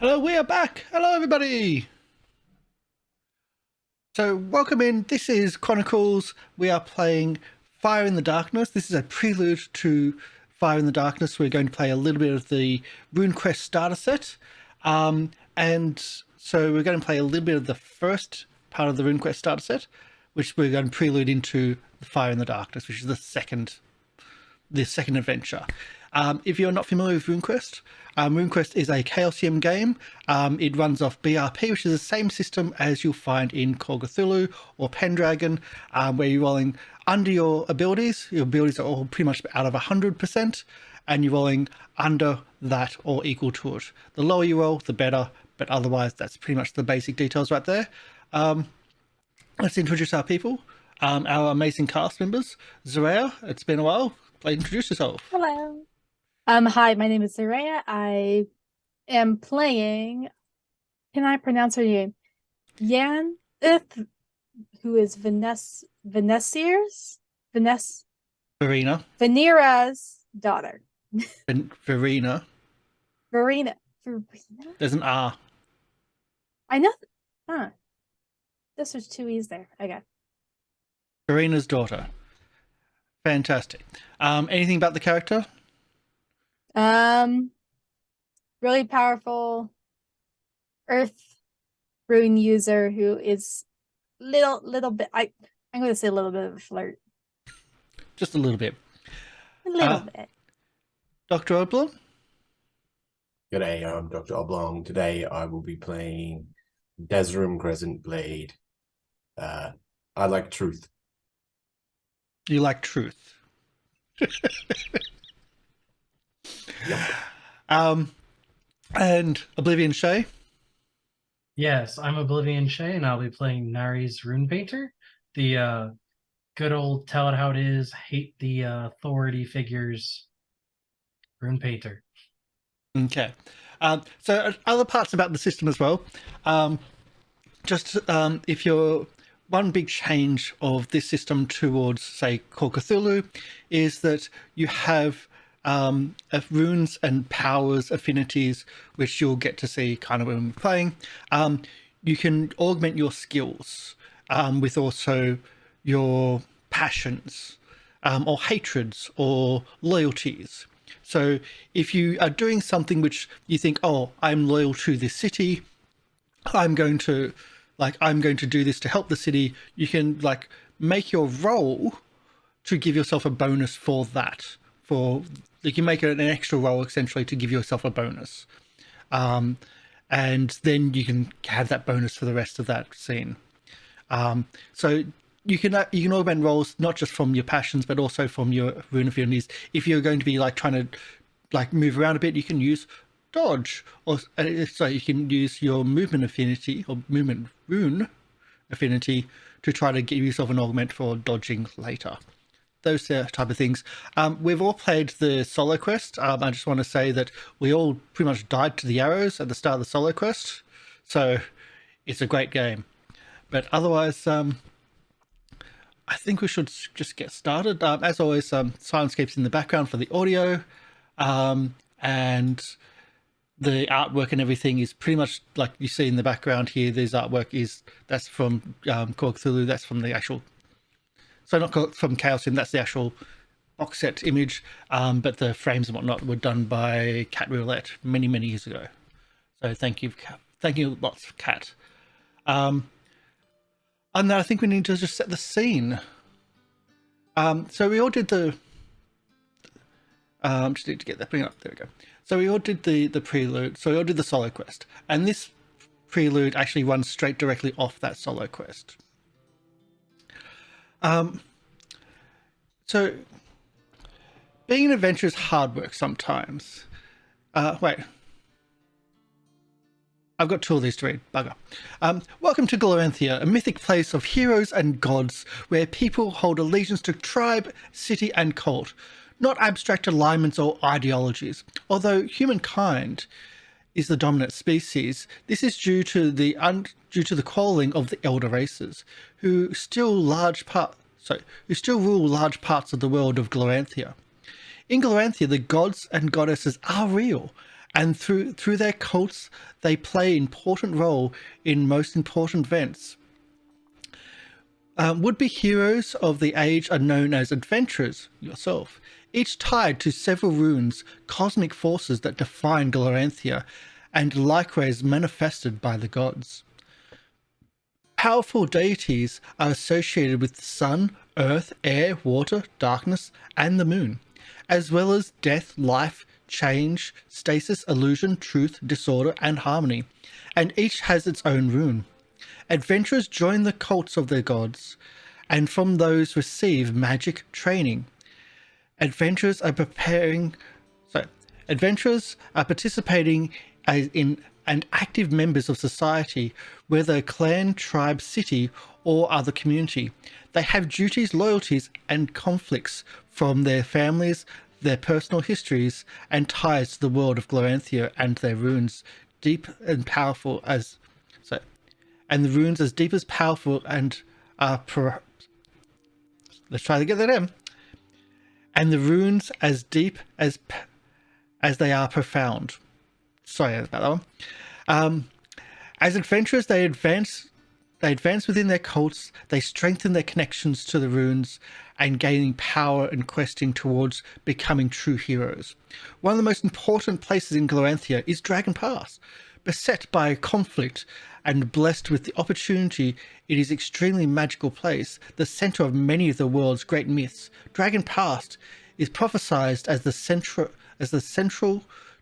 Hello, we are back. Hello, everybody. So, welcome in. This is Chronicles. We are playing Fire in the Darkness. This is a prelude to Fire in the Darkness. We're going to play a little bit of the RuneQuest Starter Set. And so we're going to play a little bit of the first part of the RuneQuest Starter Set, which we're going to prelude into the Fire in the Darkness, which is the second adventure. If you're not familiar with RuneQuest, RuneQuest is a Chaosium game. It runs off BRP, which is the same system as you'll find in Call Cthulhu or Pendragon, where you're rolling under your abilities. Your abilities are all pretty much out of 100%, and you're rolling under that or equal to it. The lower you roll, the better, but otherwise that's pretty much the basic details right there. Let's introduce our people, our amazing cast members. Zaraeea, it's been a while. Please introduce yourself. Hello. Hi, my name is Zaraeea. I am playing, can I pronounce her name? Yanith, who is Vanessa's Venera's daughter. Verena. Verena. There's an R. I know. This was two E's there. Okay. Verena's daughter. Fantastic. Anything about the character? Really powerful Earth rune user who is little bit. I'm going to say a little bit of a flirt. Just a little bit. A little bit. Dr. Oblong? G'day, I'm Dr. Oblong. Today I will be playing Desrim Crescent Blade. I like truth. You like truth. Yep. And OblivionShay? Yes, I'm OblivionShay, and I'll be playing Nari's Rune Painter. The good old tell it how it is, hate the authority figures Rune Painter. Okay. So other parts about the system as well. If you're one big change of this system towards, say, Call Cthulhu, is that you have runes and powers, affinities, which you'll get to see kind of when we're playing. You can augment your skills with also your passions or hatreds or loyalties. So if you are doing something which you think, oh, I'm loyal to this city, I'm going to do this to help the city, you can make your roll to give yourself a bonus for that. You can make an extra roll essentially to give yourself a bonus. And then you can have that bonus for the rest of that scene. So you can augment rolls not just from your passions but also from your rune affinities. If you're going to be trying to move around a bit, you can use dodge, or so you can use your movement affinity or movement rune affinity to try to give yourself an augment for dodging later. Those type of things. We've all played the solo quest. I just want to say that we all pretty much died to the arrows at the start of the solo quest, so it's a great game. But otherwise, I think we should just get started. As always, Silenscape's in the background for the audio, and the artwork and everything is pretty much like you see in the background here. This artwork that's from Call of Cthulhu. That's from the actual, so not from Chaosium. That's the actual box set image, but the frames and whatnot were done by Cat Roulette many years ago. So thank you lots, Cat. And then I think we need to just set the scene. So we all did the. Just need to get that. Bring it up. There we go. So we all did the prelude. So we all did the solo quest, and this prelude actually runs straight directly off that solo quest. So being an adventurer is hard work sometimes. Wait. I've got two of these to read. Bugger. Welcome to Gloranthia, a mythic place of heroes and gods where people hold allegiance to tribe, city, and cult, not abstract alignments or ideologies. Although humankind is the dominant species, this is due to the quarreling of the elder races, who still rule large parts of the world of Gloranthia. In Gloranthia, the gods and goddesses are real, and through their cults, they play an important role in most important events. Would-be heroes of the age are known as adventurers, yourself, each tied to several runes, cosmic forces that define Gloranthia, and likewise manifested by the gods. Powerful deities are associated with the sun, earth, air, water, darkness, and the moon, as well as death, life, change, stasis, illusion, truth, disorder, and harmony, and each has its own rune. Adventurers join the cults of their gods, and from those receive magic training. Adventurers are participating in and active members of society, whether clan, tribe, city, or other community. They have duties, loyalties, and conflicts from their families, their personal histories, and ties to the world of Gloranthia and their runes, deep and powerful as and the runes as deep as powerful and let's try to get that in. And the runes as deep as they are profound. Sorry about that one. As adventurers, they advance within their cults. They strengthen their connections to the runes and gaining power and questing towards becoming true heroes. One of the most important places in Gloranthia is Dragon Pass. Beset by conflict and blessed with the opportunity, it is an extremely magical place, the center of many of the world's great myths. Dragon Pass is prophesied as the central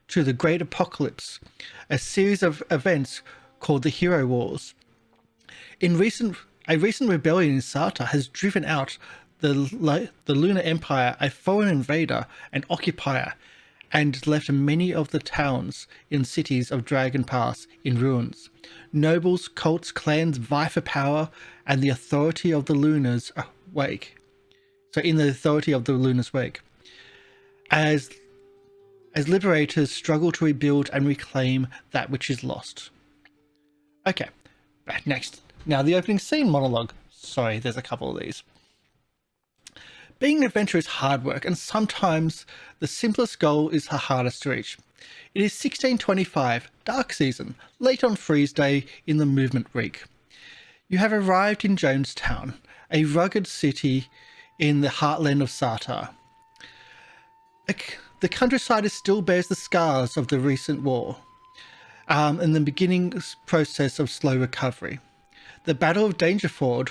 to the Great Apocalypse, a series of events called the Hero Wars. A recent rebellion in Sarta has driven out the Lunar Empire, a foreign invader and occupier, and left many of the towns and cities of Dragon Pass in ruins. Nobles, cults, clans vie for power and the authority of the Lunars wake. So in the authority of the Lunars wake. As liberators struggle to rebuild and reclaim that which is lost. Okay, next. Now the opening scene monologue. Sorry, there's a couple of these. Being an adventurer is hard work, and sometimes the simplest goal is the hardest to reach. It is 1625, dark season, late on Freeze Day in the Movement Week. You have arrived in Jonestown, a rugged city in the heartland of Sarta. The countryside still bears the scars of the recent war, and the beginning process of slow recovery. The Battle of Dangerford,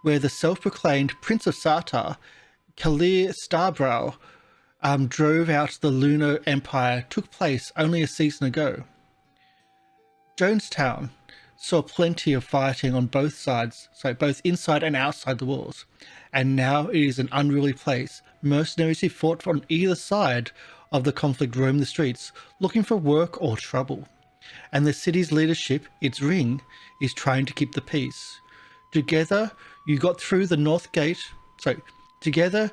where the self-proclaimed Prince of Sarta, Kalir Starbrow, drove out the Lunar Empire, took place only a season ago. Jonestown saw plenty of fighting on both sides, so both inside and outside the walls, and now it is an unruly place. Mercenaries who fought on either side of the conflict roam the streets, looking for work or trouble. And the city's leadership, its ring, is trying to keep the peace. Together, you got through the North Gate. Together,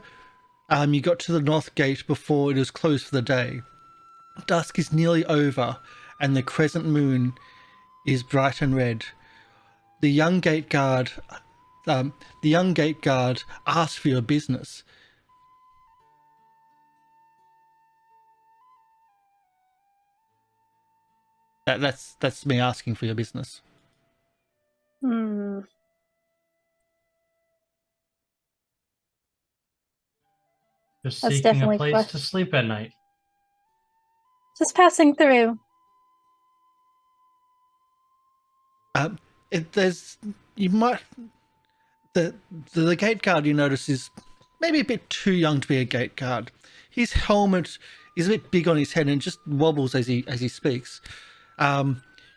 you got to the North Gate before it was closed for the day. Dusk is nearly over, and the crescent moon is bright and red. The young gate guard asks for your business. That's me asking for your business. Just That's seeking a definitely place question. to sleep at night. Just passing through. The gate guard, you notice, is maybe a bit too young to be a gate guard. His helmet is a bit big on his head and just wobbles as he speaks.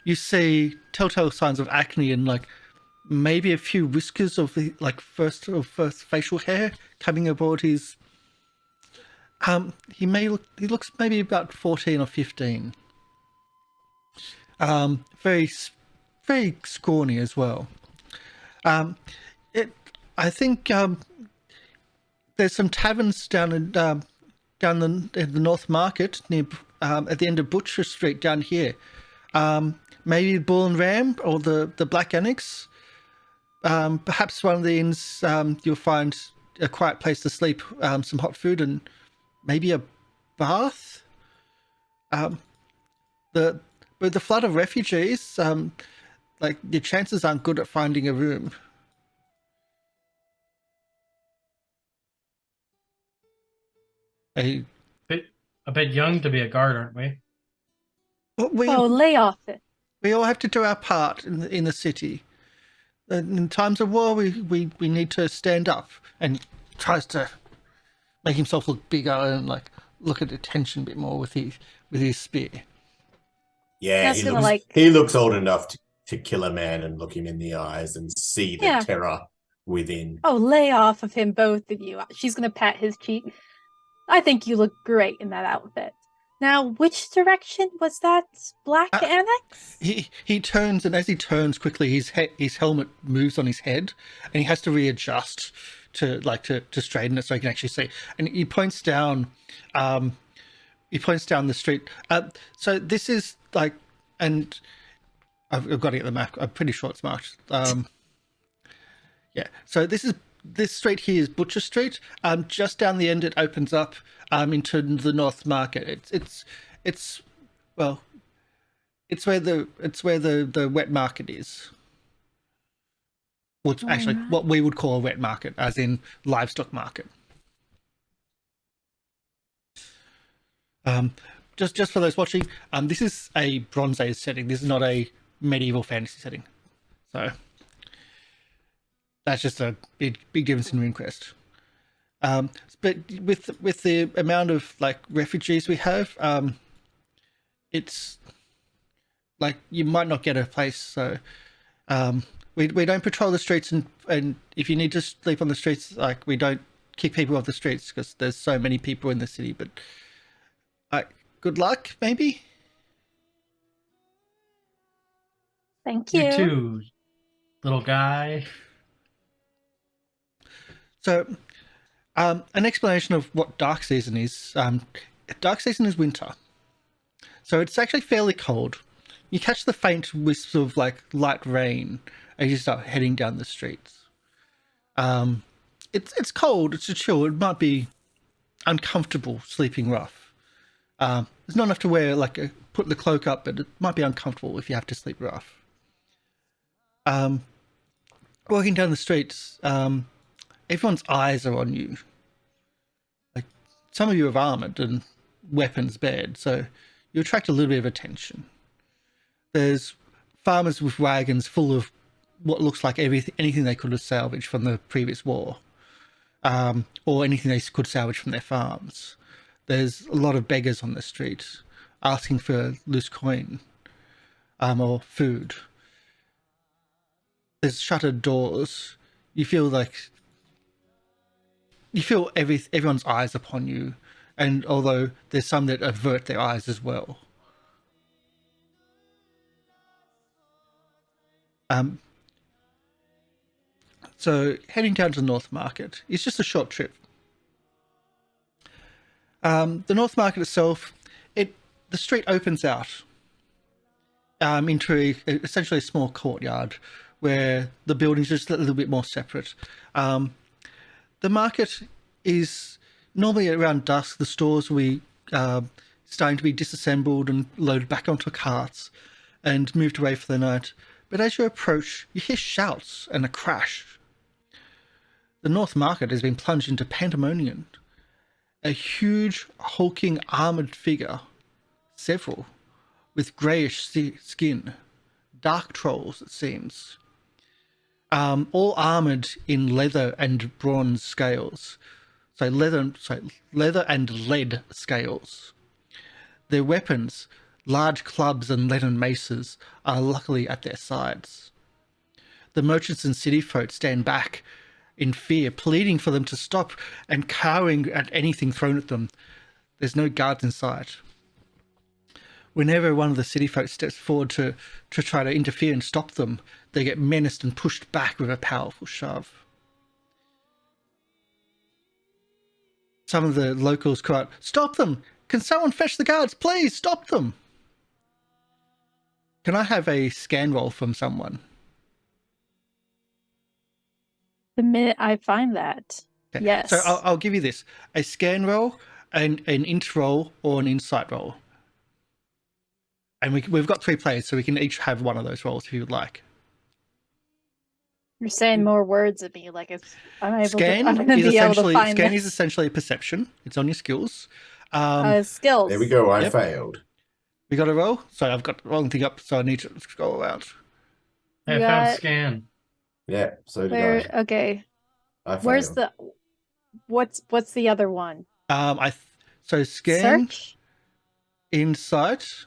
You see telltale signs of acne and maybe a few whiskers of first facial hair coming aboard his. He looks maybe about 14 or 15. Very scrawny as well. I think there's some taverns down in the North Market near at the end of Butcher Street down here. Maybe Bull and Ram or the Black Annex. Perhaps one of the inns you'll find a quiet place to sleep, some hot food, and maybe a bath. With the flood of refugees, like your chances aren't good at finding a room. A, A bit young to be a guard, aren't we? we Oh, lay off it. we all have to do our part in the city. In times of war, we need to stand up. And tries to make himself look bigger and like look at attention a bit more with his spear. Yeah, That's gonna, like- he looks old enough to kill a man and look him in the eyes and see the Yeah. terror within. Oh, lay off of him, both of you. She's gonna pat his cheek. I think you look great in that outfit. Now, which direction was that black annex? He turns, and as he turns quickly, his helmet moves on his head, and he has to readjust to straighten it so he can actually see. And he points down. He points down the street. So this is like, and I've got to get the map. I'm pretty sure it's marked. Yeah. So this street here is Butcher Street. Just down the end, it opens up into the North Market. It's where the wet market is. Well, it's actually what we would call a wet market, as in livestock market. Just for those watching, this is a Bronze Age setting. This is not a medieval fantasy setting. So that's just a big difference in RuneQuest. But with the amount of like refugees we have, it's like you might not get a place. So we don't patrol the streets, and if you need to sleep on the streets, like we don't kick people off the streets because there's so many people in the city. But good luck, maybe. Thank you. You too, little guy. So, an explanation of what dark season is. Dark season is winter. So it's actually fairly cold. You catch the faint wisps of like light rain as you start heading down the streets. It's cold, it's a chill. It might be uncomfortable sleeping rough. It's not enough to wear put the cloak up, but it might be uncomfortable if you have to sleep rough. Walking down the streets, everyone's eyes are on you. Like some of you have armored and weapons bared, so you attract a little bit of attention. There's farmers with wagons full of what looks like anything they could have salvaged from the previous war, or anything they could salvage from their farms. There's a lot of beggars on the street asking for loose coin or food. There's shuttered doors. You feel everyone's eyes upon you, and although there's some that avert their eyes as well. So heading down to the North Market is just a short trip. The North Market itself, the street opens out into essentially a small courtyard where the buildings are just a little bit more separate. The market is normally around dusk. The stores will be starting to be disassembled and loaded back onto carts and moved away for the night. But as you approach, you hear shouts and a crash. The North Market has been plunged into pandemonium. A huge, hulking, armoured figure, several, with greyish skin, dark trolls it seems, all armoured in leather and bronze scales, so leather and lead scales. Their weapons, large clubs and leaden maces, are luckily at their sides. The merchants and city folk stand back in fear, pleading for them to stop and cowering at anything thrown at them. There's no guards in sight. Whenever one of the city folk steps forward to try to interfere and stop them, they get menaced and pushed back with a powerful shove. Some of the locals cry out, "Stop them! Can someone fetch the guards? Please, stop them!" Can I have a scan roll from someone? The minute I find that. Okay. Yes. So I'll give you this: a scan roll, and an int roll, or an insight roll. and we've got 3 players, so we can each have one of those roles if you would like. You're saying more words at me, like it's I'm able Scan to. I'm gonna is be able to essentially find scan is this. essentially a perception. It's on your skills. Skills. There we go. I Yep. failed. We got a roll. Sorry, I've got the wrong thing up, so I need to scroll out. I You found got- scan. Yeah, so did Where? Okay. I. I Where's failed. the? What's the other one? So scan, Search. insight.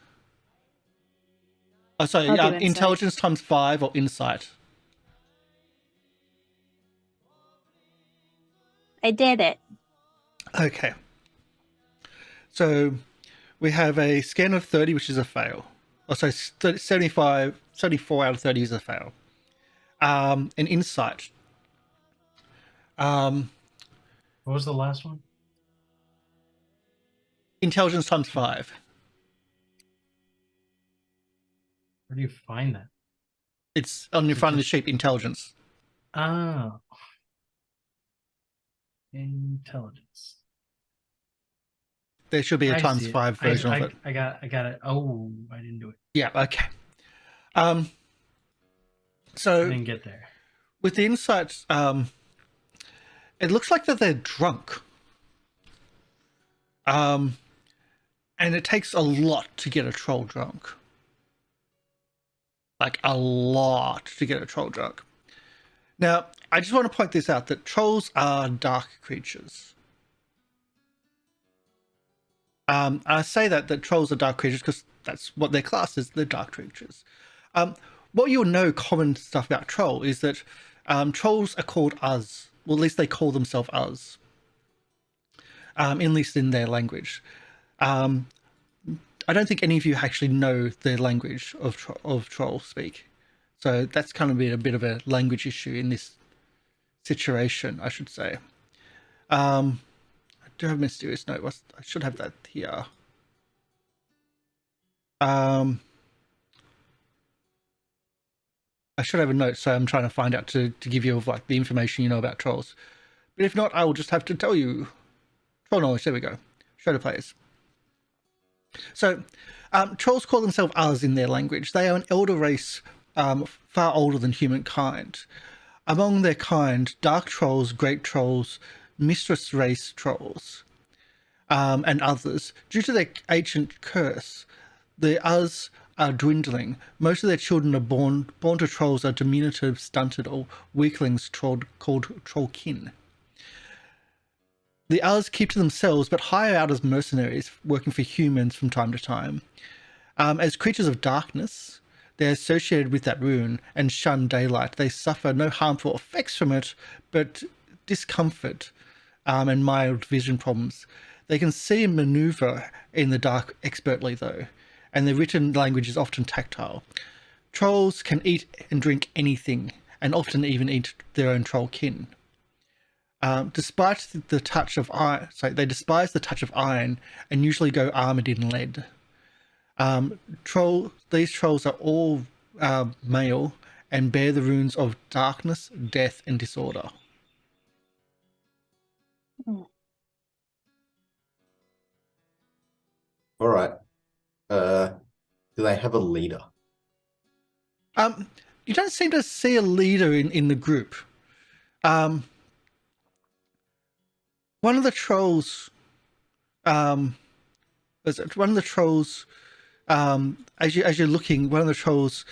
Oh, sorry, I'll do insight. intelligence times 5 or insight. I did it. Okay. So we have a scan of 30, which is a fail. Oh, sorry, 74 out of 30 is a fail. An insight. What was the last one? Intelligence times 5. Where do you find that? It's on your front of the sheet, intelligence. Ah. Intelligence. There should be a I times see it. 5 version of it. I got it. Oh, I didn't do it. Yeah, okay. I So didn't get there. with the insights, it looks like that they're drunk. And it takes a lot to get a troll drunk. Like a lot to get a troll drunk. Now, I just want to point this out that trolls are dark creatures. I say that trolls are dark creatures because that's what their class is, they're dark creatures. What you'll know common stuff about troll is that trolls are called Uz. Well, at least they call themselves Uz. At least in their language. I don't think any of you actually know the language of troll speak. So that's kind of been a bit of a language issue in this situation, I should say. I do have a mysterious note. I should have that here. I should have a note, so I'm trying to find out to give you like the information you know about trolls. But if not, I will just have to tell you. Troll knowledge, there we go. Show the players. So, trolls call themselves Uz in their language. They are an elder race far older than humankind. Among their kind, dark trolls, great trolls, mistress race trolls, and others, due to their ancient curse, the Uz are dwindling. Most of their children are born to trolls are diminutive, stunted, or weaklings called trollkin. The Uz keep to themselves, but hire out as mercenaries, working for humans from time to time. As creatures of darkness, they're associated with that rune and shun daylight. They suffer no harmful effects from it, but discomfort and mild vision problems. They can see and maneuver in the dark expertly, though, and their written language is often tactile. Trolls can eat and drink anything, and often even eat their own troll kin. Despite the touch of iron, they despise the touch of iron and usually go armored in lead. These trolls are all male and bear the runes of darkness, death, and disorder. All right. Do they have a leader? You don't seem to see a leader in the group. One of the trolls, as you're looking, one of the trolls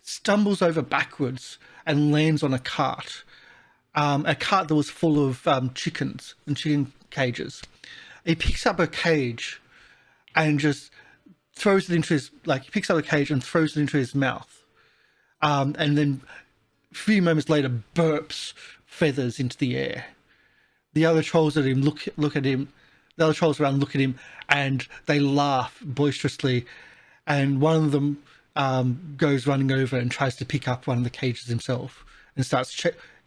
stumbles over backwards and lands on a cart that was full of chickens and chicken cages. He picks up a cage and just throws it into his, he picks up a cage and throws it into his mouth. And then a few moments later burps feathers into the air. The other trolls at him look at him. The other trolls around look at him, and they laugh boisterously. And one of them goes running over and tries to pick up one of the cages himself, and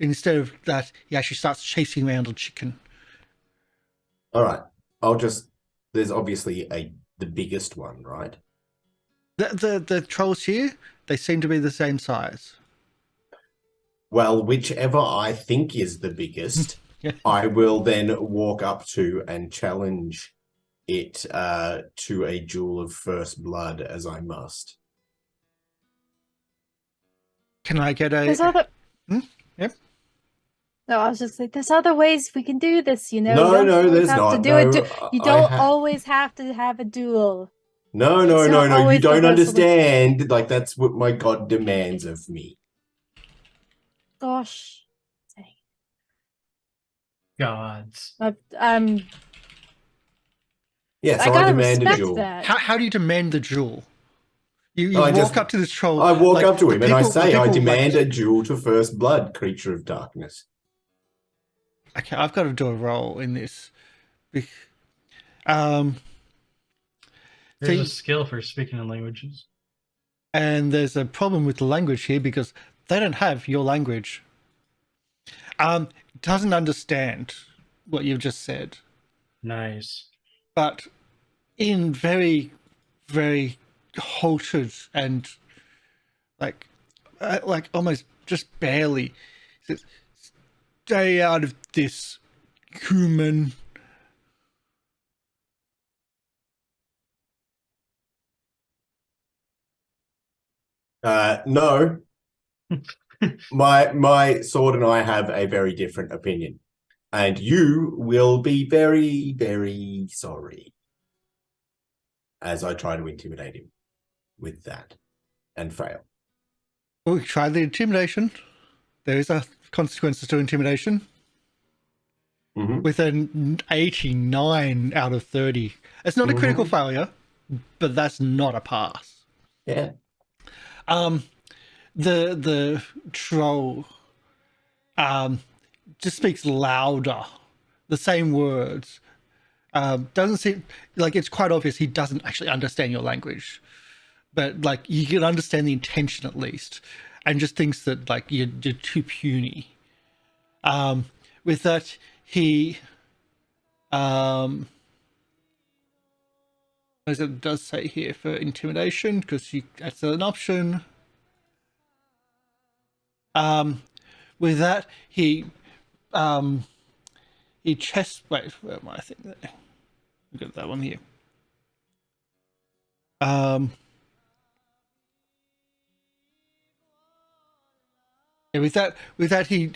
instead of that, he actually starts chasing around a chicken. All right. There's obviously the biggest one, right? The trolls here, they seem to be the same size. Well, whichever I think is the biggest, I will then walk up to and challenge it to a duel of first blood as I must. Can I get a? There's other. Yep. No, I was just like, there's other ways we can do this. You know, No, you don't no, always there's have to not. do it. No, You I don't always have to have a duel. No, It's no, not no, no. You always the don't best solution. understand. Like, that's what my god demands of me. Gosh, dang. Gods. Yes, I I gotta demand a respect duel. that. How do you demand the duel? You I walk just- up to this troll. I walk like, up to the him and I people- the say, I people, demand like, a duel to first blood, creature of darkness. Okay, I've got to do a roll in this. Um, There's See- a skill for speaking in languages. and there's a problem with the language here because they don't have your language. It doesn't understand what you've just said, Nice. but in very, very halted and like almost just barely says, "Stay out of this, human." No. My sword and I have a very different opinion. And you will be very, very sorry. As I try to intimidate him with that and fail. Well, we tried the intimidation. There is a consequences to intimidation. Mhm. With an 89 out of 30. It's not a critical failure, but that's not a pass. Yeah. The troll just speaks louder, the same words. Doesn't seem like it's quite obvious he doesn't actually understand your language, but like you can understand the intention at least, and just thinks that like you're too puny. With that, he as it does say here for intimidation, because that's an option. With that, he chest. Wait, where am I? I think that we've got that one here. Yeah, with that, he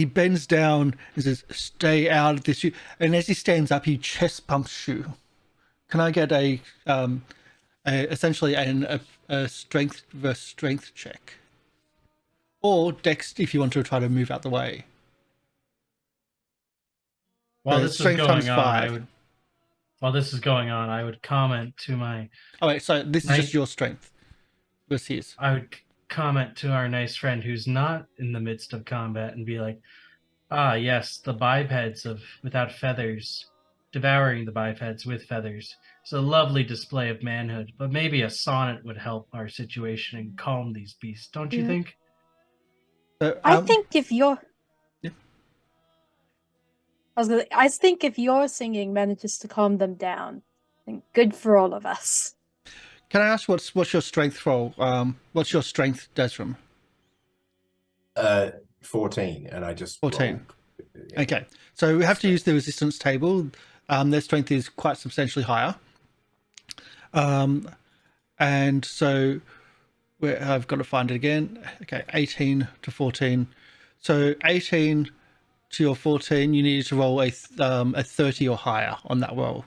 bends down and says, "Stay out of this." And as he stands up, he chest bumps you. Can I get essentially a strength versus strength check, or dex if you want to try to move out the way? While So this is strength going times on, 5. I would comment to my. Oh wait, so this is just your strength versus his. I would comment to our nice friend who's not in the midst of combat and be like, "Ah, yes, the bipeds without feathers, devouring the bipeds with feathers. It's a lovely display of manhood, but maybe a sonnet would help our situation and calm these beasts, don't you Yeah. think?" So, I think if you're, Yeah. I think if your singing manages to calm them down, then good for all of us. Can I ask what's your strength roll? What's your strength, Desram? 14, and I just 14. rolled. Yeah. Okay, so we have to use the resistance table. Their strength is quite substantially higher. And so I've got to find it again. Okay, 18 to 14. So 18 to your 14, you need to roll a 30 or higher on that roll.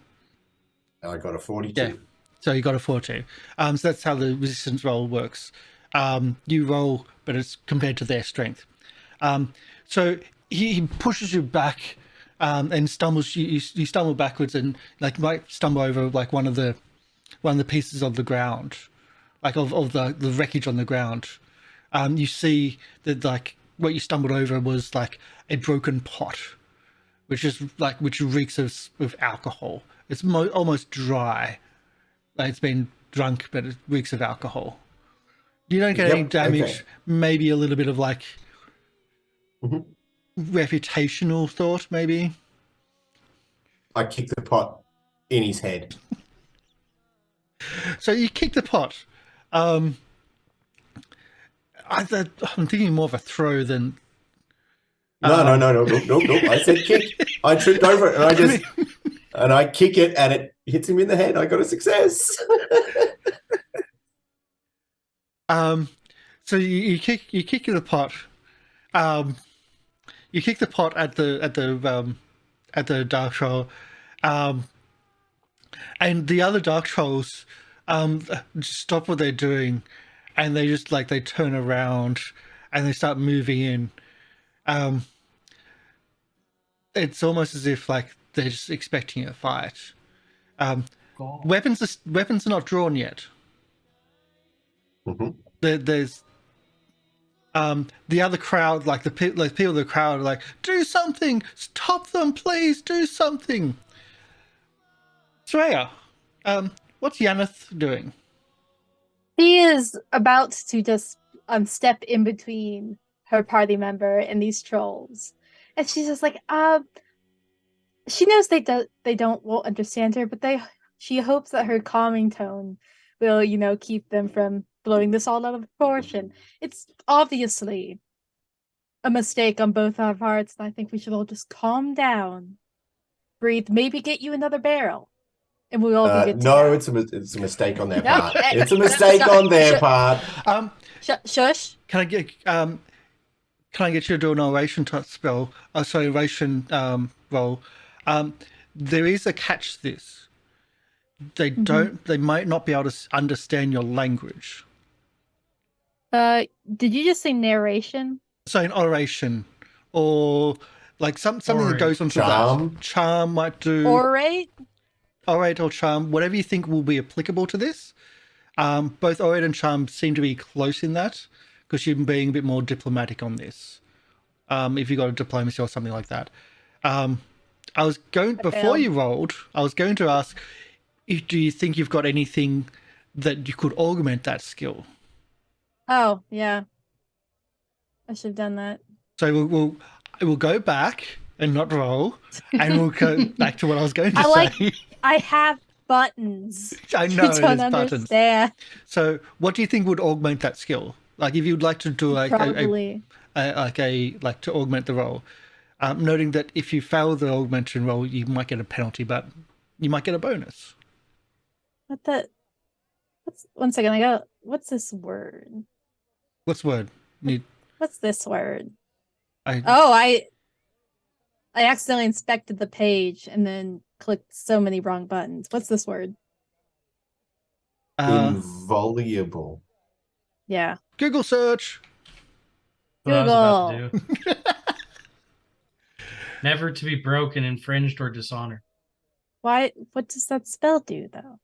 I got a 42. Yeah. So you got a 14. So that's how the resistance roll works. You roll, but it's compared to their strength. So he pushes you back and stumbles. You stumble backwards and like might stumble over like one of the pieces of the ground, like of the wreckage on the ground. You see that like what you stumbled over was like a broken pot, which reeks of alcohol. It's almost dry. Like it's been drunk, but it reeks of alcohol. You don't get any damage. Okay. Maybe a little bit of like Mhm. reputational thought, maybe. I kick the pot in his head. So you kick the pot. I'm thinking more of a throw than. No. I said kick. I tripped over it and I just And I kick it and it hits him in the head. I got a success. So you kick the pot. You kick the pot at the dark troll, and the other dark trolls just stop what they're doing, and they just they turn around and they start moving in. It's almost as if they're just expecting a fight. Weapons are not drawn yet. Mhm. There's the other crowd, the people in the crowd are like, do something, stop them, please, do something. Zaraeea, what's Yaneth doing? She is about to just step in between her party member and these trolls, and she's just like, she knows they won't understand her, but she hopes that her calming tone will, keep them from blowing this all out of proportion. It's obviously a mistake on both our parts, and I think we should all just calm down, breathe, maybe get you another barrel, and we'll all be good to No, go. it's a mistake on their No, part. It's a mistake on their part. Shush. Can I get you to do an oration type spell? Oration roll. There is a catch to this. They might not be able to understand your language. Did you just say narration? So an oration, or something that goes on to Charm. that. Charm might do. Orate? Orate or charm, whatever you think will be applicable to this. Both orate and charm seem to be close in that, because you're being a bit more diplomatic on this. If you got a diplomacy or something like that. I was going before you rolled. I was going to ask, do you think you've got anything that you could augment that skill? Oh yeah, I should have done that. So we'll go back and not roll, and we'll go back to what I was going to say. I have buttons. I know You don't there's buttons. understand. So what do you think would augment that skill? If you'd like to do Probably. to augment the roll, noting that if you fail the augmentation roll, you might get a penalty, but you might get a bonus. One second. What's this word? What's word? What's this word? I accidentally inspected the page and then clicked so many wrong buttons. What's this word? Involuble. Yeah. Google search. What I was about to do. Never to be broken, infringed, or dishonored. Why? What does that spell do, though?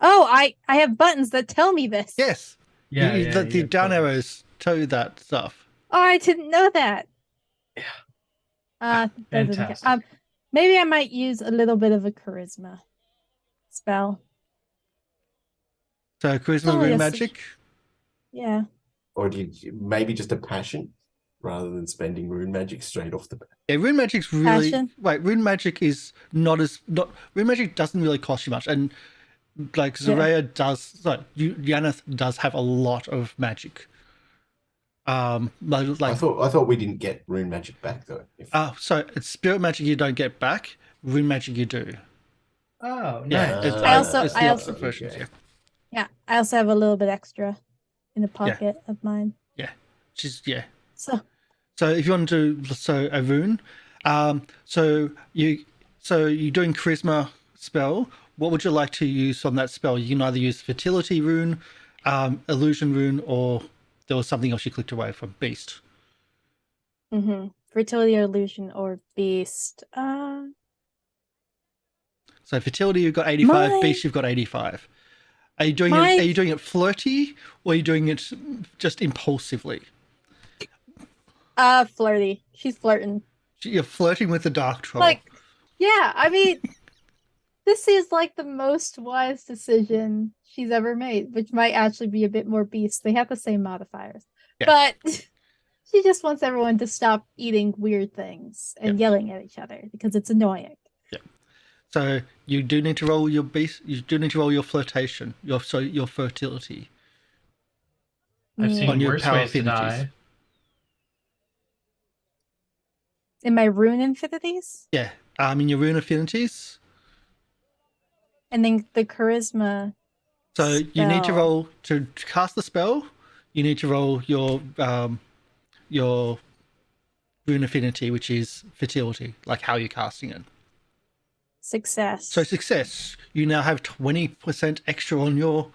Oh, I have buttons that tell me this. Yes. Yeah, the down arrows tell you that stuff. Oh, I didn't know that. Yeah. Fantastic. Maybe I might use a little bit of a charisma spell. So charisma, rune magic. Yeah. Or maybe just a passion rather than spending rune magic straight off the bat. Yeah, rune magic's really Passion? rune magic is not rune magic doesn't really cost you much, and Zaraeea does. So Yaneth does have a lot of magic. I thought we didn't get rune magic back though. So it's spirit magic you don't get back. Rune magic you do. Oh, Yeah. nice. It's the opposite versions. okay. Yeah. I also have a little bit extra in the pocket of mine. Yeah. So if you want to do a rune, so you're doing charisma spell. What would you like to use on that spell? You can either use fertility rune, illusion rune, or there was something else you clicked away from. Beast. fertility, illusion, or beast. So fertility you've got 85, beast you've got 85. Are you doing it flirty, or are you doing it just impulsively? Flirty. She's flirting. You're flirting with the dark troll. I mean, this is the most wise decision she's ever made, which might actually be a bit more beast. They have the same modifiers. Yeah. But she just wants everyone to stop eating weird things and yelling at each other because it's annoying. Yeah. So you do need to roll your beast. You do need to roll your flirtation, your fertility. I've on seen your worse power ways to affinities. die. In my rune infinities? Yeah. in your rune affinities. And then the charisma. So you need to spell. roll to cast the spell. You need to roll your rune affinity, which is fertility, like how you're casting it. Success. So success. You now have 20% extra on your.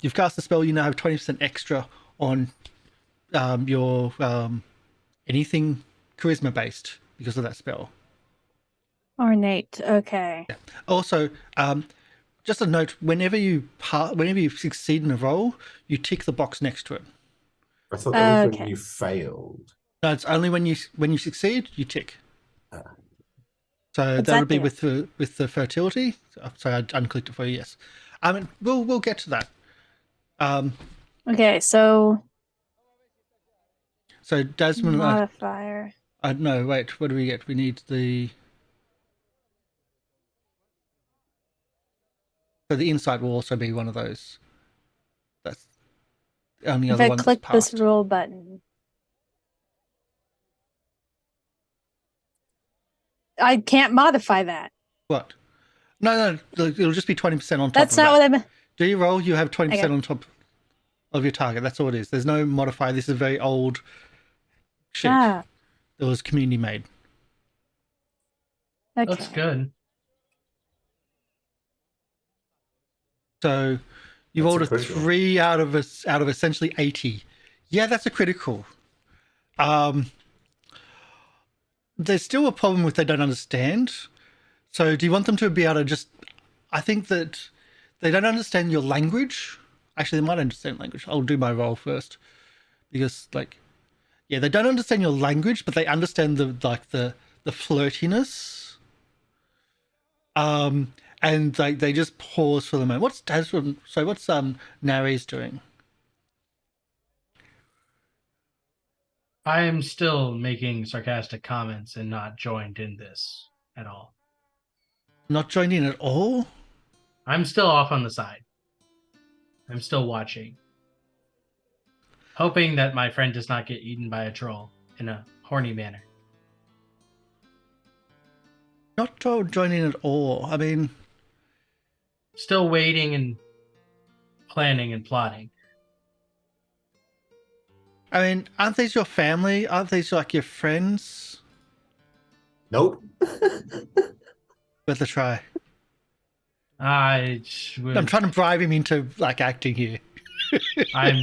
You've cast the spell. You now have 20% extra on your anything charisma based because of that spell. Ornate. Okay. Yeah. Also, just a note: whenever you succeed in a roll, you tick the box next to it. I thought that was Okay. when you failed. No, it's only when you succeed, you tick. So What's that would be do? with the fertility. Sorry, I unclicked it for you. Yes, I mean we'll get to that. Okay, so So Desmond, modifier. no, wait. What do we get? We need the. So the insight will also be one of those. That's the only If other I one that's click this passed. roll button, I can't modify that. What? No, it'll just be 20% on top. That's of not that. what I'm. Do you roll? You have 20% Okay. on top of your target. That's all it is. There's no modifier. This is a very old sheet Ah, that was community made. okay. Looks good. So you That's rolled a a critical. 3 out of essentially 80. Yeah, that's a critical. There's still a problem with they don't understand. So do you want them to be able to just? I think that they don't understand your language. Actually, they might understand language. I'll do my roll first because, yeah, they don't understand your language, but they understand the flirtiness. And they just pause for the moment. What's Nari's doing? I am still making sarcastic comments and not joined in this at all. Not joined in at all? I'm still off on the side. I'm still watching. Hoping that my friend does not get eaten by a troll in a horny manner. Not joining at all. I mean, Still waiting and planning and plotting. aren't these your family? Aren't these like your friends? Nope. Worth a try. I'm I'm trying to bribe him into acting here.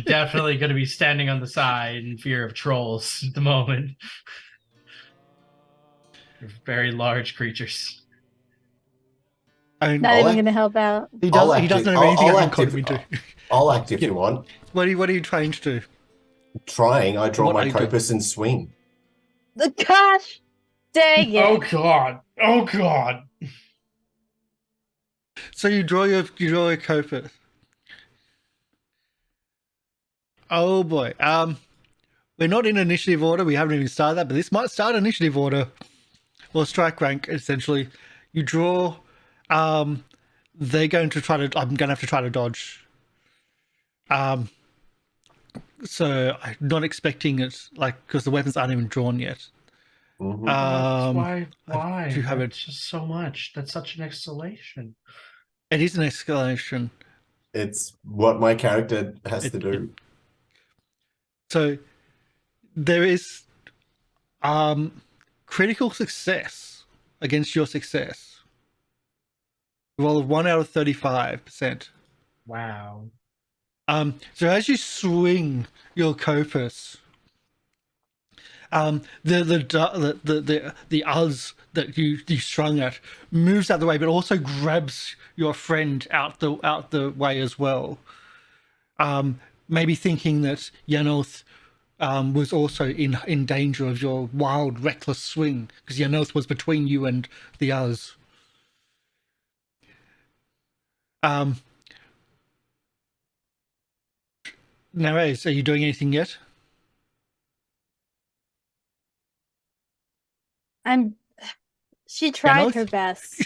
definitely going to be standing on the side in fear of trolls at the moment. They're very large creatures. I mean, Not I'll even act- going to help out. he I'll doesn't. He act doesn't it- have anything I'll I can act if- contribute to. I'll act if Yeah. you want. What are you trying to do? Trying, I draw What are my you doing? copus and swing. Gosh, dang it! Oh god! Oh god! So you draw your copus. Oh boy. We're not in initiative order. We haven't even started that, but this might start initiative order. Well, strike rank essentially. You draw. They're going to try to. I'm going to have to try to dodge. So I'm not expecting it because the weapons aren't even drawn yet. Mhm. Why? I do have That's just so much. That's such an escalation. It is an escalation. It's what my character has to do. So there is critical success against your success. Roll of 1 out of 35%. Wow. So as you swing your copus, the uz that you strung at moves out the way, but also grabs your friend out the way as well. Maybe thinking that Yanoth was also in danger of your wild, reckless swing because Yanoth was between you and the uz. Nares, are you doing anything yet? She tried Yanoth? her best,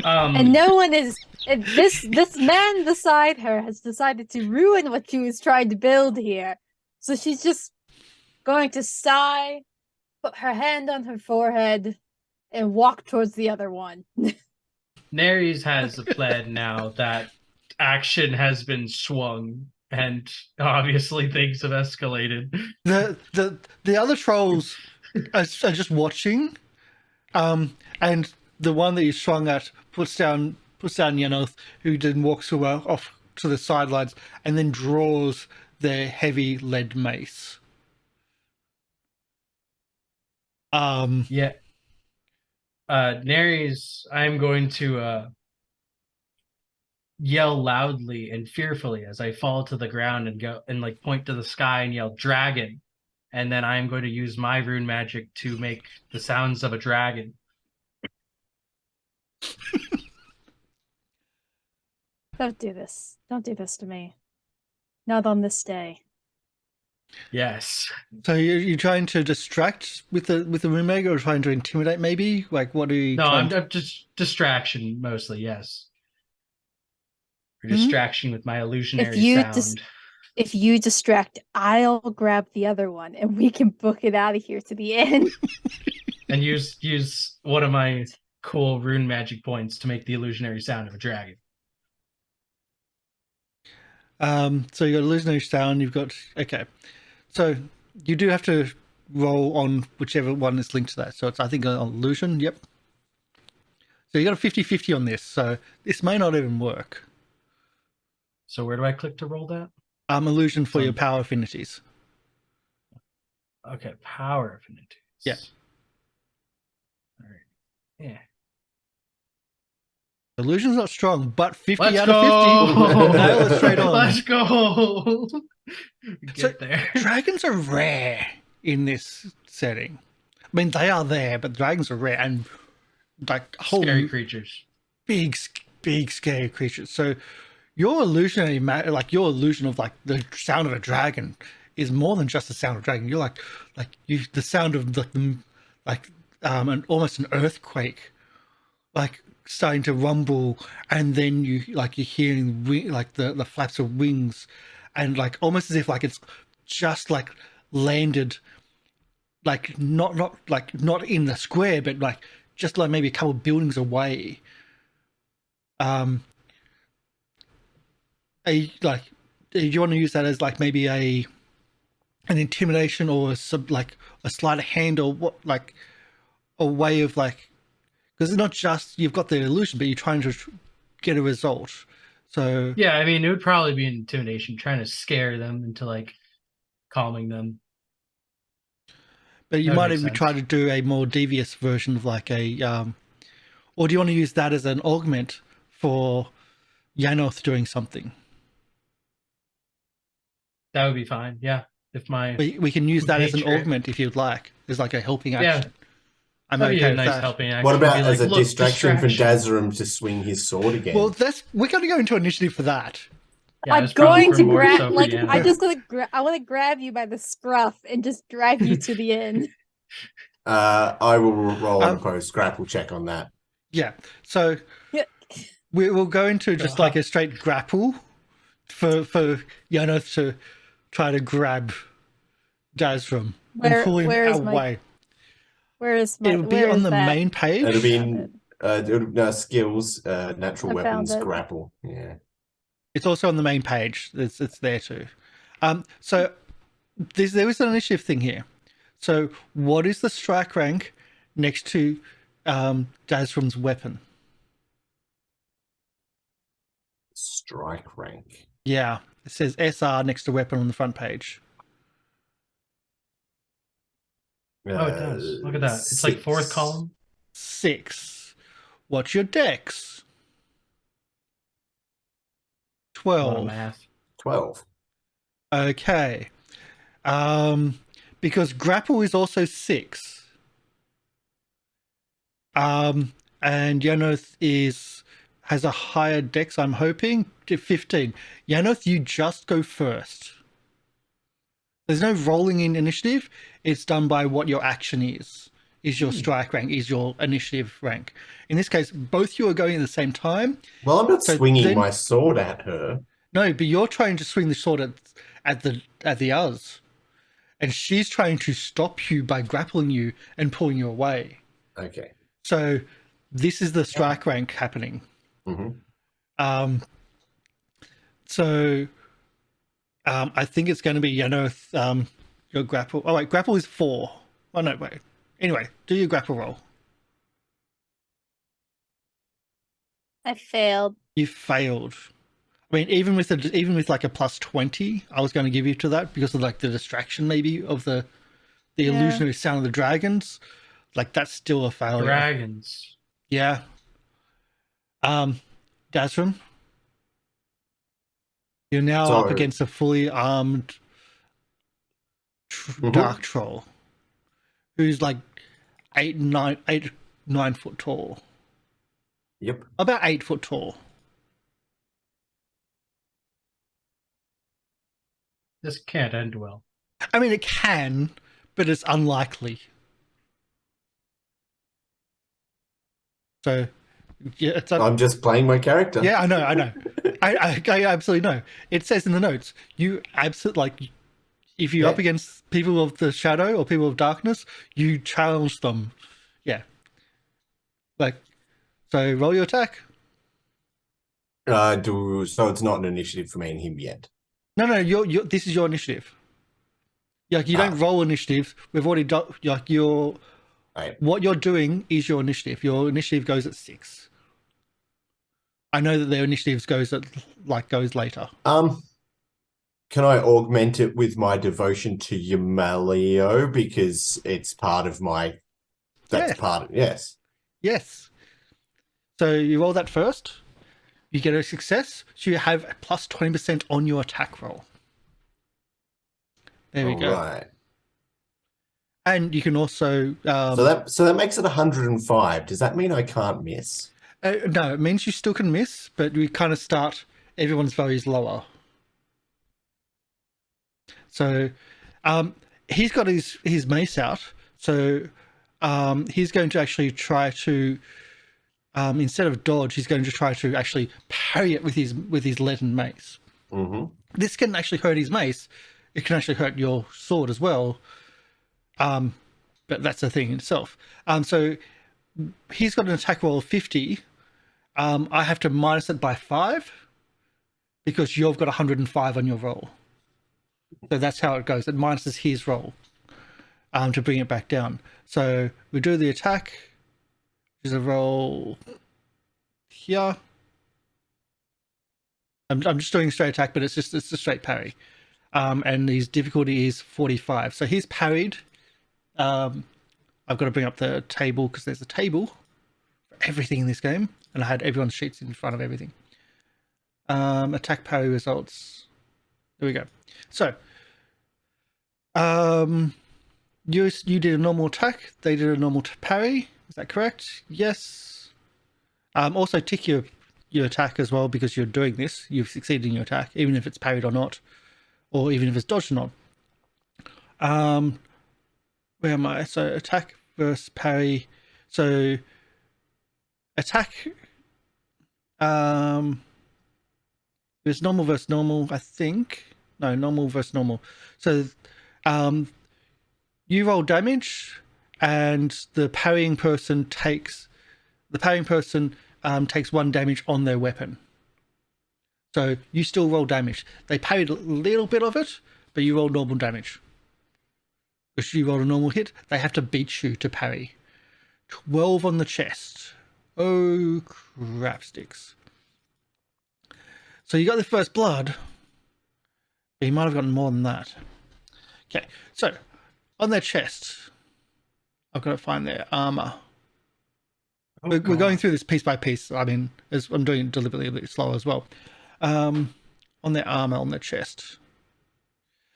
and And no one is. This man beside her has decided to ruin what she was trying to build here. So she's just going to sigh put her hand on her forehead and walk towards the other one. Nares has a plan now that action has been swung, and obviously things have escalated. The other trolls are just watching, and the one that you swung at puts down Yanoth, who then walks off to the sidelines and then draws their heavy lead mace. Yeah. Nares, I'm going to yell loudly and fearfully as I fall to the ground and go and like point to the sky and yell dragon. And then I'm going to use my rune magic to make the sounds of a dragon. Don't do this. Don't do this to me. Not on this day. Yes. So you're trying to distract with the rune or trying to intimidate? Maybe like what are you? No, I'm just distraction mostly. Yes. Or distraction with my illusionary sound. If you distract, I'll grab the other one and we can book it out of here to the end. And use one of my cool rune magic points to make the illusionary sound of a dragon. So you got illusionary sound. You've got So you do have to roll on whichever one is linked to that. So it's I think an illusion. Yep. So you got a 50-50 on this. So this may not even work. So where do I click to roll that? Illusion for your power affinities. Okay, power affinities. Yeah. All right. Yeah. Illusion's not strong, but 50 Let's out go! of 50. Nail it straight on. Let's go! Get there. Dragons are rare in this setting. I mean, they are there, but dragons are rare and like whole Scary creatures. big scary creatures. So your illusionary like your illusion of like the sound of a dragon is more than just the sound of a dragon. You're the sound of almost an earthquake, like starting to rumble, and then you're hearing like the flaps of wings, and like almost as if like it's just like landed, like not in the square, but like just like maybe a couple of buildings away. Do you want to use that as like maybe an intimidation or a sleight of hand or what, like a way of like, because it's not just you've got the illusion, but you're trying to get a result. So yeah, I mean, it would probably be an intimidation, trying to scare them into like calming them. But you might even try to do a more devious version of like or do you want to use that as an augment for Yanoth doing something? That would be fine. Yeah. If we can use that as an augment if you'd like. It's like a helping action. Yeah. I'm okay with nice that. Helping action. What about as like, a distraction for Dazarum to swing his sword again? Well, we're going to go into initiative for that. Yeah, I'm going to grab, so like, I'm just going to I want to grab you by the scruff and just drag you to the end. I will roll an opposed grapple check on that. Yeah. So we will go into just like a straight grapple for Yanoth to try to grab Dazarum and pull him away. Where is my? It'll be on the main page. It'll be in skills, natural weapons, grapple. Yeah. It's also on the main page. It's there too. So there is an initiative thing here. So what is the strike rank next to Dazrum's weapon? Strike rank. Yeah. It says SR next to weapon on the front page. Oh, it does. Look at that. It's 6. Like fourth column. 6. What's your dex? 12. Math. 12. Okay. Because grapple is also 6. And Yanoth has a higher dex, I'm hoping, to 15. Yanoth, you just go first. There's no rolling in initiative. It's done by what your action is your strike rank, is your initiative rank. In this case, both you are going at the same time. Well, I'm not swinging my sword at her. No, but you're trying to swing the sword at the others. and she's trying to stop you by grappling you and pulling you away. Okay. So this is the strike rank happening. Mm-hmm. So I think it's going to be Yenneath, your grapple. Oh wait, grapple is 4. Oh no, wait. Anyway, do your grapple roll. I failed. You failed. I mean, even with like a plus 20, I was going to give you to that because of like the distraction maybe of the illusionary sound of the dragons. Like that's still a failure. Dragons. Yeah. Dazrim, you're now up against a fully armed dark troll who's like 9 foot tall. Yep. About 8 foot tall. This can't end well. I mean, it can, but it's unlikely. So, yeah, I'm just playing my character. Yeah, I know. I absolutely know. It says in the notes, you absolutely like if you're up against people of the shadow or people of darkness, you challenge them. Yeah. Like, so roll your attack. So it's not an initiative for me and him yet. No, you're this is your initiative. Like you don't roll initiative. We've already done. Like what you're doing is your initiative. Your initiative goes at 6. I know that their initiatives goes later. Can I augment it with my devotion to Yamalio because it's part of my? That's part of yes. So you roll that first. You get a success, so you have a plus 20% on your attack roll. There we go. Right. And you can also so that makes it 105. Does that mean I can't miss? No, it means you still can miss, but we kind of start everyone's values lower. So he's got his mace out, so he's going to actually try to instead of dodge, he's going to try to actually parry it with his leaden mace. Mm-hmm. This can actually hurt his mace. It can actually hurt your sword as well. But that's a thing in itself. So he's got an attack roll of 50. I have to minus it by 5 because you've got 105 on your roll. So that's how it goes. It minuses his roll to bring it back down. So we do the attack. There's a roll here. I'm just doing a straight attack, but it's a straight parry. And his difficulty is 45. So he's parried. I've got to bring up the table because there's a table for everything in this game. And I had everyone's sheets in front of everything. Attack parry results. There we go. So, you did a normal attack. They did a normal parry. Is that correct? Yes. Also tick your attack as well because you're doing this. You've succeeded in your attack, even if it's parried or not, or even if it's dodged or not. Where am I? So attack versus parry. So attack. There's normal versus normal, I think. No, normal versus normal. So, you roll damage, and the parrying person takes 1 damage on their weapon. So you still roll damage. They parried a little bit of it, but you roll normal damage. If you roll a normal hit, they have to beat you to parry. 12 on the chest. Oh, crap sticks. So you got the first blood, but you might have gotten more than that. Okay, so on their chest, I've got to find their armor. We're going through this piece by piece. I mean, as I'm doing it deliberately a bit slow as well. On their armor on their chest.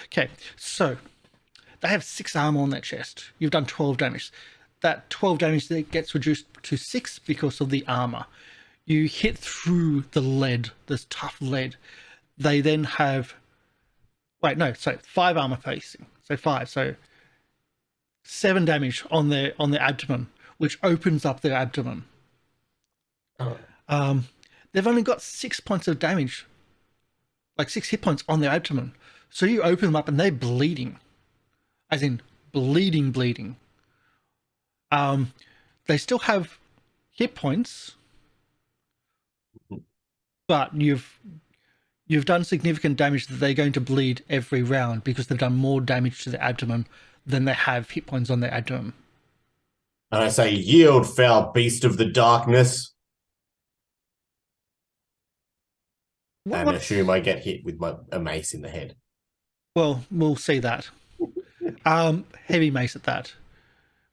Okay, so they have 6 armor on their chest. You've done 12 damage. That 12 damage gets reduced to 6 because of the armor. You hit through the lead, this tough lead. They then have 5 armor facing. So 5. So 7 damage on their abdomen, which opens up their abdomen. They've only got 6 points of damage, like 6 hit points on their abdomen. So you open them up and they're bleeding. as in bleeding. They still have hit points, but you've done significant damage that they're going to bleed every round because they've done more damage to the abdomen than they have hit points on their abdomen. And I say, yield, foul beast of the darkness. And assume I get hit with a mace in the head. Well, we'll see that. Heavy mace at that.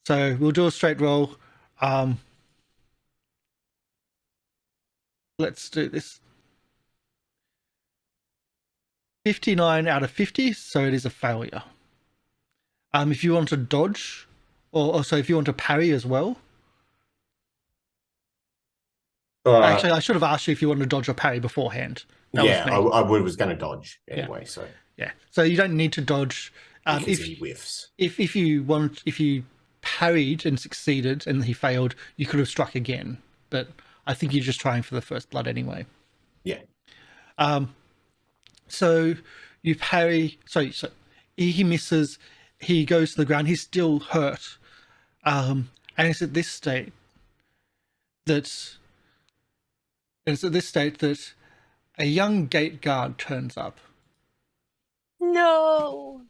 So we'll do a straight roll. Let's do this. 59 out of 50, so it is a failure. If you want to dodge, or also if you want to parry as well. Actually, I should have asked you if you want to dodge or parry beforehand. I was going to dodge anyway. So so you don't need to dodge. If he whiffs, if you parried and succeeded and he failed, you could have struck again. But I think you're just trying for the first blood anyway. Yeah. So you parry. So he misses. He goes to the ground. He's still hurt. And it's at this state that a young gate guard turns up. No.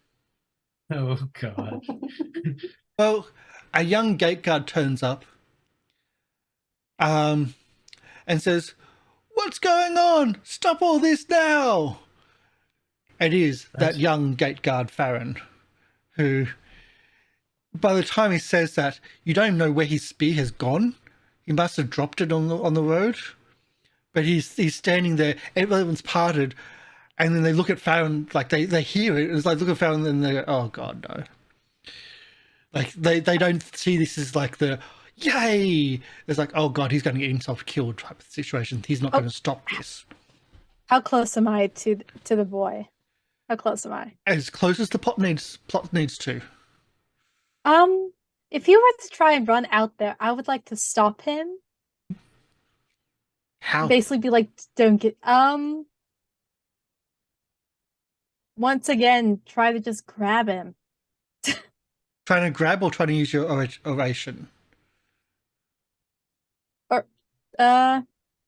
Oh God. Well, a young gate guard turns up. And says, "What's going on? Stop all this now!" It is that young gate guard Farron, who, by the time he says that, you don't know where his spear has gone. He must have dropped it on the road. But he's standing there, everyone's parted, and then they look at Farron, like they hear it. It's like, look at Farron, and they go, "Oh God, no!" Like they don't see this as like the yay. It's like, oh God, he's going to get himself killed type of situation. He's not going to stop this. How close am I to the boy? How close am I? As close as the plot needs to. If you were to try and run out there, I would like to stop him. How? Basically be like, don't get once again, try to just grab him. Trying to grab or trying to use your oration? Or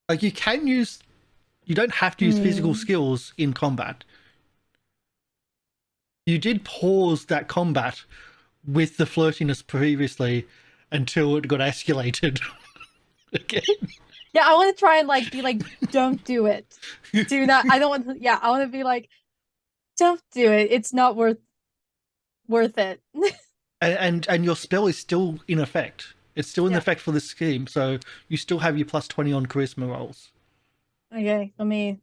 like you don't have to use physical skills in combat. You did pause that combat with the flirtiness previously until it got escalated again. Yeah, I want to try and like be like, don't do it. Do not. I don't want to. Yeah, I want to be like, don't do it. It's not worth it. and your spell is still in effect. It's still in effect for this scheme, so you still have your plus 20 on charisma rolls. Okay, let me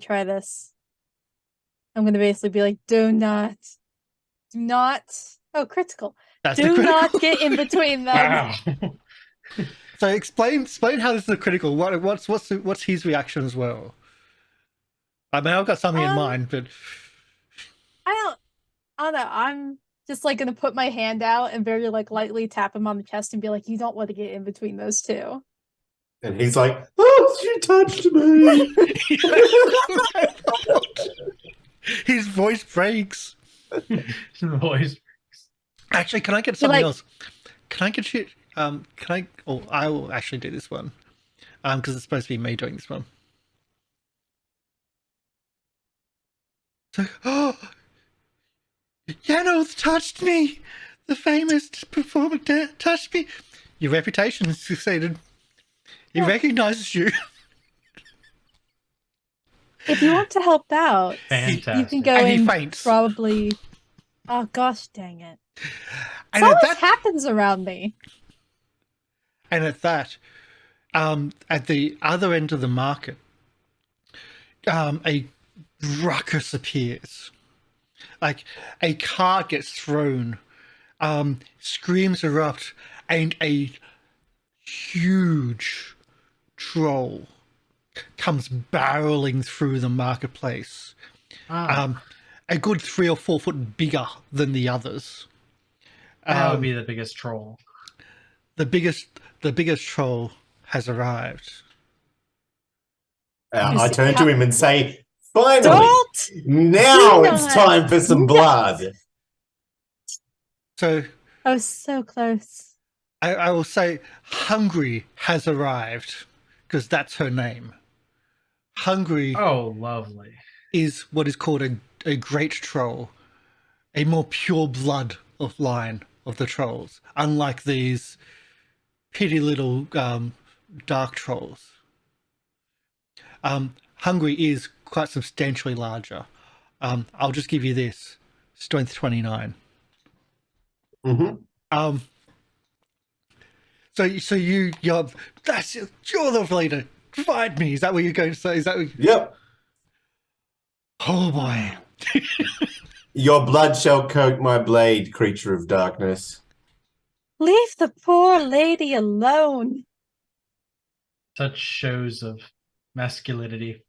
try this. I'm gonna basically be like, do not. Oh, critical. That's do the critical. not get in between them. Wow. So explain how this is a critical. What's his reaction as well? I mean, I've got something in mind, but I don't know. I'm just like gonna put my hand out and very like lightly tap him on the chest and be like, you don't want to get in between those two. And he's like, "Oh, she touched me." His voice breaks. Actually, can I get something else? Can I get you? I will actually do this one, because it's supposed to be me doing this one. So, Yanos touched me. The famous performer touched me. Your reputation has succeeded. He recognizes you. If you want to help out, Fantastic. you can go And he and faints. probably. Oh gosh, dang it! And So at much that, happens around me. and at that, at the other end of the market, a ruckus appears. Like a car gets thrown, screams erupt, and a huge troll comes barreling through the marketplace. A good 3 or 4 foot bigger than the others. That would be the biggest troll. The biggest troll has arrived. I turn to him and say, "Finally, Don't! now Do it's not- time for some blood." So Oh, so close. I will say Hungry has arrived because that's her name. Hungry Oh, lovely. is what is called a great troll, a more pure blood of line of the trolls, unlike these petty little dark trolls. Hungry is quite substantially larger. I'll just give you this: strength 29. Mm-hmm. So you're the leader. Fight me. Is that what you're going to say? Is that what Yep. Oh boy. Your blood shall coat my blade, creature of darkness. Leave the poor lady alone. Such shows of masculinity.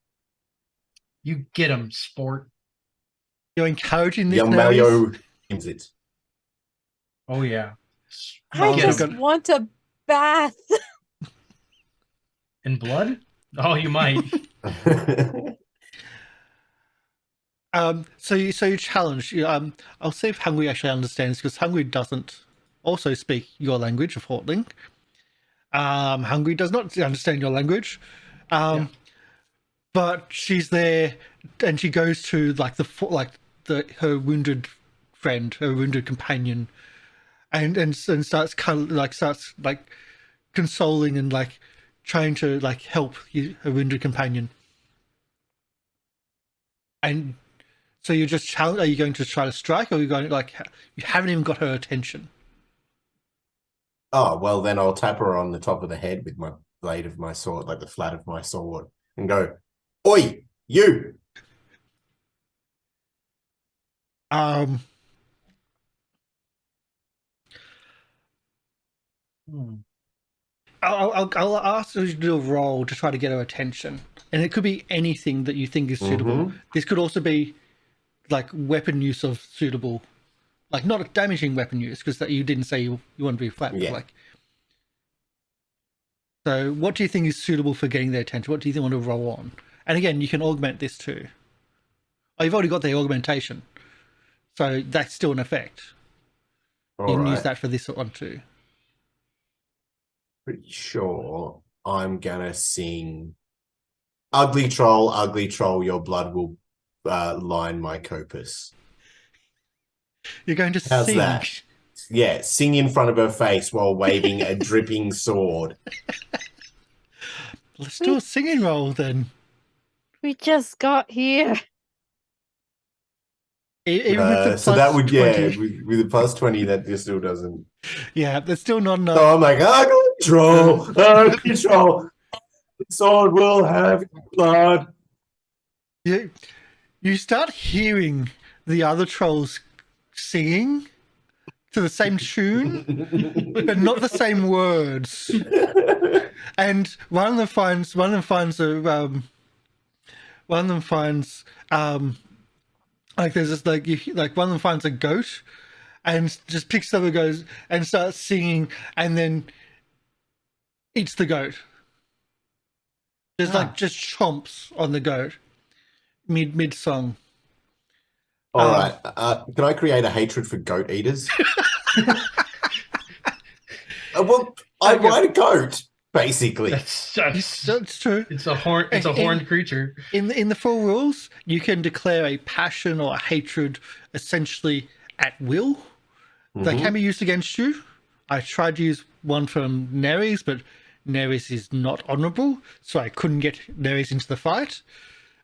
You get 'em, sport. You're encouraging this Young now. Mario names it. Oh yeah. I Well, just got- want a bath. In blood? Oh, you might. So you challenge. I'll see if Hungry actually understands, because Hungry doesn't also speak your language of Hortling. Hungry does not understand your language. Yeah. But she's there, and she goes to her wounded friend, her wounded companion, and starts consoling and trying to help her wounded companion. And so you're just are you going to try to strike, or are you going you haven't even got her attention? Oh, well, then I'll tap her on the top of the head with my blade of my sword, like the flat of my sword, and go, "Oi, you!" Um, I'll ask her to do a roll to try to get her attention, and it could be anything that you think is suitable. Mhm. This could also be weapon use of suitable, not damaging weapon use, because that you didn't say you want to be flat. Yeah. But so what do you think is suitable for getting their attention? What do you think you want to roll on? And again, you can augment this too. Oh, you've already got the augmentation, so that's still in effect. All You can right. use that for this one too. Pretty sure I'm gonna sing ugly troll, your blood will line my copus. You're going to How's sing. that? Yeah, sing in front of her face while waving a dripping sword. Let's do a singing roll then. We just got here. Even with the So that would 20. with the plus 20, that just still doesn't. Yeah, that's still not enough. So I'm like, ugly troll, ugly troll. The sword will have blood. You start hearing the other trolls singing to the same tune, but not the same words. And one of them finds one of them finds there's this one of them finds a goat and just picks up a goat and starts singing, and then eats the goat. Just just chomps on the goat mid song. All right. Can I create a hatred for goat eaters? Well, I ride a goat, basically. That's true. It's a horned creature. In the full rules, you can declare a passion or a hatred essentially at will. They can be used against you. I tried to use one from Neres, but Neres is not honorable, so I couldn't get Neres into the fight.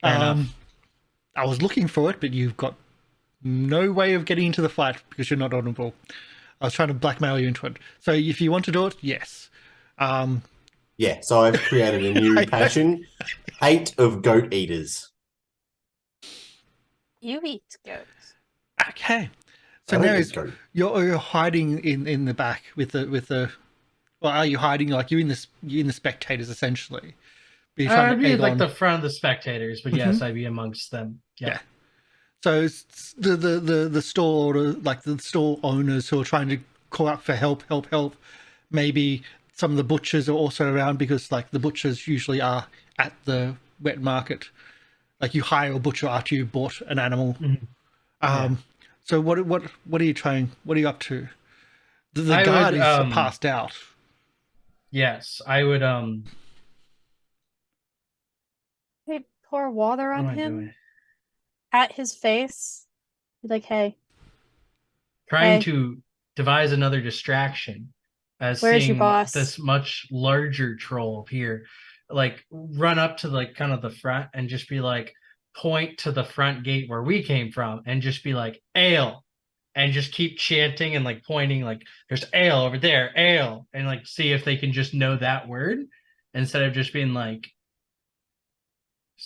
I was looking for it, but you've got no way of getting into the fight because you're not honorable. I was trying to blackmail you into it. So if you want to do it, yes. Yeah, so I've created a new passion. Hate of goat eaters. You eat goats. Okay. So I don't now eat goat. you're hiding in the back with the. Well, are you hiding? You're in the spectators essentially. But you're trying I'd to be egg like on. the front of the spectators, but yes, I'd be amongst them. Yeah. So it's the store, the store owners who are trying to call out for help. Maybe some of the butchers are also around, because the butchers usually are at the wet market. You hire a butcher after you bought an animal. So what are you trying? What are you up to? The I guard would, is passed out. Yes, I would. Hey, pour water What on am I him. doing? At his face. Be like, hey, Trying hey, to devise another distraction as where's your seeing boss? this much larger troll appear, like run up to like kind of the front and just be like, point to the front gate where we came from and just be like, ale, and just keep chanting and like pointing like there's ale over there, ale, and like see if they can just know that word instead of just being like,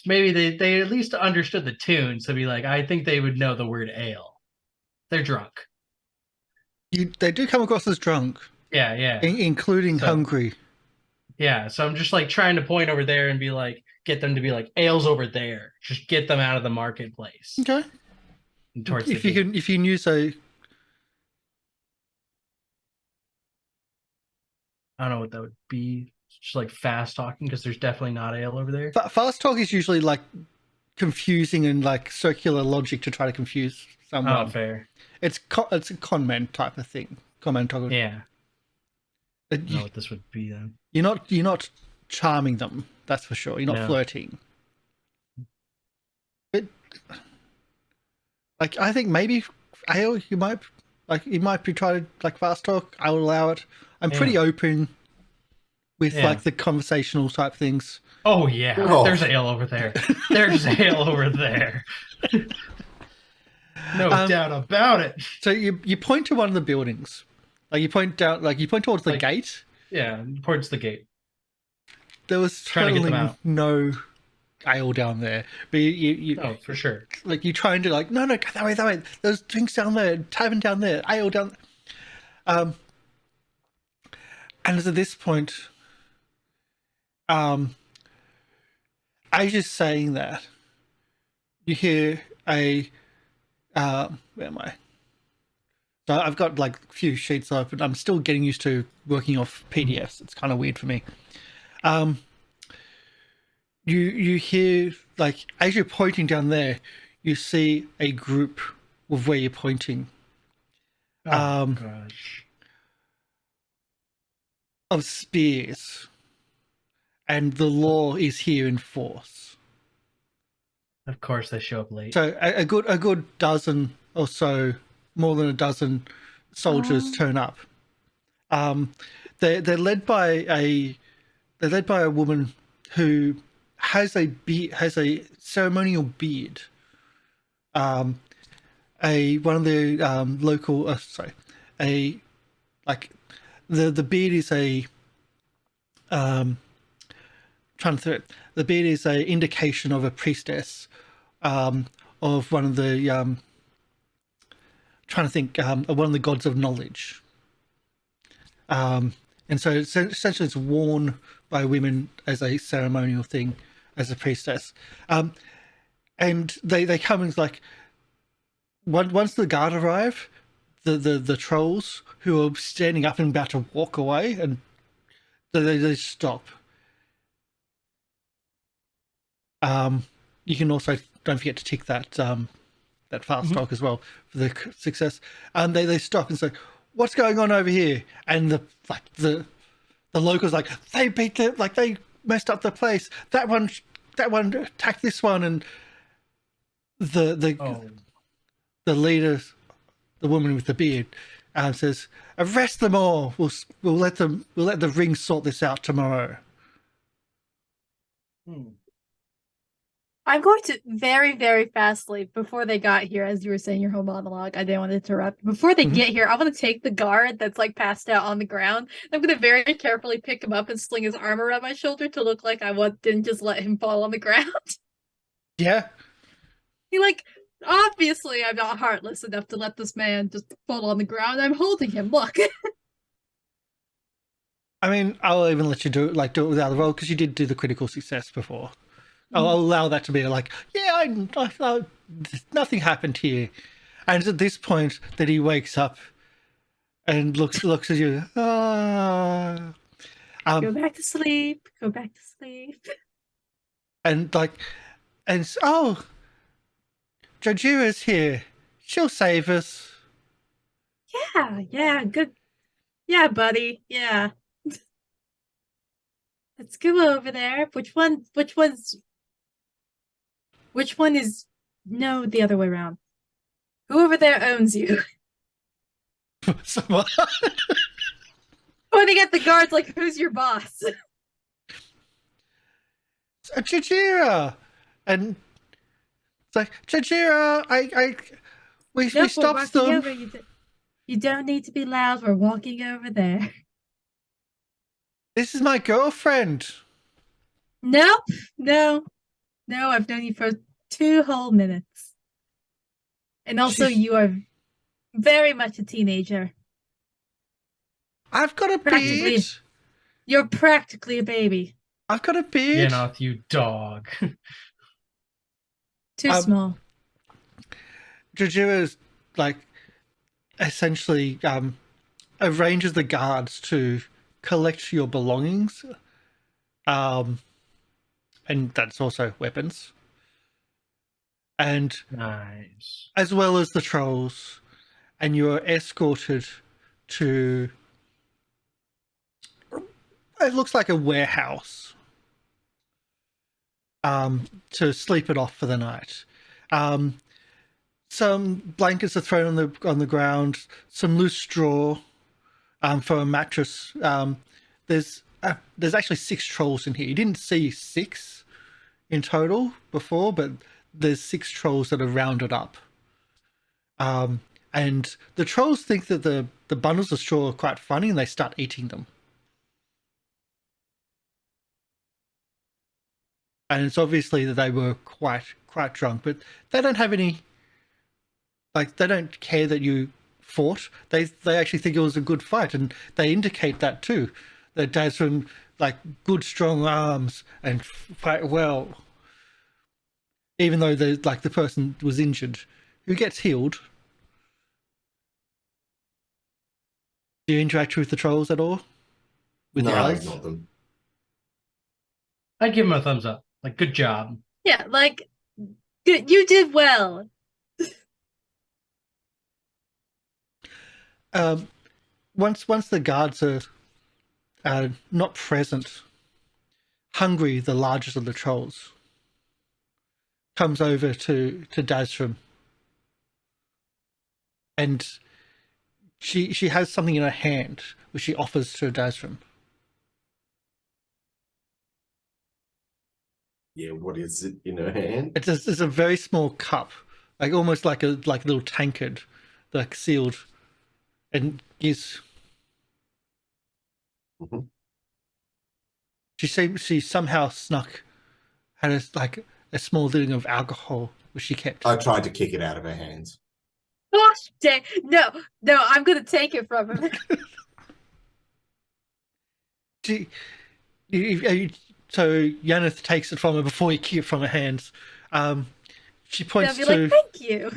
maybe they at least understood the tune, so be like, I think they would know the word ale. They're drunk. They do come across as drunk, Yeah. including So- hungry. Yeah, so I'm just like trying to point over there and be like, get them to be like, ale's over there. Just get them out of the marketplace. Okay. And towards If the you gate. can, if you can use a I don't know what that would be. Just like fast talking because there's definitely not ale over there. fast talk is usually like confusing and like circular logic to try to confuse someone. Oh, fair. It's a con man type of thing. Con man talk. Yeah. I don't know You, what this would be then. you're not charming them. That's for sure. You're not No. flirting. But like, I think maybe Ale, you might be trying to like fast talk. I'll allow it. I'm pretty Yeah. open with Yeah. like the conversational type things. Oh yeah, Oh. there's ale over there. There's ale over there. No doubt about it. So you point to one of the buildings, like you point towards the Like- gate. Yeah, towards the gate. There was Trying to get them totally out. no ale down there, but you Oh, for sure. like you trying to like no go that way. There's drinks down there, tavern down there, ale down. And at this point, as you're saying that, you hear a where am I? So I've got like a few sheets open. I'm still getting used to working off PDFs. It's kind of weird for me. You hear like as you're pointing down there, you see a group of where you're pointing Oh gosh. of spears, and the law is here in force. Of course they show up late. So a good dozen or so, more than a dozen soldiers turn up. They're led by a woman who has a ceremonial beard. One of the local the beard is the beard is a indication of a priestess of one of the one of the gods of knowledge. And so essentially it's worn by women as a ceremonial thing, as a priestess. And they come and like once the guard arrive, the trolls who are standing up and about to walk away, and they stop. You can also don't forget to tick that that fast talk as well for the success. And they stop and say, "What's going on over here?" And the locals like they beat them, like they messed up the place. That one attacked this one, and the leader, the woman with the beard, says, "Arrest them all. We'll let the ring sort this out tomorrow." I'm going to very, very fastly, before they got here, as you were saying your whole monologue, I didn't want to interrupt. Before they get here, I want to take the guard that's like passed out on the ground. I'm going to very carefully pick him up and sling his arm around my shoulder to look like I didn't just let him fall on the ground. Yeah. Obviously I'm not heartless enough to let this man just fall on the ground. I'm holding him, look. I mean, I'll even let you do it without the roll, because you did do the critical success before. I'll allow that to be like, yeah, I nothing happened here. And it's at this point that he wakes up and looks at you. Go back to sleep. Go back to sleep. And Jojira's here. She'll save us. Yeah, good. Yeah, buddy. Yeah. Let's go over there. Which one is no, the other way around. Who over there owns you? Someone- Pointing at the guards like, who's your boss? Jajira! And it's like, Jajira, we Nope, we're stopped walking them. over. You don't need to be loud. We're walking over there. This is my girlfriend. Nope. No. I've known you for 2 whole minutes. And also, She's- you are very much a teenager. I've got a Practically. beard. You're practically a baby. I've got a beard. Get off, you dog. Too small. Jajira's like essentially arranges the guards to collect your belongings. And that's also weapons. And Nice. as well as the trolls. And you are escorted to, it looks like a warehouse, to sleep it off for the night. Some blankets are thrown on the ground, some loose straw for a mattress. There's actually 6 trolls in here. You didn't see 6 in total before, but there's 6 trolls that are rounded up. And the trolls think that the bundles of straw are quite funny, and they start eating them. And it's obviously that they were quite drunk, but they don't have any, like, they don't care that you fought. They actually think it was a good fight, and they indicate that too. That Dad's from like good strong arms and fight well. Even though the person was injured, who gets healed. Do you interact with the trolls at all? With No, the I allies? ignored them. I'd give him a thumbs up. Like, good job. Yeah, like, you did well. Once the guards are not present, Hungry, the largest of the trolls, comes over to Dazrim, and she has something in her hand which she offers to Dazrim. Yeah, what is it in her hand? It's a very small cup, like almost like a little tankard, like sealed, and is. Mm-hmm. She somehow had a small little of alcohol which she kept. I tried to kick it out of her hands. Gosh dang. No, I'm going to take it from him. So Yaneth takes it from her before you kick it from her hands. She points They'll to be like, thank you.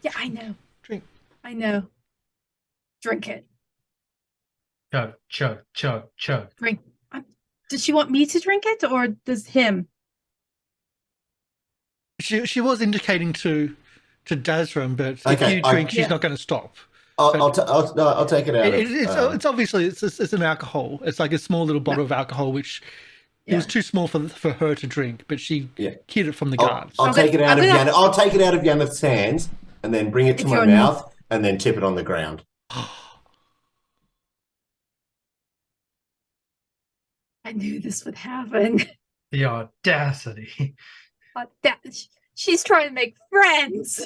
Yeah, I know. drink. I know. Drink it. Chug, chug, chug, chug. Drink. Does she want me to drink it, or does him? She was indicating to Dazrim, but if Okay, you drink, she's Yeah. not going to stop. I'll take it out. It's obviously it's an alcohol. It's like a small little bottle of alcohol, which it was too small for her to drink, but she hid it from the guards. I'll take it out of Yaneth. I'll take it out of Yaneth's hands and then bring it to my mouth and then tip it on the ground. I knew this would happen. The audacity. She's trying to make friends.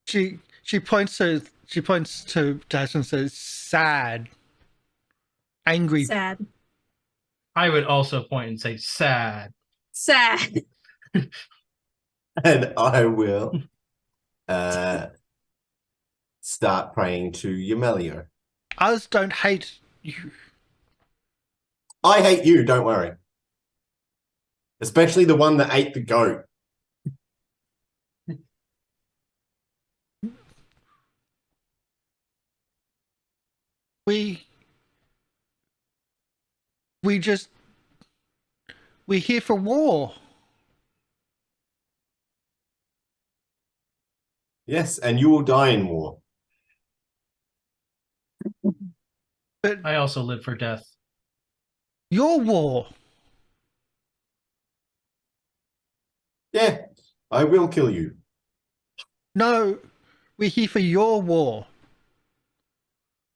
She points to Dazrim and says, "Sad, angry." Sad. I would also point and say sad. Sad. And I will start praying to Yamelio. Others don't hate you. I hate you, don't worry. Especially the one that ate the goat. We're here for war. Yes, and you will die in war. But I also live for death. your war. Yeah, I will kill you. No, we're here for your war.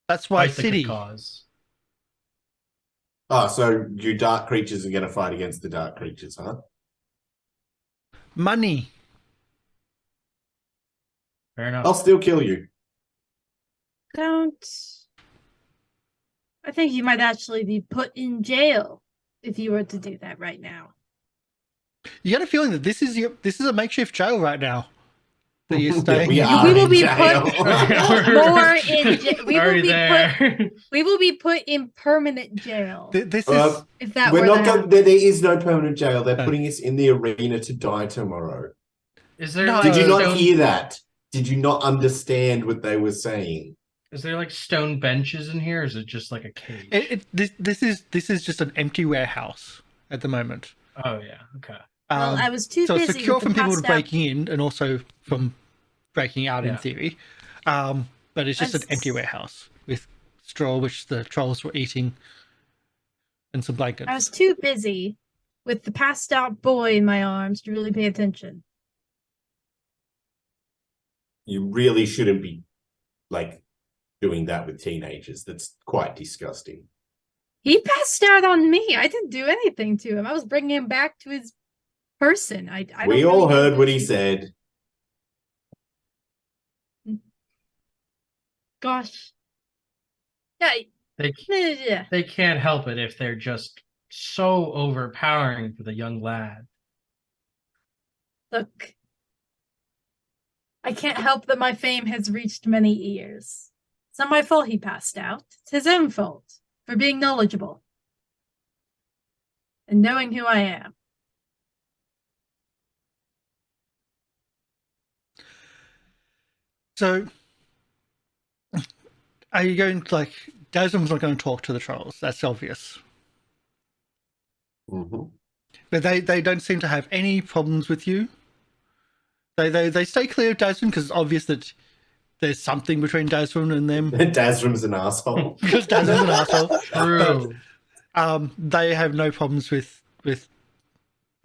That's why Fight the good city. cause. Oh, so you dark creatures are going to fight against the dark creatures, huh? Money. Fair enough. I'll still kill you. Don't. I think you might actually be put in jail if you were to do that right now. You get a feeling that this is a makeshift jail right now. That you're Yeah, staying we in. are We will in be jail. More in we will Already be there. We will be put in permanent jail This is if that We're were not to going. There is no permanent jail. They're No. putting us in the arena to die tomorrow. Is there No. like Did you not stone, hear that? Did you not understand what they were saying? Is there like stone benches in here? Or is it just like a cage? this is just an empty warehouse at the moment. Oh yeah, okay. Well, I was too so busy it's secure with the from people passed out- breaking in and also from breaking out in Yeah. theory. But it's just an empty warehouse with straw which the trolls were eating and some blankets. I was too busy with the passed out boy in my arms to really pay attention. You really shouldn't be like doing that with teenagers. That's quite disgusting. He passed out on me. I didn't do anything to him. I was bringing him back to his person. I don't We really all know heard what he issue. said. Gosh. Yeah. Yeah. They can't help it if they're just so overpowering for the young lad. Look. I can't help that my fame has reached many ears. It's not my fault he passed out. It's his own fault for being knowledgeable and knowing who I am. So are you going to like Dasm's not going to talk to the trolls, that's obvious. Mm-hmm. But they don't seem to have any problems with you. They stay clear of Dasm because it's obvious that there's something between Dasm and them. Dazrim's an asshole. Because Dasm's an asshole. True. They have no problems with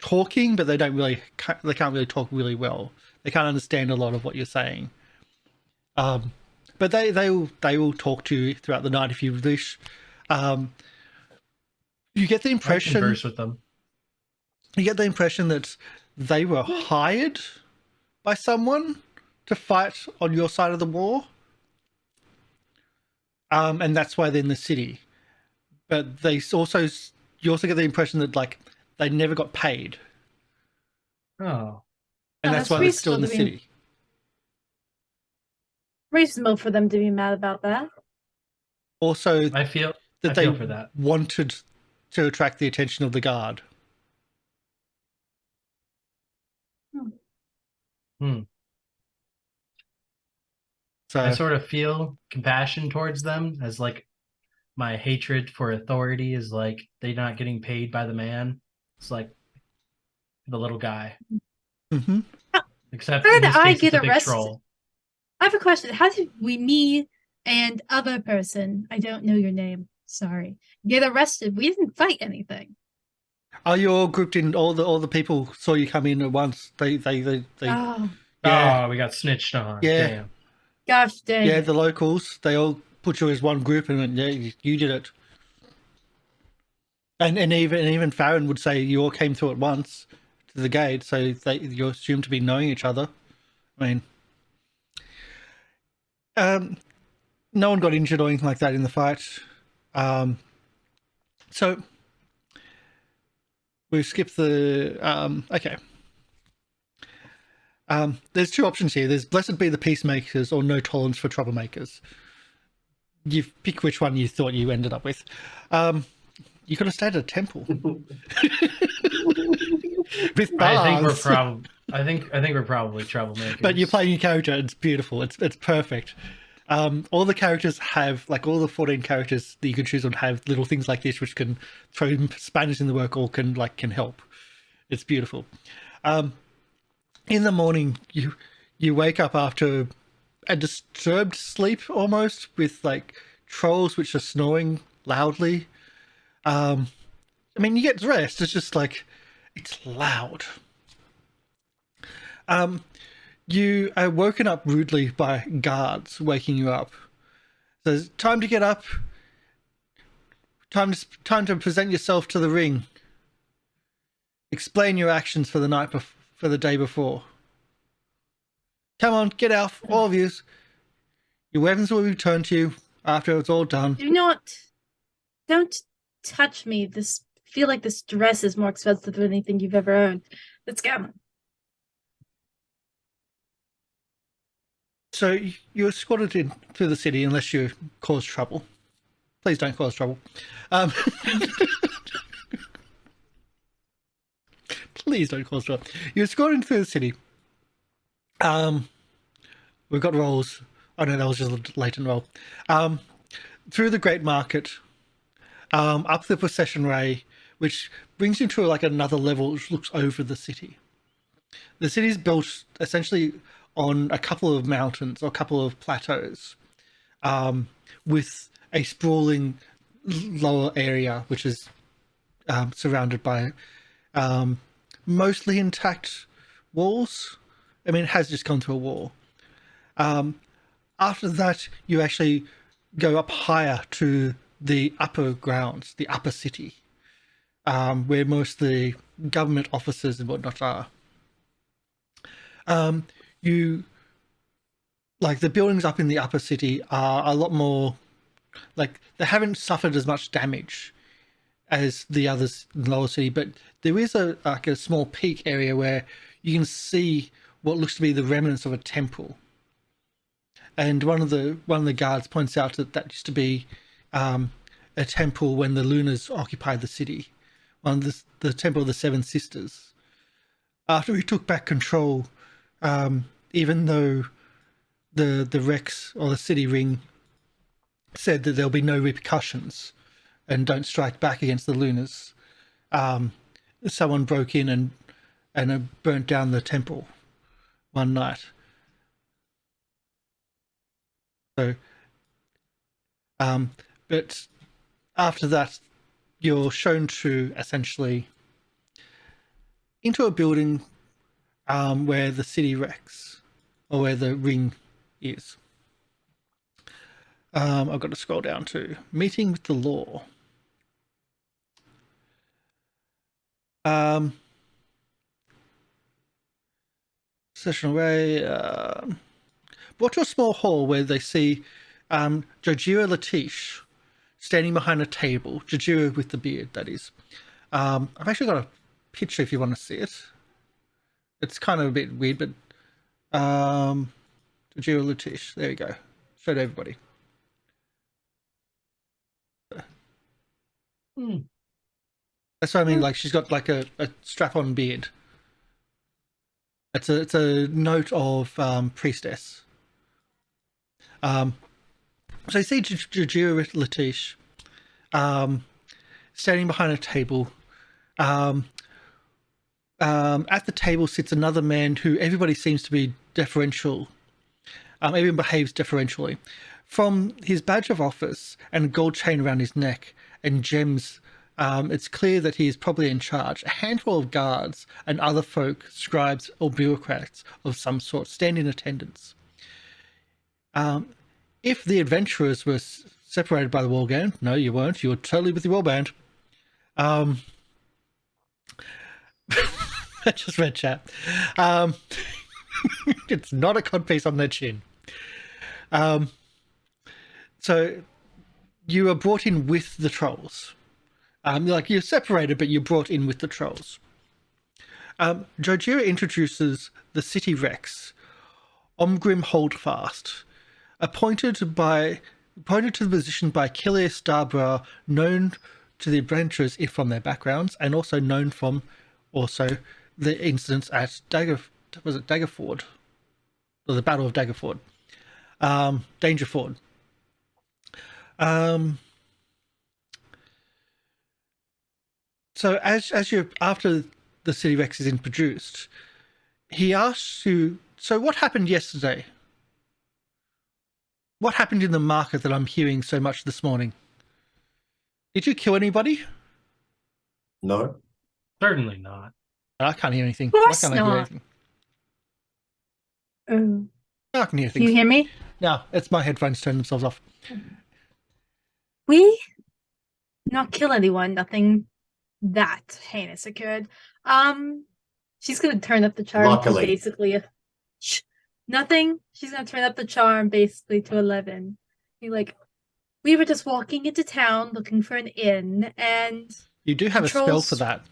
talking, but they can't really talk really well. They can't understand a lot of what you're saying. But they will talk to you throughout the night if you wish. You get the I impression converse with them. you get the impression that they were hired by someone to fight on your side of the war. And that's why they're in the city. But you also get the impression that like they never got paid. Oh. And Oh, that's that's why they're still in the reasonable to be- city. Reasonable for them to be mad about that. Also I feel that I they feel for that. wanted to attract the attention of the guard. So I sort of feel compassion towards them as like my hatred for authority is like they not getting paid by the man. It's like the little guy. mhm. Except How in did this I case, get it's a big arrested? troll. I have a question. How did me and other person, I don't know your name, sorry, get arrested? We didn't fight anything. Are you all grouped in? All the people saw you come in at once. They Oh, yeah. Oh, we got snitched on. Yeah. Damn. gosh dang. Yeah, it. the locals, they all put you as one group and went, yeah, you did it. And even Farron would say you all came through at once to the gate, so you're assumed to be knowing each other. I mean, no one got injured or anything like that in the fight. So we skip the okay. There's two options here. There's blessed be the peacemakers or no tolerance for troublemakers. You pick which one you thought you ended up with. You could have stayed at a temple with bars. I think we're probably troublemakers. But you're playing your character. It's beautiful. It's perfect. All the characters have, like, all the 14 characters that you can choose on have little things like this, which can throw Spanish in the work or can help. It's beautiful. In the morning, you you wake up after a disturbed sleep almost, with like trolls which are snoring loudly. I mean, you get rest, it's just like it's loud. You are woken up rudely by guards waking you up. So it's time to get up. Time to present yourself to the ring. Explain your actions for the day before. Come on, get out, all of you. Your weapons will be returned to you after it's all done. Don't touch me. Feel like this dress is more expensive than anything you've ever owned. Let's go. So you're escorted in through the city unless you cause trouble. Please don't cause trouble. Please don't cause trouble. You're escorted through the city. We've got rolls. Oh no, that was just a latent roll. Through the Great Market, up the Procession Way, which brings you to like another level which looks over the city. The city is built essentially on a couple of mountains or a couple of plateaus, with a sprawling lower area which is surrounded by mostly intact walls. I mean, it has just gone through a war. After that, you actually go up higher to the upper grounds, the upper city, where most of the government offices and whatnot are. You, like, the buildings up in the upper city are a lot more, like, they haven't suffered as much damage as the others in the lower city, but there is a small peak area where you can see what looks to be the remnants of a temple. And one of the guards points out that used to be a temple when the Lunars occupied the city, the Temple of the Seven Sisters. After we took back control, even though the Rex or the city ring said that there'll be no repercussions and don't strike back against the Lunars, someone broke in and burnt down the temple one night. So, but after that, you're shown to essentially into a building where the city Rex, or where the ring is. I've got to scroll down to meeting with the law. Session away. Brought to a small hall where they see Zaraeea Latish standing behind a table. Zaraeea with the beard, that is. I've actually got a picture if you want to see it. It's kind of a bit weird, but Zaraeea Latish. There we go. Showed everybody. That's what I mean. Like, she's got like a strap-on beard. It's a note of priestess. So you see Zaraeea Latish standing behind a table. At the table sits another man who everybody seems to be deferential, even behaves deferentially. From his badge of office and a gold chain around his neck and gems, it's clear that he is probably in charge. A handful of guards and other folk, scribes or bureaucrats of some sort, stand in attendance. If the adventurers were separated by the warband, no, you weren't. You were totally with the warband. I just read chat. It's not a codpiece on their chin. So you are brought in with the trolls. Like, you're separated, but you're brought in with the trolls. Zaraeea introduces the city Rex, Omgrim Holdfast, appointed to the position by Killia Starbrow, known to the adventurers if from their backgrounds, and also known from the incidents at Daggerford, or the Battle of Daggerford, Dangerford. So as you're after the city Rex is introduced, he asks you So what happened yesterday? What happened in the market that I'm hearing so much this morning? Did you kill anybody? No. Certainly not. I can't hear anything. Of Why course can't I hear not. anything? Oh, I can hear can you things. hear me? No, it's my headphones turned themselves off. We not kill anyone. Nothing that heinous occurred. She's gonna turn up the charm Luckily. to basically nothing. She's gonna turn up the charm basically to 11. Be like, we were just walking into town looking for an inn, and You do have a spell Trolls- for that.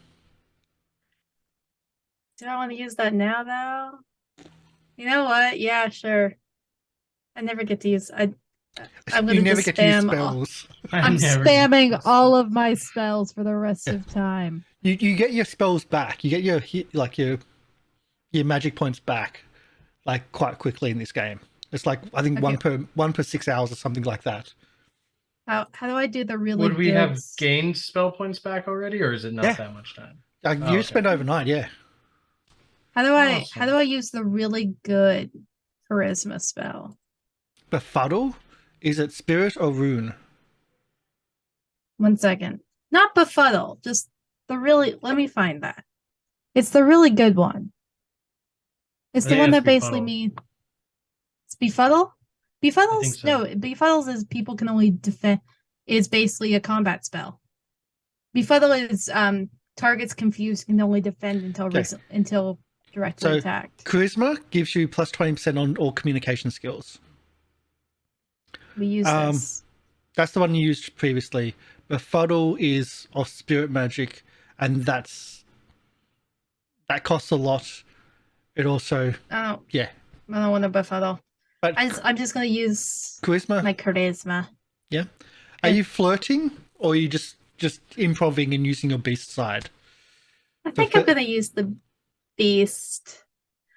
do I want to use that now though? You know what? Yeah, sure. I never get to use. I'm gonna You never just get to use spam all- spells. I'm never- spamming all of my spells for the rest of time. You get your spells back. You get your magic points back like quite quickly in this game. It's like I think Okay. one per 6 hours or something like that. How do I do the really Would we good have gained spell points back already, or is it not Yeah. that much time? You okay. spend overnight, yeah. How do Awesome. I use the really good charisma spell? Befuddle? Is it spirit or rune? 1 second. Not befuddle, just the really let me find that. It's the really good one. It's I the think one it's that basically befuddle. means it's befuddle? Befuddles? think so. No, befuddles is people can only defend is basically a combat spell. Befuddle is targets confused can only defend until Okay. until directly So- attacked. Charisma gives you plus 20% on all communication skills. We use this. That's the one you used previously. Befuddle is of spirit magic, and that costs a lot. It also, Oh, yeah. I don't want to befuddle. But I'm just gonna use charisma, my charisma. yeah. Are you flirting, or are you just improving and using your beast side? I think I'm gonna use the beast.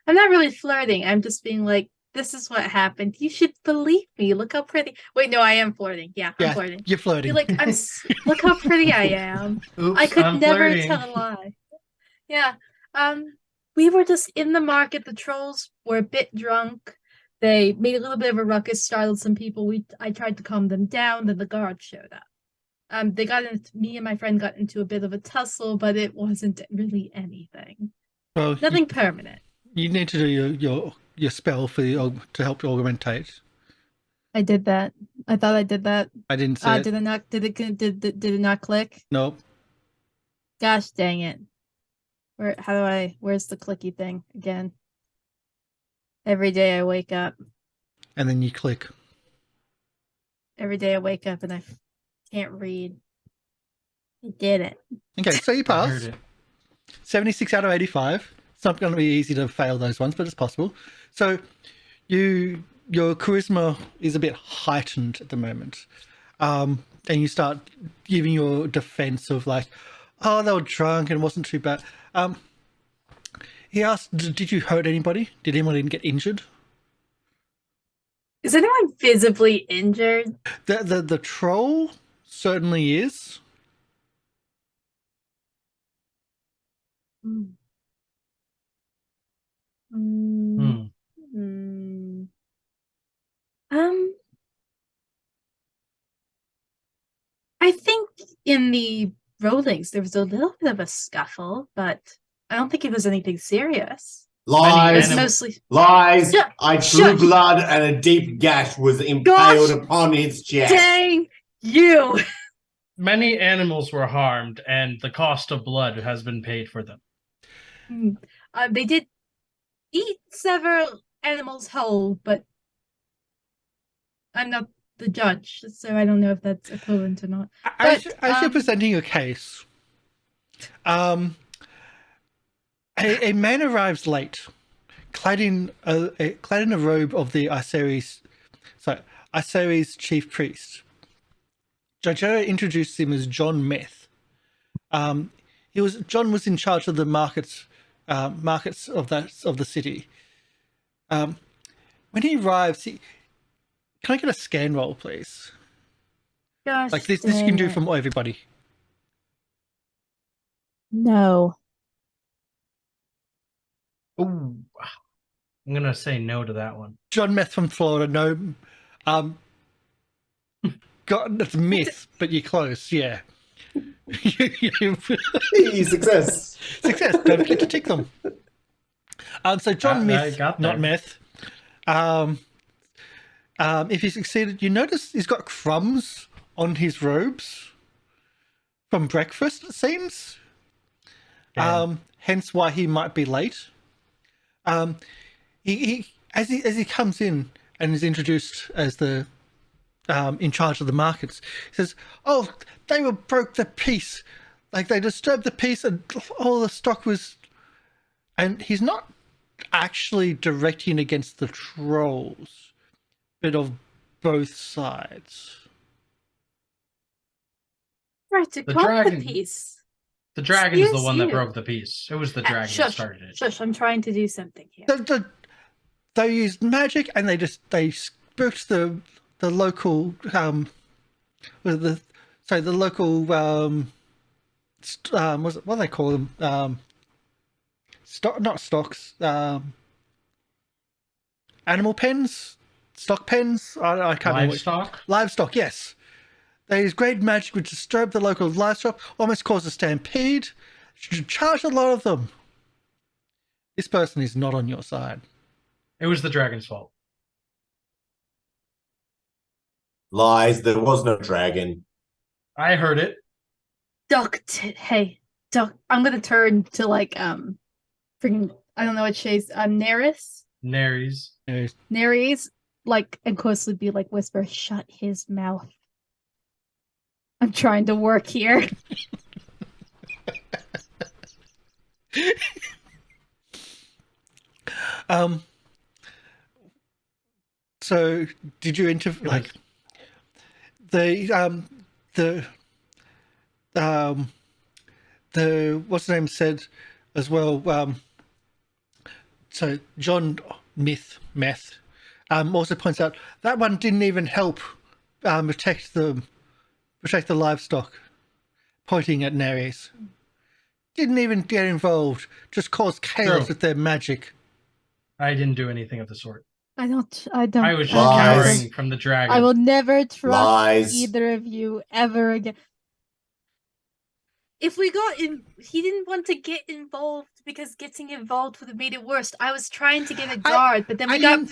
I'm not really flirting. I'm just being like, this is what happened. You should believe me. Look how pretty. Wait, no, I am flirting. Yeah, I'm Yeah, flirting. you're flirting. You're like, look how pretty I am. Oops, I could I'm never flirting. tell a lie. Yeah. We were just in the market. The trolls were a bit drunk. They made a little bit of a ruckus, startled some people. I tried to calm them down, then the guards showed up. They got into me and my friend got into a bit of a tussle, but it wasn't really anything. Well, Nothing permanent. you need to do your spell to help you augmentate. I did that. I thought I did that. I didn't say it. Did it not? Did it not click? Nope. Gosh dang it! Where's the clicky thing again? Every day I wake up. And then you click. Every day I wake up and I can't read. I did it. Okay, so you I heard pass. it. 76 out of 85. It's not going to be easy to fail those ones, but it's possible. So your charisma is a bit heightened at the moment. And you start giving your defense of like, oh, they were drunk and it wasn't too bad. He asked, did you hurt anybody? Did anyone get injured? Is anyone visibly injured? The troll certainly is. Mm. Hmm. Mm. I think in the rollings there was a little bit of a scuffle, but I don't think it was anything serious. It was Lies. Anim- mostly Lies. Shut- I drew shush. blood and a deep gash was impaled Gosh. upon his chest. dang you. Many animals were harmed, and the cost of blood has been paid for them. They did eat several animals whole, but I'm not the judge, so I don't know if that's equivalent or not. As But, you're presenting your case, a man arrives late, clad in a robe of the Iseries chief priest. Zaraeea introduced him as John Meth. John was in charge of the markets of the city. When he arrives, can I get a scan roll, please? Gosh, Like this you can do dang it. from everybody. No. Ooh. I'm gonna say no to that one. John Meth from Florida, no. That's a myth, but you're close, yeah. Success. Success. Don't forget to tick them. So John I Myth, got not there. Meth. If he succeeded, you notice he's got crumbs on his robes from breakfast, it seems. Damn. Hence why he might be late. He as he comes in and is introduced as the in charge of the markets, he says, "Oh, they broke the peace. Like they disturbed the peace, and all the stock was." And he's not actually directing against the trolls, but of both sides. Right, to The cut dragon- the piece. The dragon's the Excuse one that you. broke the peace. It was the dragon that Shush, started it. shush, I'm trying to do something here. They used magic and they spooked the local the local what do they call them, not stocks, animal pens, stock pens, I can't remember. Livestock, yes. They used great magic which disturbed the local livestock, almost caused a stampede, charged a lot of them. This person is not on your side. It was the dragon's fault. Lies. There was no dragon. I heard it. Hey, Duck, I'm gonna turn to like, freaking, I don't know what Shay's, Neris? Nares. Neris, like, and closely be like, whisper, shut his mouth. I'm trying to work here. So did you like the what's the name said as well, so John Meth also points out that one didn't even help protect the livestock, pointing at Neres. Didn't even get involved, just caused chaos True. with their magic. I didn't do anything of the sort. I don't. I was just Lies. cowering from the dragon. I will never trust Lies. either of you ever again. If we got in, he didn't want to get involved because getting involved would have made it worse. I was trying to get a guard, but then we got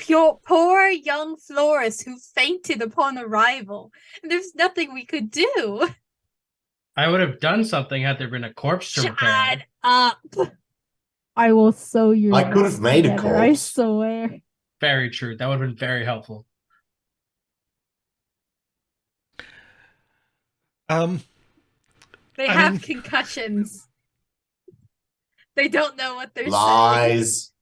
poor young Flores who fainted upon arrival, and there's nothing we could do. I would have done something had there been a corpse to repair. Shut up! I will sew your. I could have made a together, I corpse. swear. Very true. That would have been very helpful. They have concussions. They don't know what they're saying. Lies.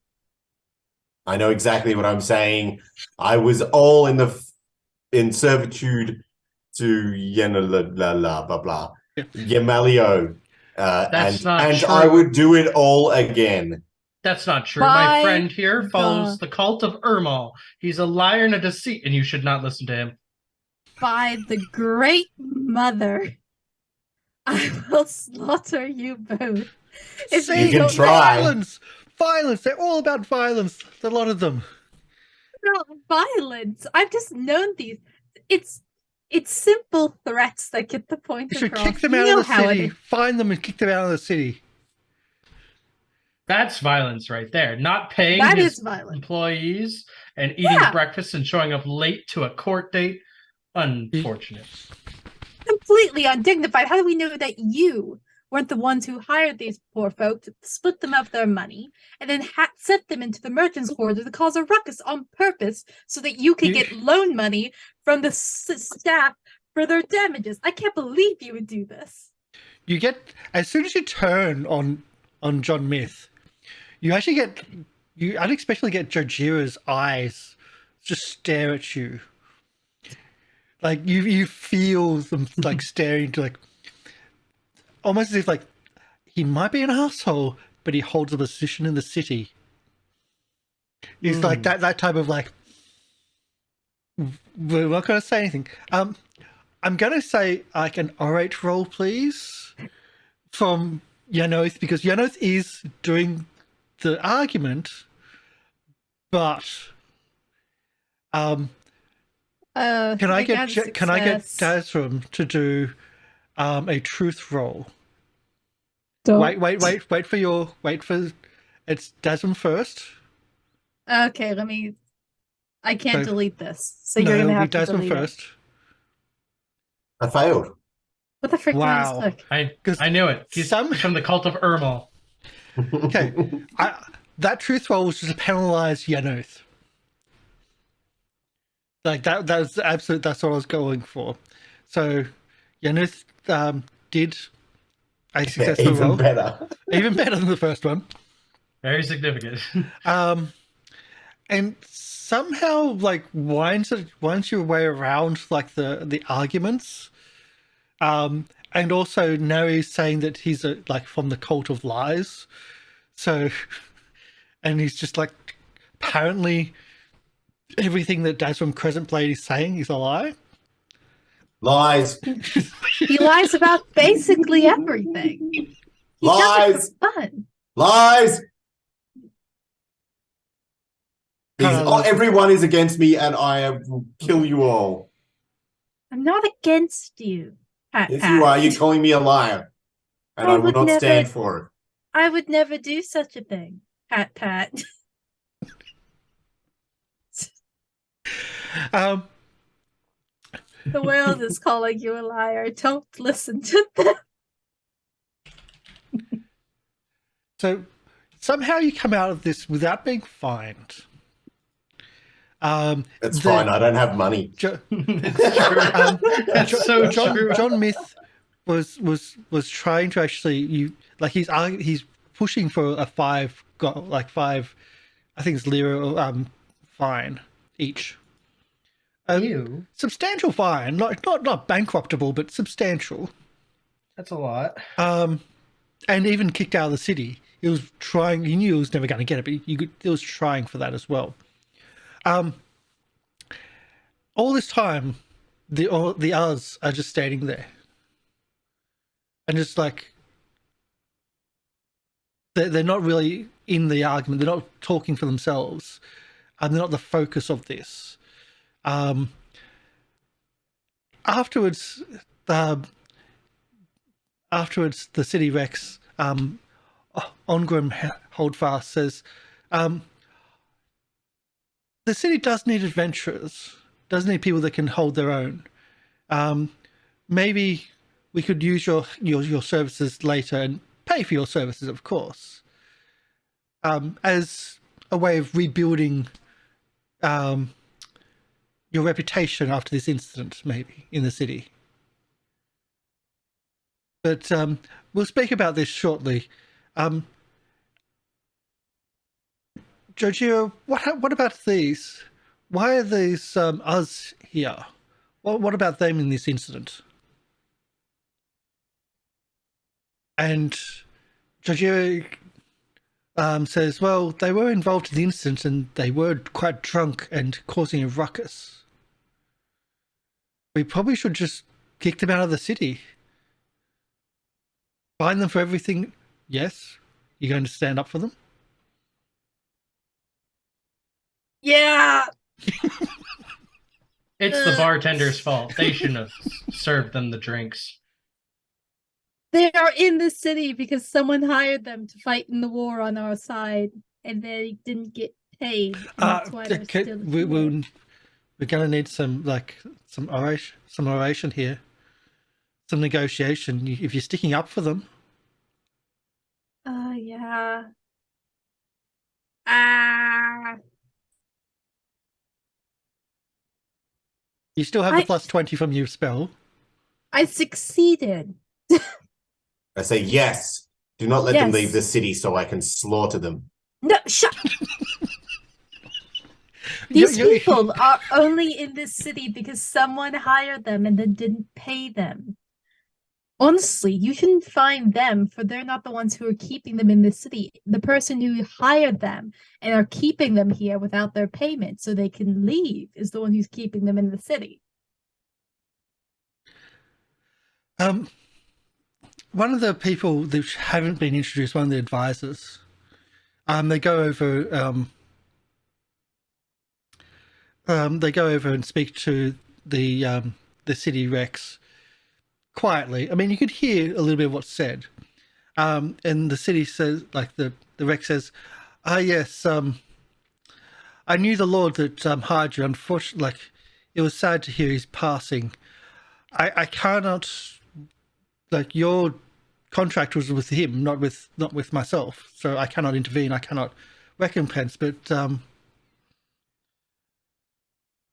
I know exactly what I'm saying. I was all in servitude to Yenala blah blah Yemalio. That's not and true. I would do it all again. That's not true. By My friend here follows the cult of Ermal. He's a liar and a deceit, and you should not listen to him. By the Great Mother, I will slaughter you both. If See, You can try. Violence. They're all about violence. A lot of them. not violence. I've just known these. It's simple threats that get the point You should across. kick them You out know of the how it city. is. Find them and kick them out of the city. That's violence right there. Not paying That his is violent. employees and eating Yeah. breakfast and showing up late to a court date. Unfortunate. Completely undignified. How do we know that you weren't the ones who hired these poor folk to split them of their money and then set them into the merchant's quarter to cause a ruckus on purpose so that you could get loan money from the staff for their damages? I can't believe you would do this. You get, as soon as you turn on John Myth, you unexpectedly get Jojira's eyes just stare at you. Like you feel them like staring to, like, almost as if like he might be an asshole, but he holds a position in the city. It's like that type of like, we're not going to say anything. I'm going to say like an orate roll, please, from Yanoth, because Yanoth is doing the argument, but can I get Dazrum to do a truth roll? Don't. Wait for it's Dazrum first. Okay, I can't delete this, so No, you're gonna it'll have be to Dazrum delete first. it. I failed. What the frick? Wow. Look. I knew it. He's from the cult of Ermal. Okay, that truth roll was to penalize Yanuth. Like that's absolute. That's what I was going for. So Yanuth did a successful Even roll, better. even better than the first one. Very significant. And somehow like winds your way around like the arguments. And also Nari's saying that he's like from the cult of lies. So, and he's just like, apparently everything that Dazrum Crescent Blade is saying is a lie. Lies. He lies about basically everything. He Lies. does it for fun. Lies. Hello. Everyone is against me, and I will kill you all. I'm not against you, Pat. Yes, you are. You're calling me a liar, and I will not stand for it. I would never do such a thing, Pat. The world is calling you a liar. Don't listen to them. So somehow you come out of this without being fined. That's fine. I don't have money. It's so true. John Myth was trying to actually he's pushing for a five. I think it's lira fine each. Substantial fine, not bankruptable, but substantial. That's a lot. And even kicked out of the city. He was trying. He knew he was never going to get it, but he was trying for that as well. All this time, the others are just standing there, and just like they're not really in the argument. They're not talking for themselves, and they're not the focus of this. Afterwards, the city Rex, Ongrim Holdfast says, the city does need adventurers, does need people that can hold their own. Maybe we could use your services later and pay for your services, of course, as a way of rebuilding your reputation after this incident, maybe in the city. But we'll speak about this shortly. Zaraeea, what about these? Why are these us here? What about them in this incident? And Zaraeea says, well, they were involved in the incident and they were quite drunk and causing a ruckus. We probably should just kick them out of the city. Fine them for everything. Yes? You're going to stand up for them? Yeah. It's the bartender's fault. They shouldn't have served them the drinks. They are in the city because someone hired them to fight in the war on our side, and they didn't get paid. That's why they're still here. We're going to need some oration here, some negotiation. If you're sticking up for them. Yeah. You still have the plus 20 from your spell. I succeeded. I say yes. Do not let them leave the city so I can slaughter them. No, shut. These people are only in this city because someone hired them and then didn't pay them. Honestly, you shouldn't fine them, for they're not the ones who are keeping them in the city. The person who hired them and are keeping them here without their payment so they can leave is the one who's keeping them in the city. One of the people that haven't been introduced, one of the advisors, they go over they go over and speak to the city Rex quietly. I mean, you could hear a little bit of what's said. And the city says, like the Rex says, yes, I knew the Lord that hired you. Unfortunately, like, it was sad to hear his passing. I cannot, like, your contract was with him, not with myself. So I cannot intervene. I cannot recompense. But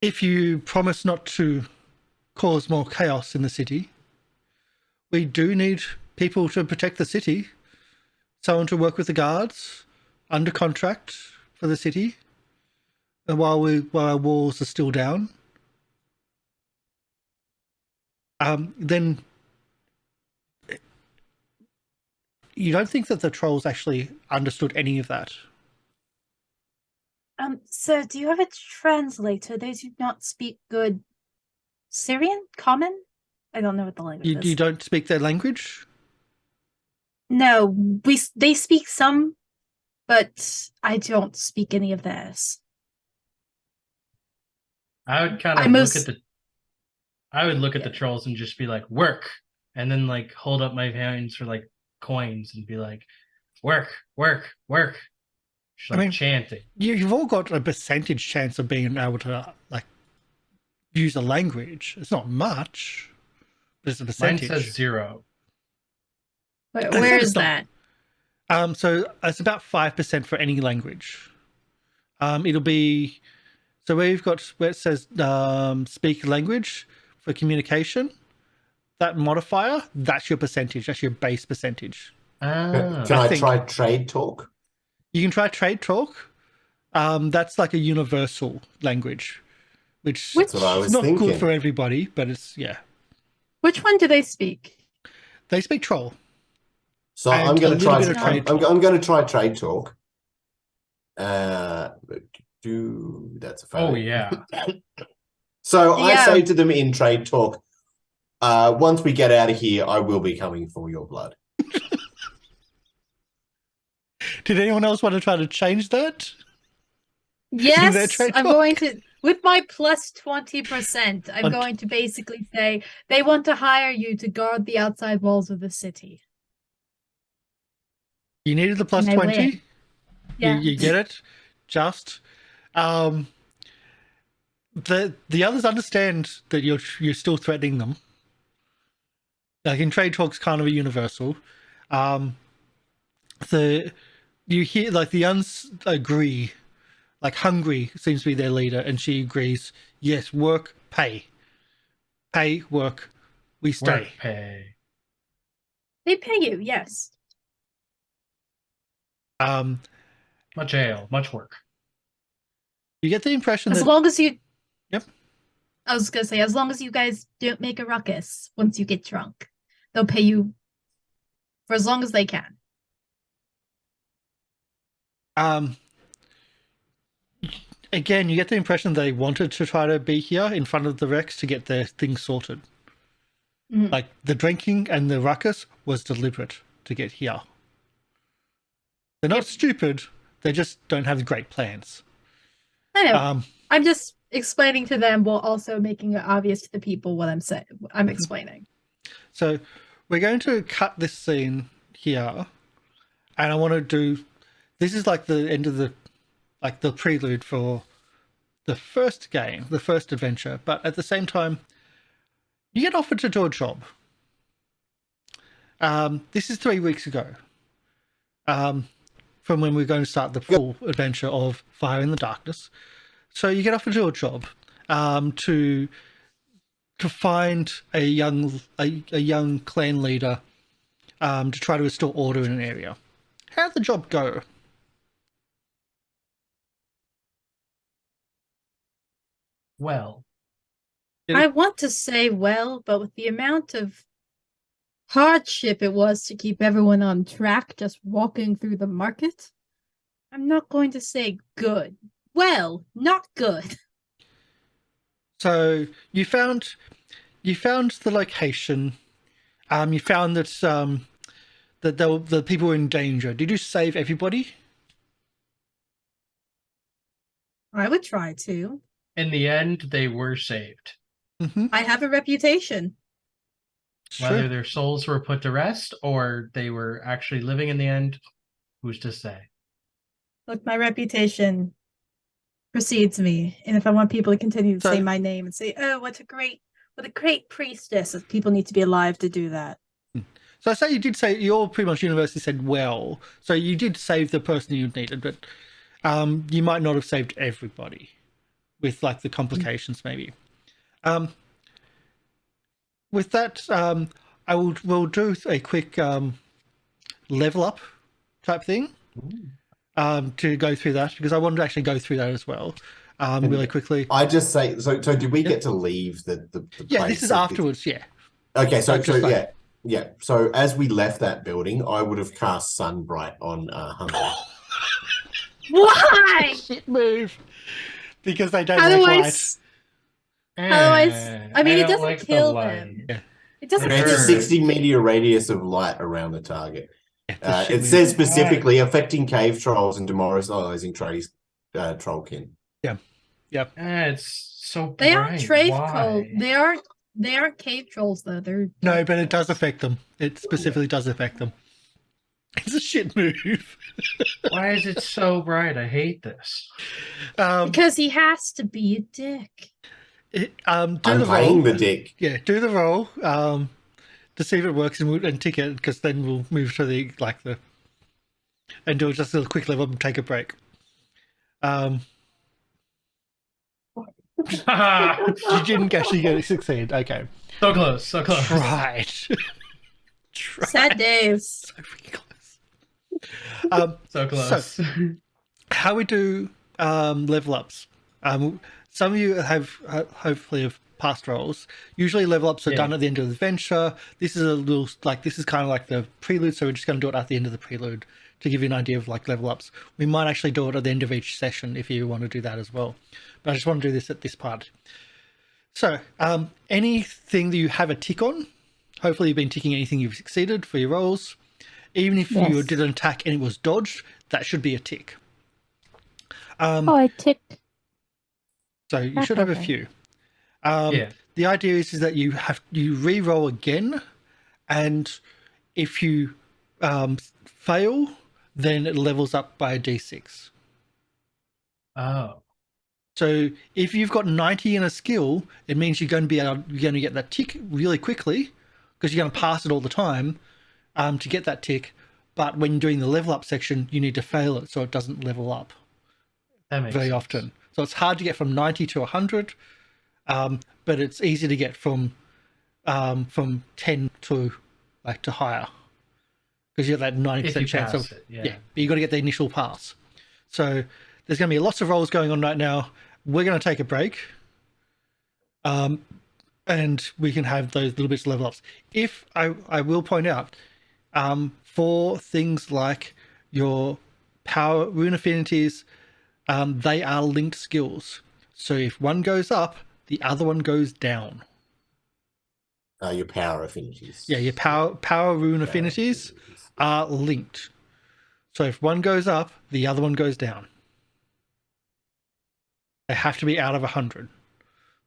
if you promise not to cause more chaos in the city, we do need people to protect the city. Someone to work with the guards under contract for the city, and while our walls are still down. Then you don't think that the trolls actually understood any of that? So do you have a translator? Those who do not speak good Syrian? Common? I don't know what the language is. You don't speak their language? No, they speak some, but I don't speak any of theirs. I would kind of look at the trolls and just be like, work, and then like hold up my hands for like coins and be like, work, work, work. Just, like, chanting. You've all got a percentage chance of being able to like use a language. It's not much, but it's a percentage. Mine says 0. Where is that? So it's about 5% for any language. It'll be so where it says speak language for communication, that modifier, that's your percentage. That's your base percentage. Can I try trade talk? You can try trade talk. That's like a universal language, which That's what I was is not thinking. good for everybody, but it's Which one do they speak? They speak troll. So And I'm going a to try. little bit of trade I'm talk. going to try trade talk. That's a failure. Oh yeah. So I Yeah. say to them in trade talk, once we get out of here, I will be coming for your blood. Did anyone else want to try to change that? Yes, trade I'm talk? going to, with my plus 20%, I'm On- going to basically say they want to hire you to guard the outside walls of the city. You needed the plus And I 20. win. Yeah. You get it. Just the others understand that you're still threatening them. Like in trade talk's kind of a universal. You hear like the uns agree. Like Hungry seems to be their leader, and she agrees. Yes, work, pay, work. We stay. Work pay. They pay you, yes. Much ale, much work. You get the impression As that long as you... Yep. I was going to say, as long as you guys don't make a ruckus once you get drunk, they'll pay you for as long as they can. Again, you get the impression they wanted to try to be here in front of the Rex to get their things sorted. Mhm. Like the drinking and the ruckus was deliberate to get here. They're not Yep. stupid. They just don't have great plans. I know. I'm just explaining to them while also making it obvious to the people what I'm saying. I'm explaining. So we're going to cut this scene here, and I want to do. This is like the end of the prelude for the first game, the first adventure. But at the same time, you get offered to do a job. This is 3 weeks ago. From when we're going to start the full adventure of Fire in the Darkness. So you get offered to do a job to find a young clan leader to try to restore order in an area. How'd the job go? Well, I want to say well, but with the amount of hardship it was to keep everyone on track just walking through the market, I'm not going to say good. Well, not good. So you found the location. You found that the people were in danger. Did you save everybody? I would try to. in the end, they were saved. Mm-hmm. I have a reputation. Whether their souls were put to rest or they were actually living in the end, who's to say? Look, my reputation precedes me, and if I want people to continue to So- say my name and say, "Oh, what a great priestess," people need to be alive to do that. So I say you did say your pretty much university said well, so you did save the person you needed, but you might not have saved everybody with like the complications maybe. With that, we'll do a quick level up type thing to go through that, because I wanted to actually go through that as well really quickly. I just say, so did we get to leave the Yeah, place this is at afterwards. Yeah. Okay, so just like- yeah. So as we left that building, I would have cast Sunbright on Hunger. Why? Shit move. Because they don't How do like I? light. I mean, it don't doesn't like the kill light. them. Yeah. It doesn't Grants kill a Sure. them. 60-meter radius of light around the target. Yeah, the shit It move. says specifically affecting cave trolls and demoralizing trollkin. It's so bright. They aren't trade Why? trolls. They aren't cave trolls though. They're No, but it does affect them. It specifically does affect them. It's a shit move. Why is it so bright? I hate this. because he has to be a dick. Do I'm the roll. playing the dick. Yeah, do the roll to see if it works and tick it, because then we'll move to the and do just a quick level and take a break. You didn't actually get it succeed. Okay, So close, so close. right. Sad days. So freaking close. So close. How we do level ups? Some of you have hopefully have past rolls. Usually level ups are done at the end of the adventure. This is a little this is kind of like the prelude, so we're just going to do it at the end of the prelude to give you an idea of like level ups. We might actually do it at the end of each session if you want to do that as well. But I just want to do this at this part. So anything that you have a tick on, hopefully you've been ticking anything you've succeeded for your rolls. Even if you did an attack and it was dodged, that should be a tick. I ticked. So you should have a few. The idea is that you re-roll again, and if you fail, then it levels up by a d6. Oh. So if you've got 90 in a skill, it means you're going to get that tick really quickly, because you're going to pass it all the time to get that tick. But when you're doing the level up section, you need to fail it so it doesn't level up That makes very sense. often. So it's hard to get from 90 to 100, but it's easy to get from 10 to to higher, because you have that 90% chance of it, but you got to get the initial pass. So there's going to be lots of rolls going on right now. We're going to take a break, and we can have those little bits of level ups. If I will point out, for things like your power rune affinities, they are linked skills. So if one goes up, the other one goes down. Your power affinities. Yeah, your power rune affinities are linked. So if one goes up, the other one goes down. They have to be out of 100.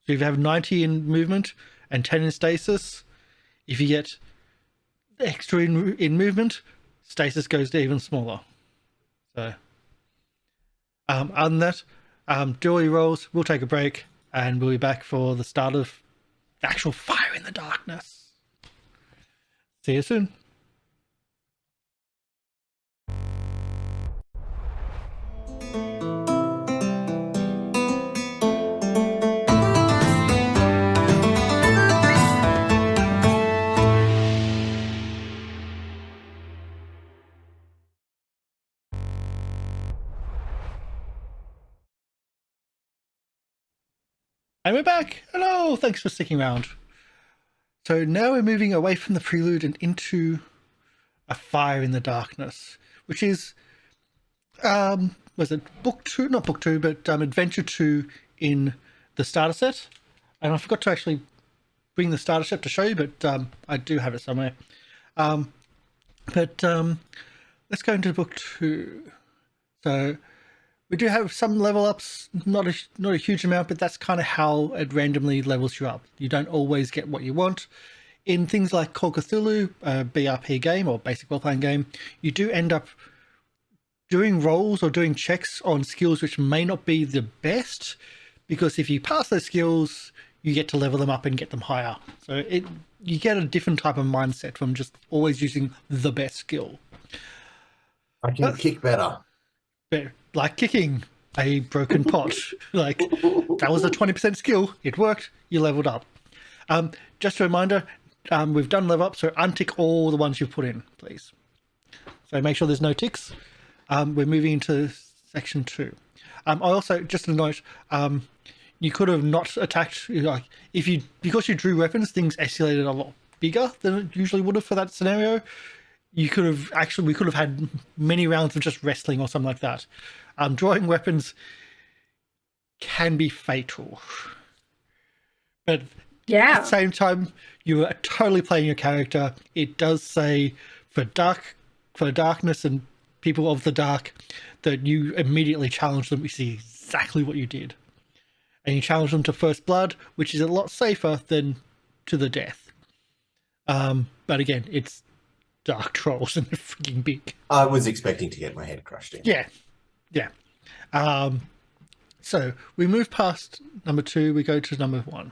So if you have 90 in movement and 10 in stasis, if you get extra in movement, stasis goes to even smaller. So other than that, do all your rolls. We'll take a break, and we'll be back for the start of the actual Fire in the Darkness. See you soon. And we're back. Hello, thanks for sticking around. So now we're moving away from the prelude and into A Fire in the Darkness, which is was it book 2? Not book 2, but adventure 2 in the starter set. And I forgot to actually bring the starter set to show you, but I do have it somewhere. Let's go into book 2. So We do have some level ups, not a huge amount, but that's kind of how it randomly levels you up. You don't always get what you want. In things like Call Cthulhu, a BRP game or basic role-playing game, you do end up doing rolls or doing checks on skills which may not be the best, because if you pass those skills, you get to level them up and get them higher. So you get a different type of mindset from just always using the best skill. I can kick better. But like kicking a broken pot, like that was a 20% skill. It worked. You leveled up. Just a reminder, we've done level up, so untick all the ones you've put in, please. So make sure there's no ticks. We're moving into section 2. I also, just a note, you could have not attacked, like because you drew weapons, things escalated a lot bigger than it usually would have for that scenario. We could have had many rounds of just wrestling or something like that. Drawing weapons can be fatal, but Yeah. at the same time, you are totally playing your character. It does say for darkness and people of the dark that you immediately challenge them. We see exactly what you did, and you challenge them to first blood, which is a lot safer than to the death. But again, it's dark trolls and they're freaking big. I was expecting to get my head crushed in. Yeah. So we move past number 2, we go to number 1.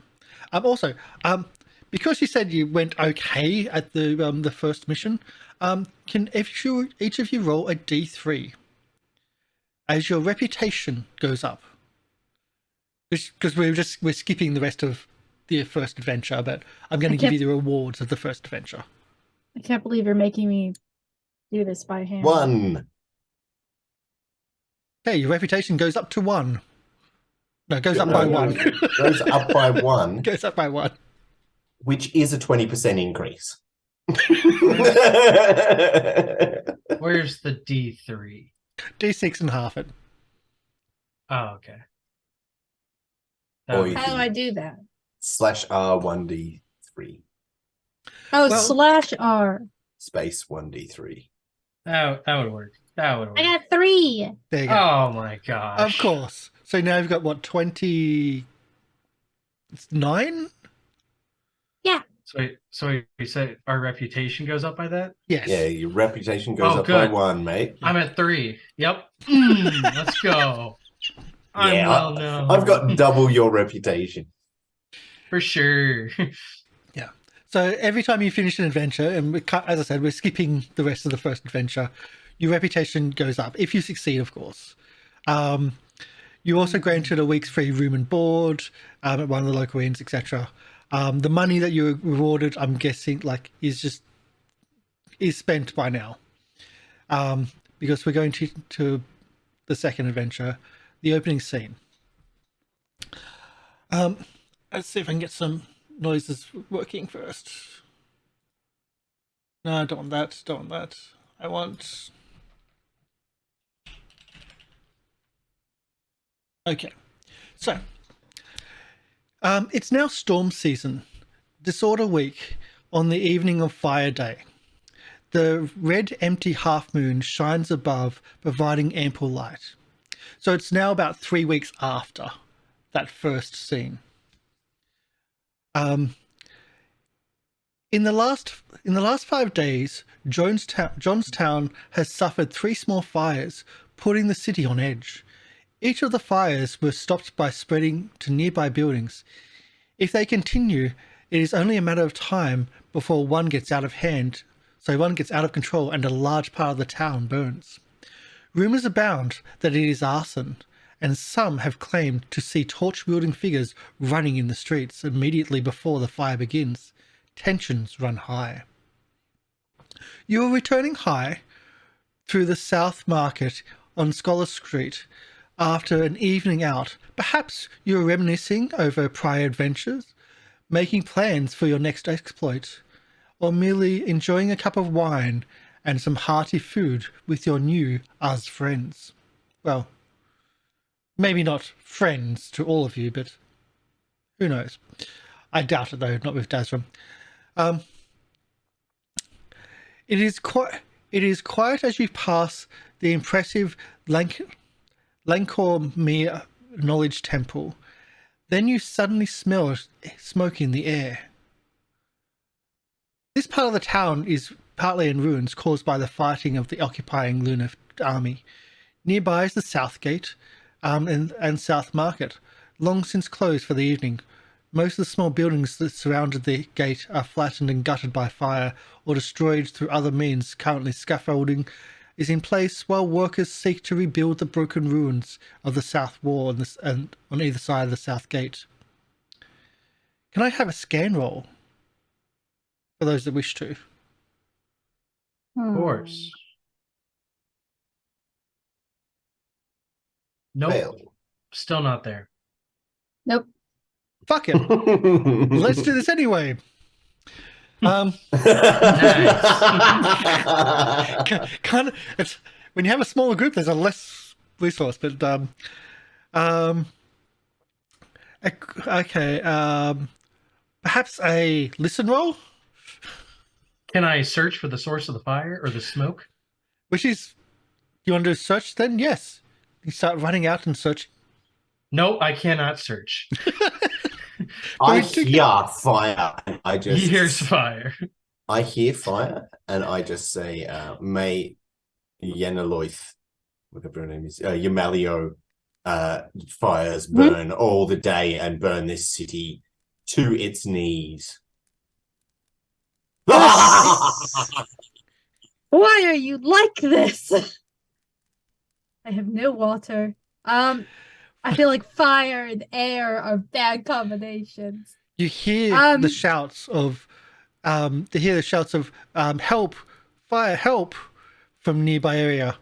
Also, because you said you went okay at the first mission, can each of you roll a d3 as your reputation goes up? Because we're skipping the rest of the first adventure, but I'm going to give you the rewards of the first adventure. I can't believe you're making me do this by hand. 1. Okay, your reputation goes up to 1. No, it goes up by 1. Goes up by 1, Goes up by 1. which is a 20% increase. Where's the D3? D6 and half it. Oh, okay. Or you How do can I do that? /R1D3 Oh, Well- /R. space 1D3. That would work. That would work. I got 3. There you go. Oh my gosh. Of course. So now you've got what, 29? So you said our reputation goes up by that? Yes. Yeah, your reputation goes Oh, up by good. 1, mate. I'm at 3. Yep. Let's go. I'm Yeah, well known. I've got double your reputation. for sure. So every time you finish an adventure, and as I said, we're skipping the rest of the first adventure, your reputation goes up, if you succeed, of course. You also granted a week's free room and board at one of the local inns, etc. The money that you rewarded, I'm guessing, is spent by now. Because we're going to the second adventure, the opening scene. Let's see if I can get some noises working first. No, I don't want that. Don't want that. I want... Okay. So, it's now storm season. Disorder week on the evening of Fire Day. The red empty half moon shines above, providing ample light. So it's now about 3 weeks after that first scene. In the last 5 days, Johnstown has suffered 3 small fires, putting the city on edge. Each of the fires were stopped by spreading to nearby buildings. If they continue, it is only a matter of time before one gets out of hand, so one gets out of control and a large part of the town burns. Rumours abound that it is arson, and some have claimed to see torch-wielding figures running in the streets immediately before the fire begins. Tensions run high. You are returning high through the South Market on Scholar Street after an evening out. Perhaps you are reminiscing over prior adventures, making plans for your next exploit, or merely enjoying a cup of wine and some hearty food with your new Us friends. Well, maybe not friends to all of you, but who knows? I doubt it though, not with Dazram. It is quiet as you pass the impressive Lancor Mere Knowledge Temple. Then you suddenly smell smoke in the air. This part of the town is partly in ruins caused by the fighting of the occupying Lunar army. Nearby is the South Gate and South Market, long since closed for the evening. Most of the small buildings that surrounded the gate are flattened and gutted by fire or destroyed through other means. Currently, scaffolding is in place while workers seek to rebuild the broken ruins of the South Wall and on either side of the South Gate. Can I have a scan roll for those that wish to? Of course. Nope. Fail. Still not there. Nope. Fuck it. Let's do this anyway. Kind of, it's when you have a smaller group, there's a less resource, but okay. Perhaps a listen roll, Can I search for the source of the fire or the smoke? which is you want to do search? Then yes, you start running out and search. No, I cannot search. I hear fire, and I just Here's fire. I hear fire, and I just say, "May Yenaloith, whatever her name is, Yamalio, fires burn all the day and burn this city to its knees." Why are you like this? I have no water. I feel like fire and air are bad combinations. You hear the shouts of, help, fire, help, from nearby area.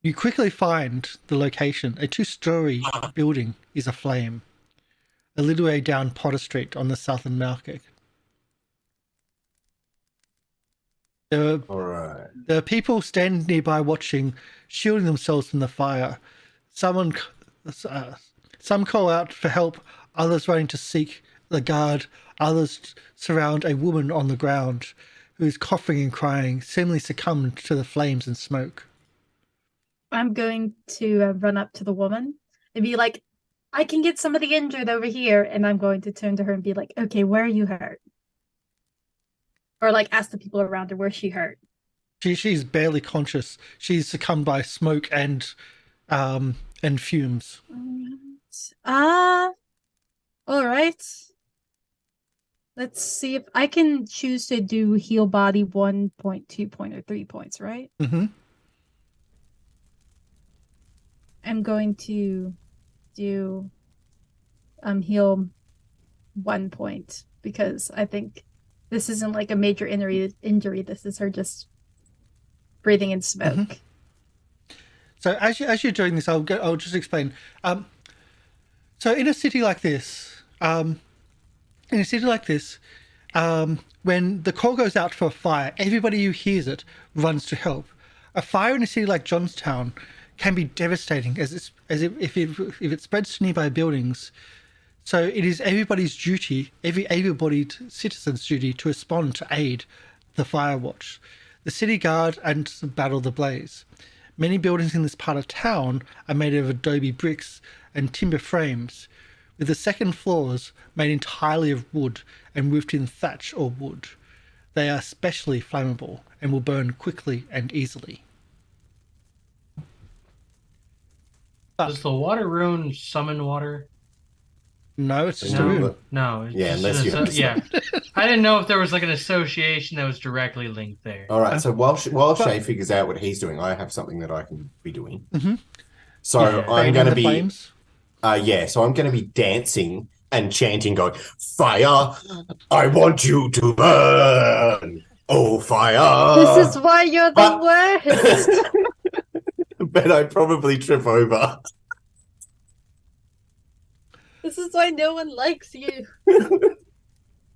You quickly find the location. A 2-story building is aflame. A little way down Potter Street on the southern market. There are people standing nearby watching, shielding themselves from the fire. Some call out for help, others running to seek the guard, others surround a woman on the ground who is coughing and crying, seemingly succumbed to the flames and smoke. I'm going to run up to the woman and be like, I can get somebody injured over here. And I'm going to turn to her and be like, okay, where are you hurt? Or like ask the people around her where she hurt. She's barely conscious. She's succumbed by smoke and fumes. All right. Let's see if I can choose to do heal body 1 point, 2 point, or 3 points, right? Mm-hmm. I'm going to do heal 1 point because I think this isn't like a major injury. This is her just breathing in smoke. Mm-hmm. So as you're doing this, I'll just explain. So in a city like this, when the call goes out for a fire, everybody who hears it runs to help. A fire in a city like Johnstown can be devastating, if it spreads to nearby buildings. So it is everybody's duty, every able-bodied citizen's duty, to respond to aid the fire watch, the city guard, and to battle the blaze. Many buildings in this part of town are made of adobe bricks and timber frames, with the second floors made entirely of wood and roofed in thatch or wood. They are especially flammable and will burn quickly and easily. Does the water rune summon water? No, it's just a rune. No. It's Yeah, just unless you I didn't know if there was like an association that was directly linked there. All right, so while Shay figures out what he's doing, I have something that I can be doing. Mm-hmm. So Yeah, I'm going to be, flames. So I'm going to be dancing and chanting, going, "Fire! I want you to burn! Oh, fire!" This is why you're the worst. But I probably trip over. This is why no one likes you.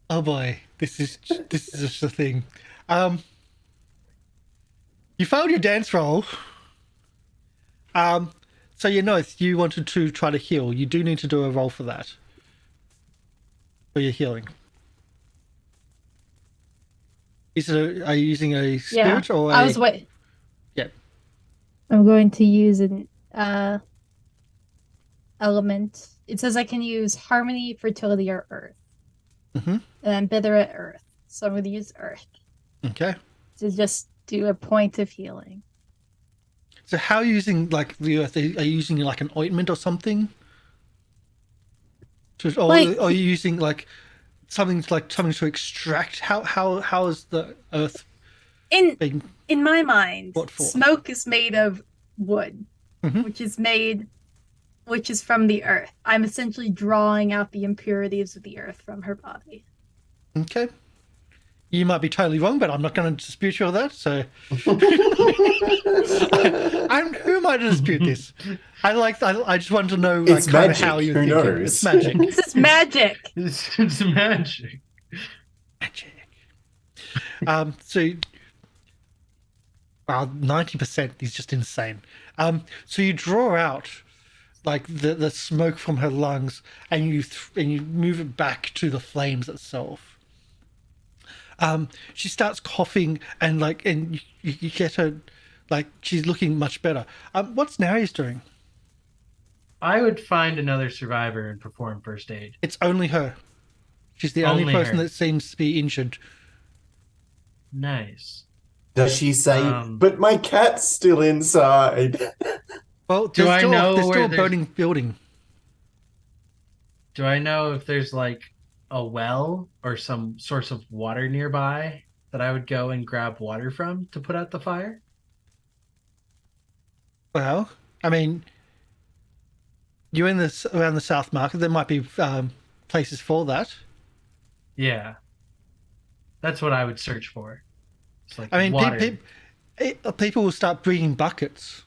Oh boy, this is just a thing. You failed your dance roll. So you know if you wanted to try to heal, you do need to do a roll for that. For your healing. Are you using a spirit or I was wait. Yeah. I'm going to use an element. It says I can use harmony, fertility, or earth. Mhm. And I'm better at earth. So I'm going to use earth Okay. to just do a point of healing. So how are you using like the earth? Are you using like an ointment or something? Or are you using like something to extract? How is the earth in being? in my mind, What for? smoke is made of wood, Mhm. which is from the earth. I'm essentially drawing out the impurities of the earth from her body. Okay. You might be totally wrong, but I'm not going to dispute you on that. So, who am I to dispute this? I just want to know like It's kind of magic. how you're Who thinking. knows? It's magic. This is magic. It's magic. Magic. So, well, 90% is just insane. So you draw out like the smoke from her lungs, and you move it back to the flames itself. She starts coughing, and you get her, like she's looking much better. What's Nari's doing? I would find another survivor and perform first aid. It's only her. She's the only Only person her. that seems to be injured. Nice. Does she say, Um, but my cat's still inside? Well, Do I know there's where still a there's- burning building. Do I know if there's like a well or some source of water nearby that I would go and grab water from to put out the fire? Well, I mean, you're in this around the South Market. There might be places for that. Yeah. That's what I would search for. It's like I mean, water. people will start bringing buckets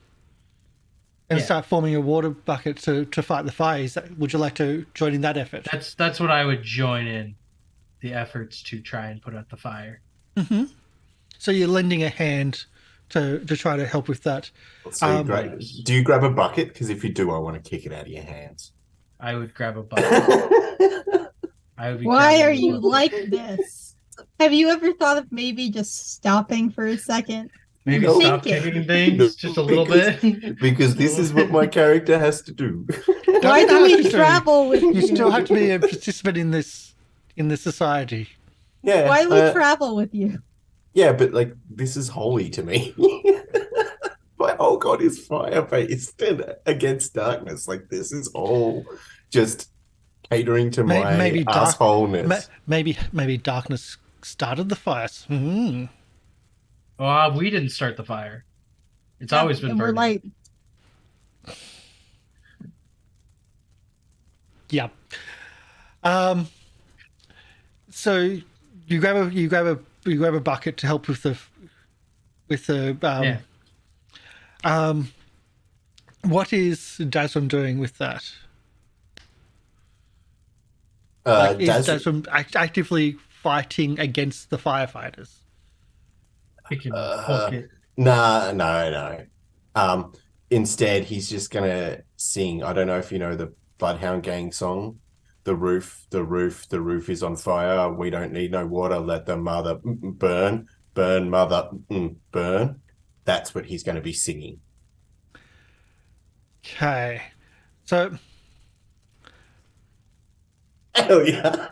and Yeah. start forming a water bucket to fight the fires. Would you like to join in that effort? That's what I would join in, the efforts to try and put out the fire. Mm-hmm. So you're lending a hand to try to help with that. So great. Do you grab a bucket? Because if you do, I want to kick it out of your hands. I would grab a bucket. I would be Why grabbing are a you bucket. like this? Have you ever thought of maybe just stopping for a second? Maybe No. stop Thinking. kicking things just a little bit? Because this is what my character has to do. Why do have we to travel with You you? still have to be a participant in this society. Yeah. Why do we travel with you? Yeah, but like this is holy to me. My whole god is fire-based and against darkness. Like this is all just catering to my Maybe assholeness. maybe darkness started the fires. Hmm. Well, we didn't start the fire. It's always been And we're burning. like, Yeah. So you grab a bucket to help with the Yeah. What is Dazram doing with that? Is Dazram actively fighting against the firefighters? Picking pocket. No. Instead, he's just gonna sing. I don't know if you know the Bloodhound Gang song. The roof is on fire. We don't need no water. Let the mother burn, mother burn. That's what he's going to be singing. Okay. So Hell yeah!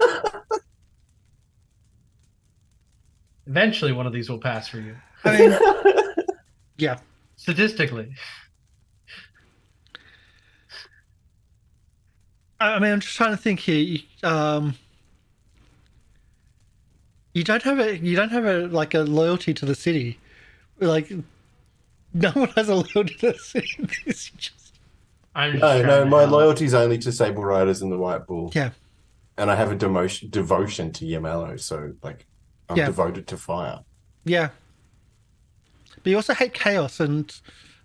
Eventually, one of these will pass for you. I mean, yeah. Statistically. I mean, I'm just trying to think here. You don't have a like a loyalty to the city. Like, no one has a loyalty to the city. It's just... I'm just No, trying to my help. loyalty's only to Sable Riders and the White Bull. Yeah. And I have a devotion to Yamallo, so like I'm devoted to fire. Yeah. But you also hate chaos and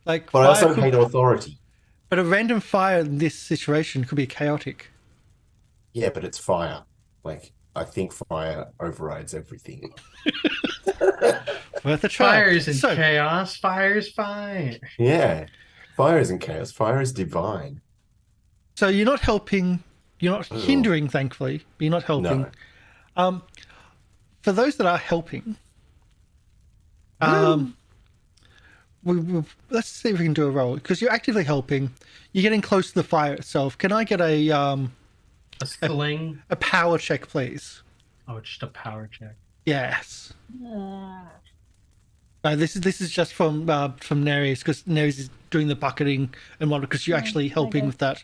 like. But I also hate authority. But a random fire in this situation could be chaotic. Yeah, but it's fire. Like I think fire overrides everything. Worth a try. Fire isn't chaos. Fire is fire. Yeah. Fire isn't chaos. Fire is divine. So you're not helping. You're not hindering, thankfully, but you're not helping. No. For those that are helping, let's see if we can do a roll because you're actively helping. You're getting close to the fire itself. Can I get A sling. a power check, please? Oh, it's just a power check. Yes. Ah. This is just from Neres because Neres is doing the bucketing and whatnot because you're actually helping okay. with that.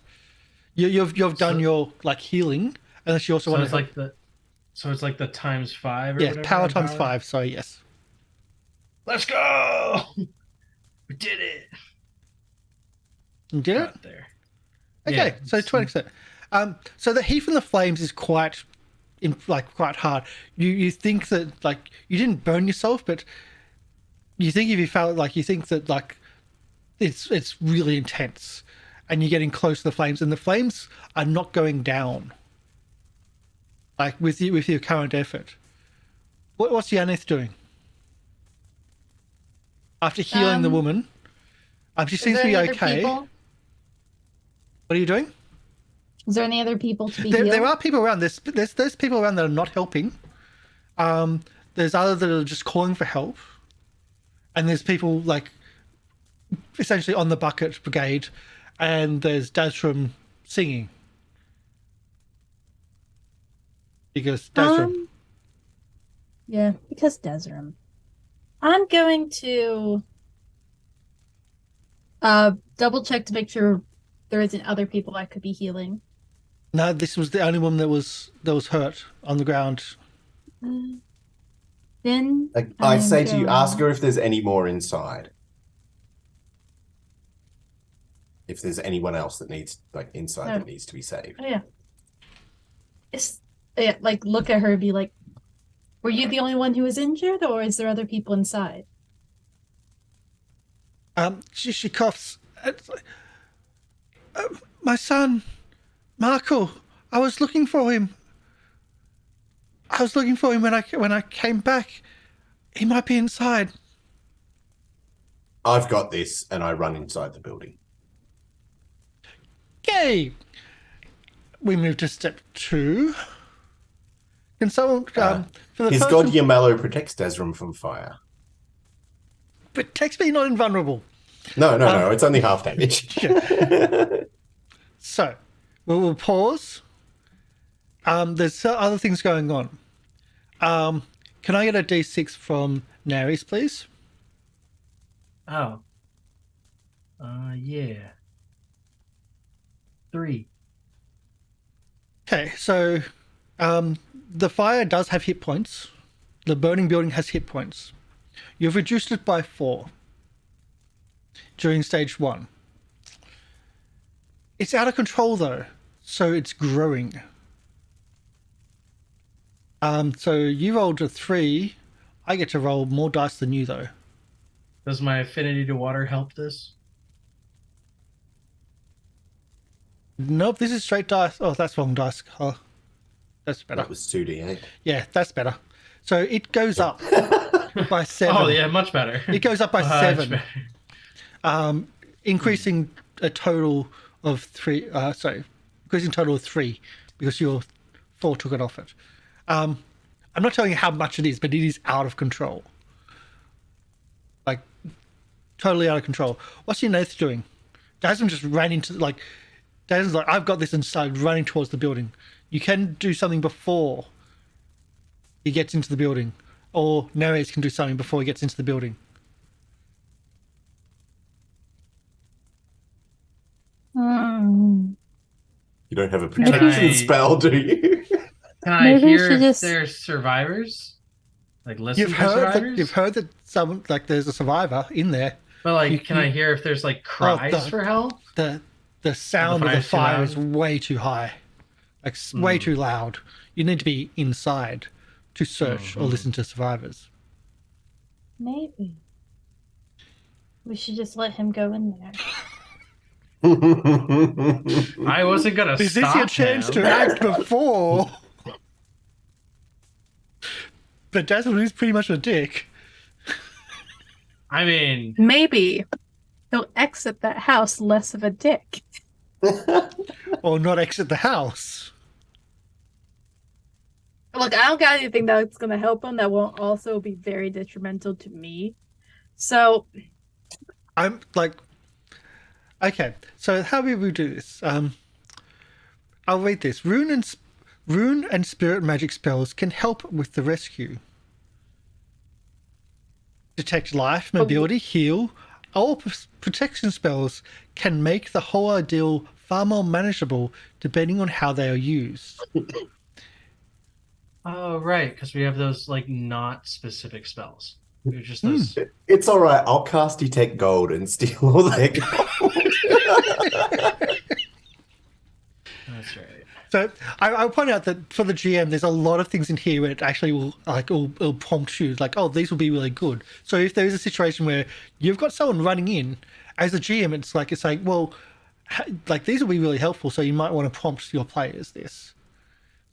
You've done your like healing, unless you also So want it's to like it's like the times 5 or yes, whatever. power on times 5. Sorry, yes. Let's go! We did it. You did it. Got there. Okay, Yeah, so it's- 20%. So the heat from the flames is quite hard. You think that like you didn't burn yourself, but you think if you felt like you think that like it's really intense, and you're getting close to the flames, and the flames are not going down. Like with your current effort, what's Yaneth doing after healing the woman? She Is seems there to be any other okay. people? What are you doing? Is there any other people to be There healed? are people around. There's people around that are not helping. There's others that are just calling for help, and there's people like essentially on the bucket brigade, and there's Dazrum singing because Dazrum. Yeah, because Desram. I'm going to double check to make sure there isn't other people I could be healing. No, this was the only woman that was hurt on the ground. Then Like, I I say to you, go- ask her if there's any more inside. If there's anyone else that needs, like, inside that needs to be saved. Oh yeah. Like look at her and be like, were you the only one who was injured, or is there other people inside? She coughs. It's like, my son, Marco. I was looking for him. When I came back. He might be inside. I've got this, and I run inside the building. Okay. We move to step 2. Can someone for the His person, god Yamello protects Desram from fire. but text me not invulnerable. No, it's only half damage. So we'll pause. There's other things going on. Can I get a D6 from Naris, please? Oh. Yeah. 3. Okay, so the fire does have hit points. The burning building has hit points. You've reduced it by 4 during stage 1. It's out of control though, so it's growing. So you rolled a 3. I get to roll more dice than you though. Does my affinity to water help this? Nope, this is straight dice. Oh, that's wrong dice. Oh, that's better. That was 2d8. Yeah, that's better. So it goes up by 7. Oh yeah, much better. It goes up by Much 7. better. Increasing a total of 3. Increasing total of 3 because your 4 took it off it. I'm not telling you how much it is, but it is out of control. Like, totally out of control. What's your Nath doing? Dasm just ran into, like, Dasm's like, I've got this, and started running towards the building. You can do something before he gets into the building, or Neres can do something before he gets into the building. You don't have a Can protection I- spell, do you? Can I Maybe we hear should if just- there's survivors? Like listen for survivors? You've heard that someone, like, there's a survivor in there. But like, you- can I hear if there's like cries for help? The sound of the fire's too fire loud? is way too high, like way too loud. You need to be inside to search or listen to survivors. Maybe we should just let him go in there. I wasn't gonna Is stop this your chance him. to act before? But Dazzle is pretty much a dick. I mean, Maybe he'll exit that house less of a dick. Or not exit the house. Look, I don't got anything that's going to help him that won't also be very detrimental to me. So I'm like, okay. So how will we do this? I'll read this. Rune and spirit magic spells can help with the rescue. Detect life, mobility, heal. All protection spells can make the whole ordeal far more manageable depending on how they are used. Oh, right, because we have those like not specific spells. They're just those. It's all right. I'll cast Detect Gold and steal all their gold. That's right. So I'll point out that for the GM, there's a lot of things in here where it actually will like it'll prompt you like, oh, these will be really good. So if there is a situation where you've got someone running in, as a GM, it's like well, like these will be really helpful. So you might want to prompt your players this.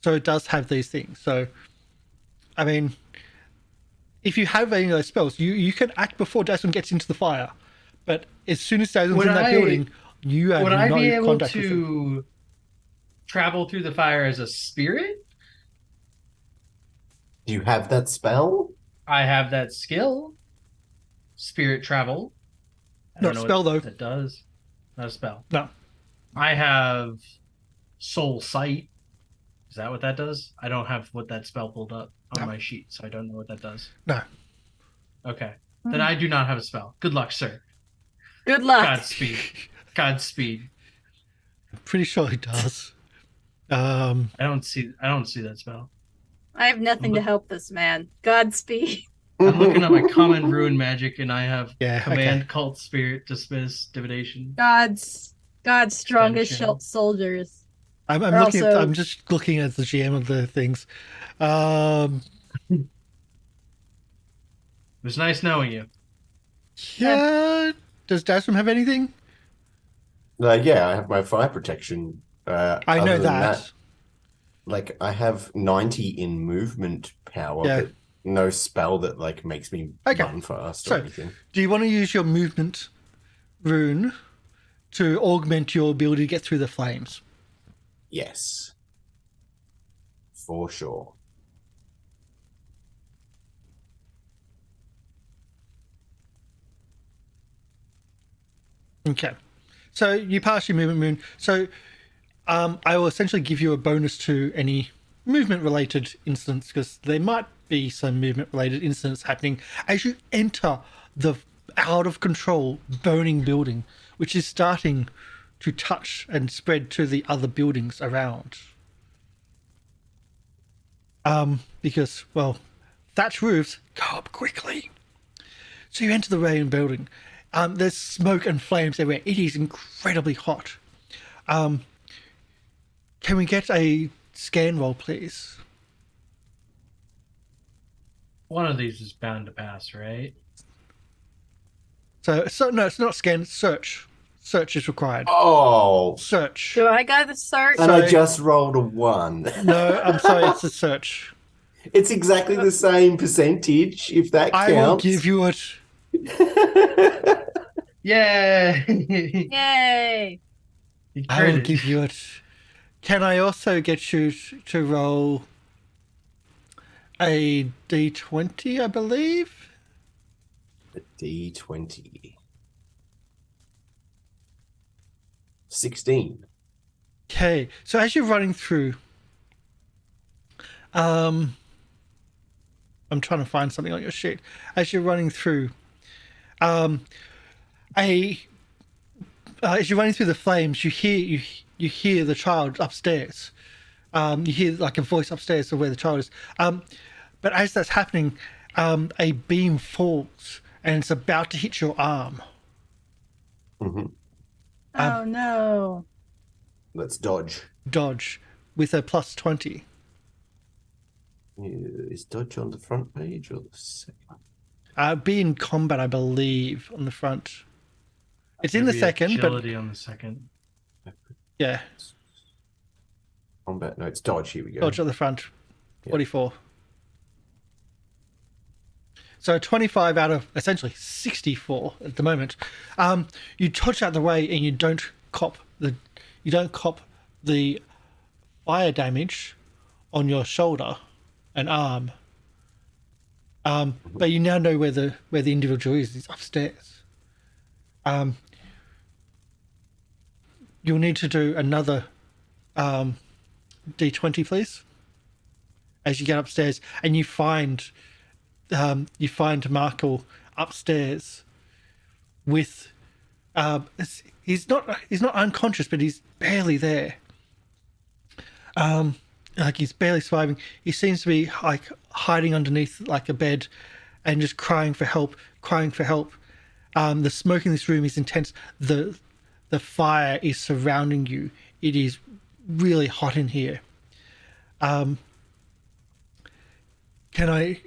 So it does have these things. So, I mean, if you have any of those spells, you can act before Jasmine gets into the fire. But as soon as Jasmine's in that building, you have would I no be able contact with them. to travel through the fire as a spirit? Do you have that spell? I have that skill. Spirit travel. I Not don't know spell, what though. that does. Not a spell. No. I have soul sight. Is that what that does? I don't have what that spell pulled up on my sheet, so I don't know what that does. No. Okay. Then I do not have a spell. Good luck, sir. Good luck. Godspeed. Godspeed. I'm pretty sure it does. I don't see that spell. I have nothing to help this man. Godspeed. I'm looking at my common rune magic, and I have command, okay. cult, spirit, dismiss, divination. God's strongest Extension. soldiers. I'm just looking at the GM of the things. It was nice knowing you. Yeah. Does Jasmine have anything? Yeah, I have my fire protection. I know other than that. Like, I have 90 in movement power, but no spell that like makes me run fast or anything. Do you want to use your movement rune to augment your ability to get through the flames? Yes. For sure. Okay. So you pass your movement rune. So I will essentially give you a bonus to any movement related incidents, because there might be some movement related incidents happening as you enter the out of control burning building, which is starting to touch and spread to the other buildings around. Because, well, thatch roofs go up quickly. So you enter the rain building. There's smoke and flames everywhere. It is incredibly hot. Can we get a scan roll, please? One of these is bound to pass, right? So no, it's not scan. Search. Search is required. Oh. Search. Do I got to search? And I just rolled a 1. No, I'm sorry. It's a search. It's exactly the same percentage, if that counts. I will give you it. Yay! Yay! I will give you it. Can I also get you to roll a d20, I believe? A d20. 16. Okay, so as you're running through, I'm trying to find something on your sheet. As you're running through, as you're running through the flames, you hear the child upstairs. You hear like a voice upstairs of where the child is. But as that's happening, a beam falls and it's about to hit your arm. Mm-hmm. Oh no! Let's dodge. Dodge with a +20. Is dodge on the front page or the second? Be in combat, I believe, on the front. It's in the second, agility but on the second. yeah, Combat. No, it's dodge. Here we go. dodge at the front. 44. So 25 out of essentially 64 at the moment. You dodge out the way and you don't cop the fire damage on your shoulder and arm. But you now know where the individual is. He's upstairs. You'll need to do another D20, please. As you get upstairs, and you find Markle upstairs with he's not unconscious, but he's barely there. Like he's barely surviving. He seems to be like hiding underneath like a bed and just crying for help. The smoke in this room is intense. The fire is surrounding you. It is really hot in here. Can I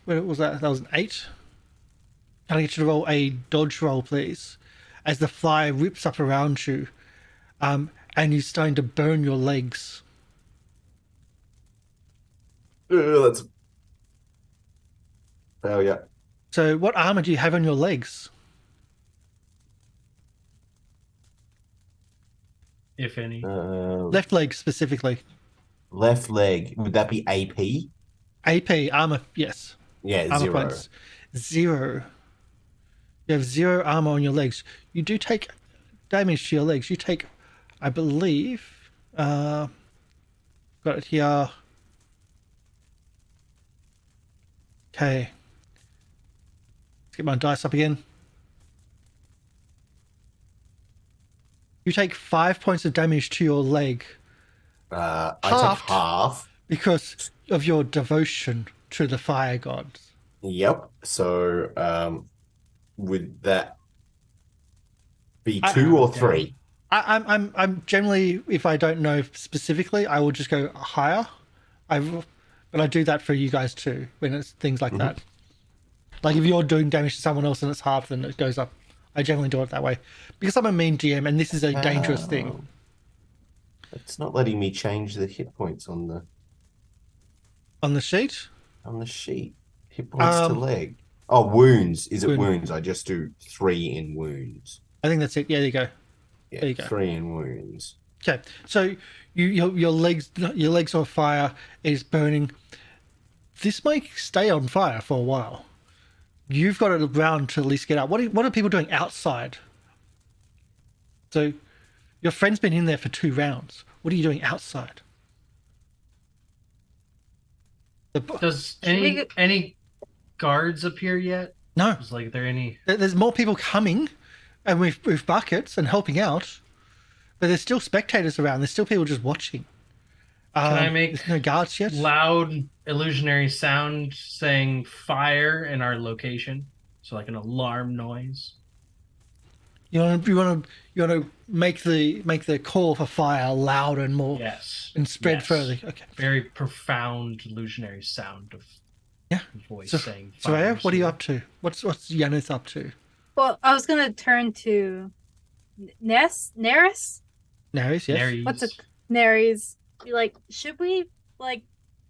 what was that? That was an 8. Can I get you to roll a dodge roll, please? As the fire rips up around you, and you're starting to burn your legs. That's failure. So what armor do you have on your legs? If any. Left leg specifically. Left leg. Would that be AP? AP, armor, yes. Yeah, Armor 0. points. 0. You have 0 armor on your legs. You do take damage to your legs. You take, I believe, got it here. Okay. Let's get my dice up again. You take 5 points of damage to your leg I took half. because of your devotion to the fire gods. Yep. So, would that be 2 or 3? I'm generally, if I don't know specifically, I will just go higher. But I do that for you guys too when it's things like that. Like if you're doing damage to someone else and it's half, then it goes up. I generally do it that way because I'm a mean GM and this is a dangerous thing. It's not letting me change the hit points on the sheet. Hit points to leg. Oh, wounds. Is it Wound. wounds? I just do 3 in wounds. I think that's it. Yeah, there you go. Yeah, There you go. 3 in wounds. Okay, so your legs on fire. It is burning. This may stay on fire for a while. You've got it around to at least get out. What are people doing outside? So your friend's been in there for 2 rounds. What are you doing outside? Does any guards appear yet? No, Is like there any? there's more people coming, and with buckets and helping out, but there's still spectators around. There's still people just watching. Can I make there's no guards yet? loud illusionary sound saying fire in our location? So like an alarm noise. You want to make the call for fire louder and more, Yes. and spread Yes. further. Okay. Very profound illusionary sound of voice saying fire. Zaraeea, what are you up to? What's Yanis up to? Well, I was gonna turn to Neris. Naris, yes. Nares. What's it? Neris. Be like, should we like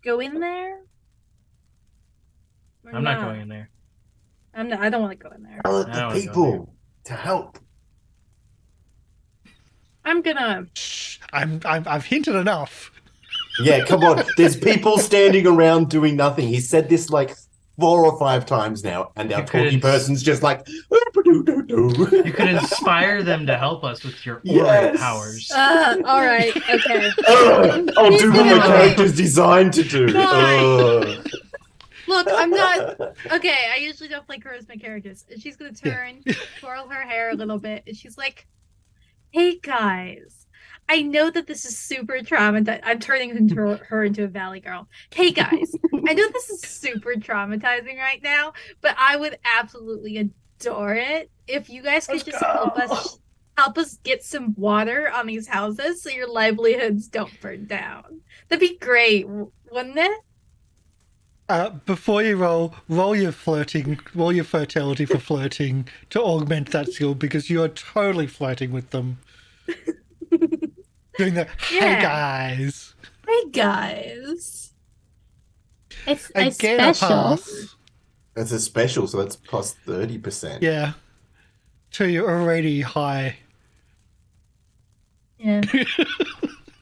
go in there? Or I'm not going in there. I'm not. I don't want to go in there. Tell I the wanna go people to help. I'm gonna. Shh, I've hinted enough. Yeah, come on. There's people standing around doing nothing. He said this like 4 or 5 times now, and our You could talky ins- person's just like, "Ooh-ba-doo-doo-doo." You could inspire them to help us with your aura Yes. powers. All right. Okay. I'll He's do what gonna my character's designed to do. Fine. Ugh. Look, I'm not. Okay, I usually don't play charisma characters. And she's gonna turn, twirl her hair a little bit, and she's like, "Hey guys, I know that this is super traumatizing. I'm turning her into a valley girl. Hey guys, I know this is super traumatizing right now, but I would absolutely adore it if you guys could just help us get some water on these houses so your livelihoods don't burn down. That'd be great, wouldn't it?" Before you roll your fertility for flirting to augment that skill because you are totally flirting with them. Doing the hey Yeah. guys. Hey guys. It's I a get a special. pass. That's a special, so that's plus 30%. Yeah. To your already high. Yeah.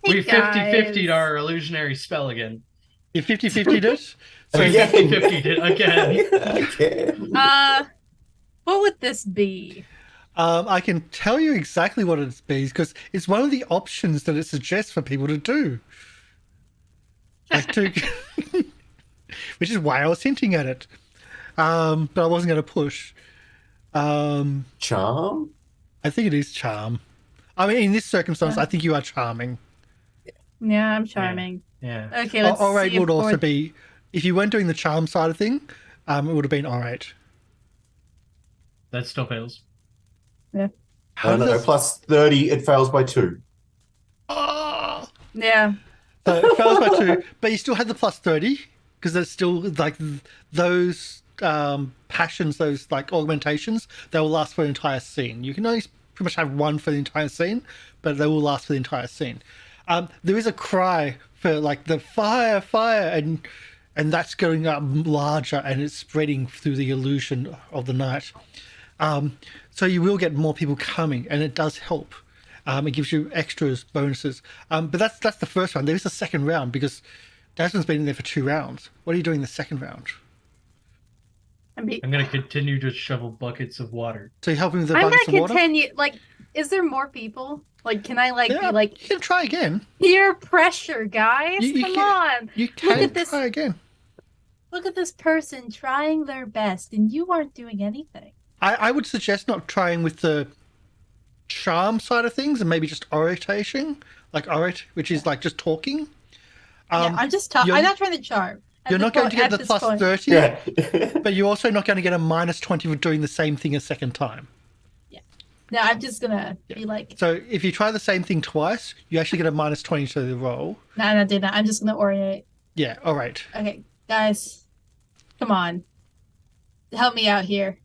We guys. 50-50'd our illusionary spell again. You 50-50'd it? So Again. 50-50'd it again. Okay. What would this be? I can tell you exactly what it is because it's one of the options that it suggests for people to do. Like to, which is why I was hinting at it. But I wasn't going to push. Charm? I think it is charm. I mean, in this circumstance, I think you are charming. Yeah, I'm charming. Yeah. Okay, let's Orate see. would also be, if you weren't doing the charm side of thing, it would have been orate. That still fails. No, plus 30, it fails by 2. Oh! Yeah. So it fails by 2, but you still had the plus 30 because there's still like those passions, those like augmentations, they will last for the entire scene. You can only pretty much have one for the entire scene, but they will last for the entire scene. There is a cry for like the fire, and that's going up larger and it's spreading through the illusion of the night. So you will get more people coming, and it does help. It gives you extras, bonuses. But that's the first round. There is a second round because Desmond's been in there for 2 rounds. What are you doing the second round? I'm going to continue to shovel buckets of water. So you're helping with the I'm buckets gonna of water? continue. Like, is there more people? Like, can I be like you can try again. peer pressure, guys? Come on. You can at this. try again. Look at this person trying their best, and you aren't doing anything. I would suggest not trying with the charm side of things and maybe just oratation, like orate, which is like just talking. Yeah, I'm just talking. I'm not trying to charm. You're not going to get the plus 30, Yeah. but you're also not going to get a minus 20 for doing the same thing a second time. Yeah. No, I'm just gonna be like. So if you try the same thing twice, you actually get a minus 20 to the roll. No, I'm not doing that. I'm just gonna orate. Yeah, all right. Okay, guys, come on, help me out here.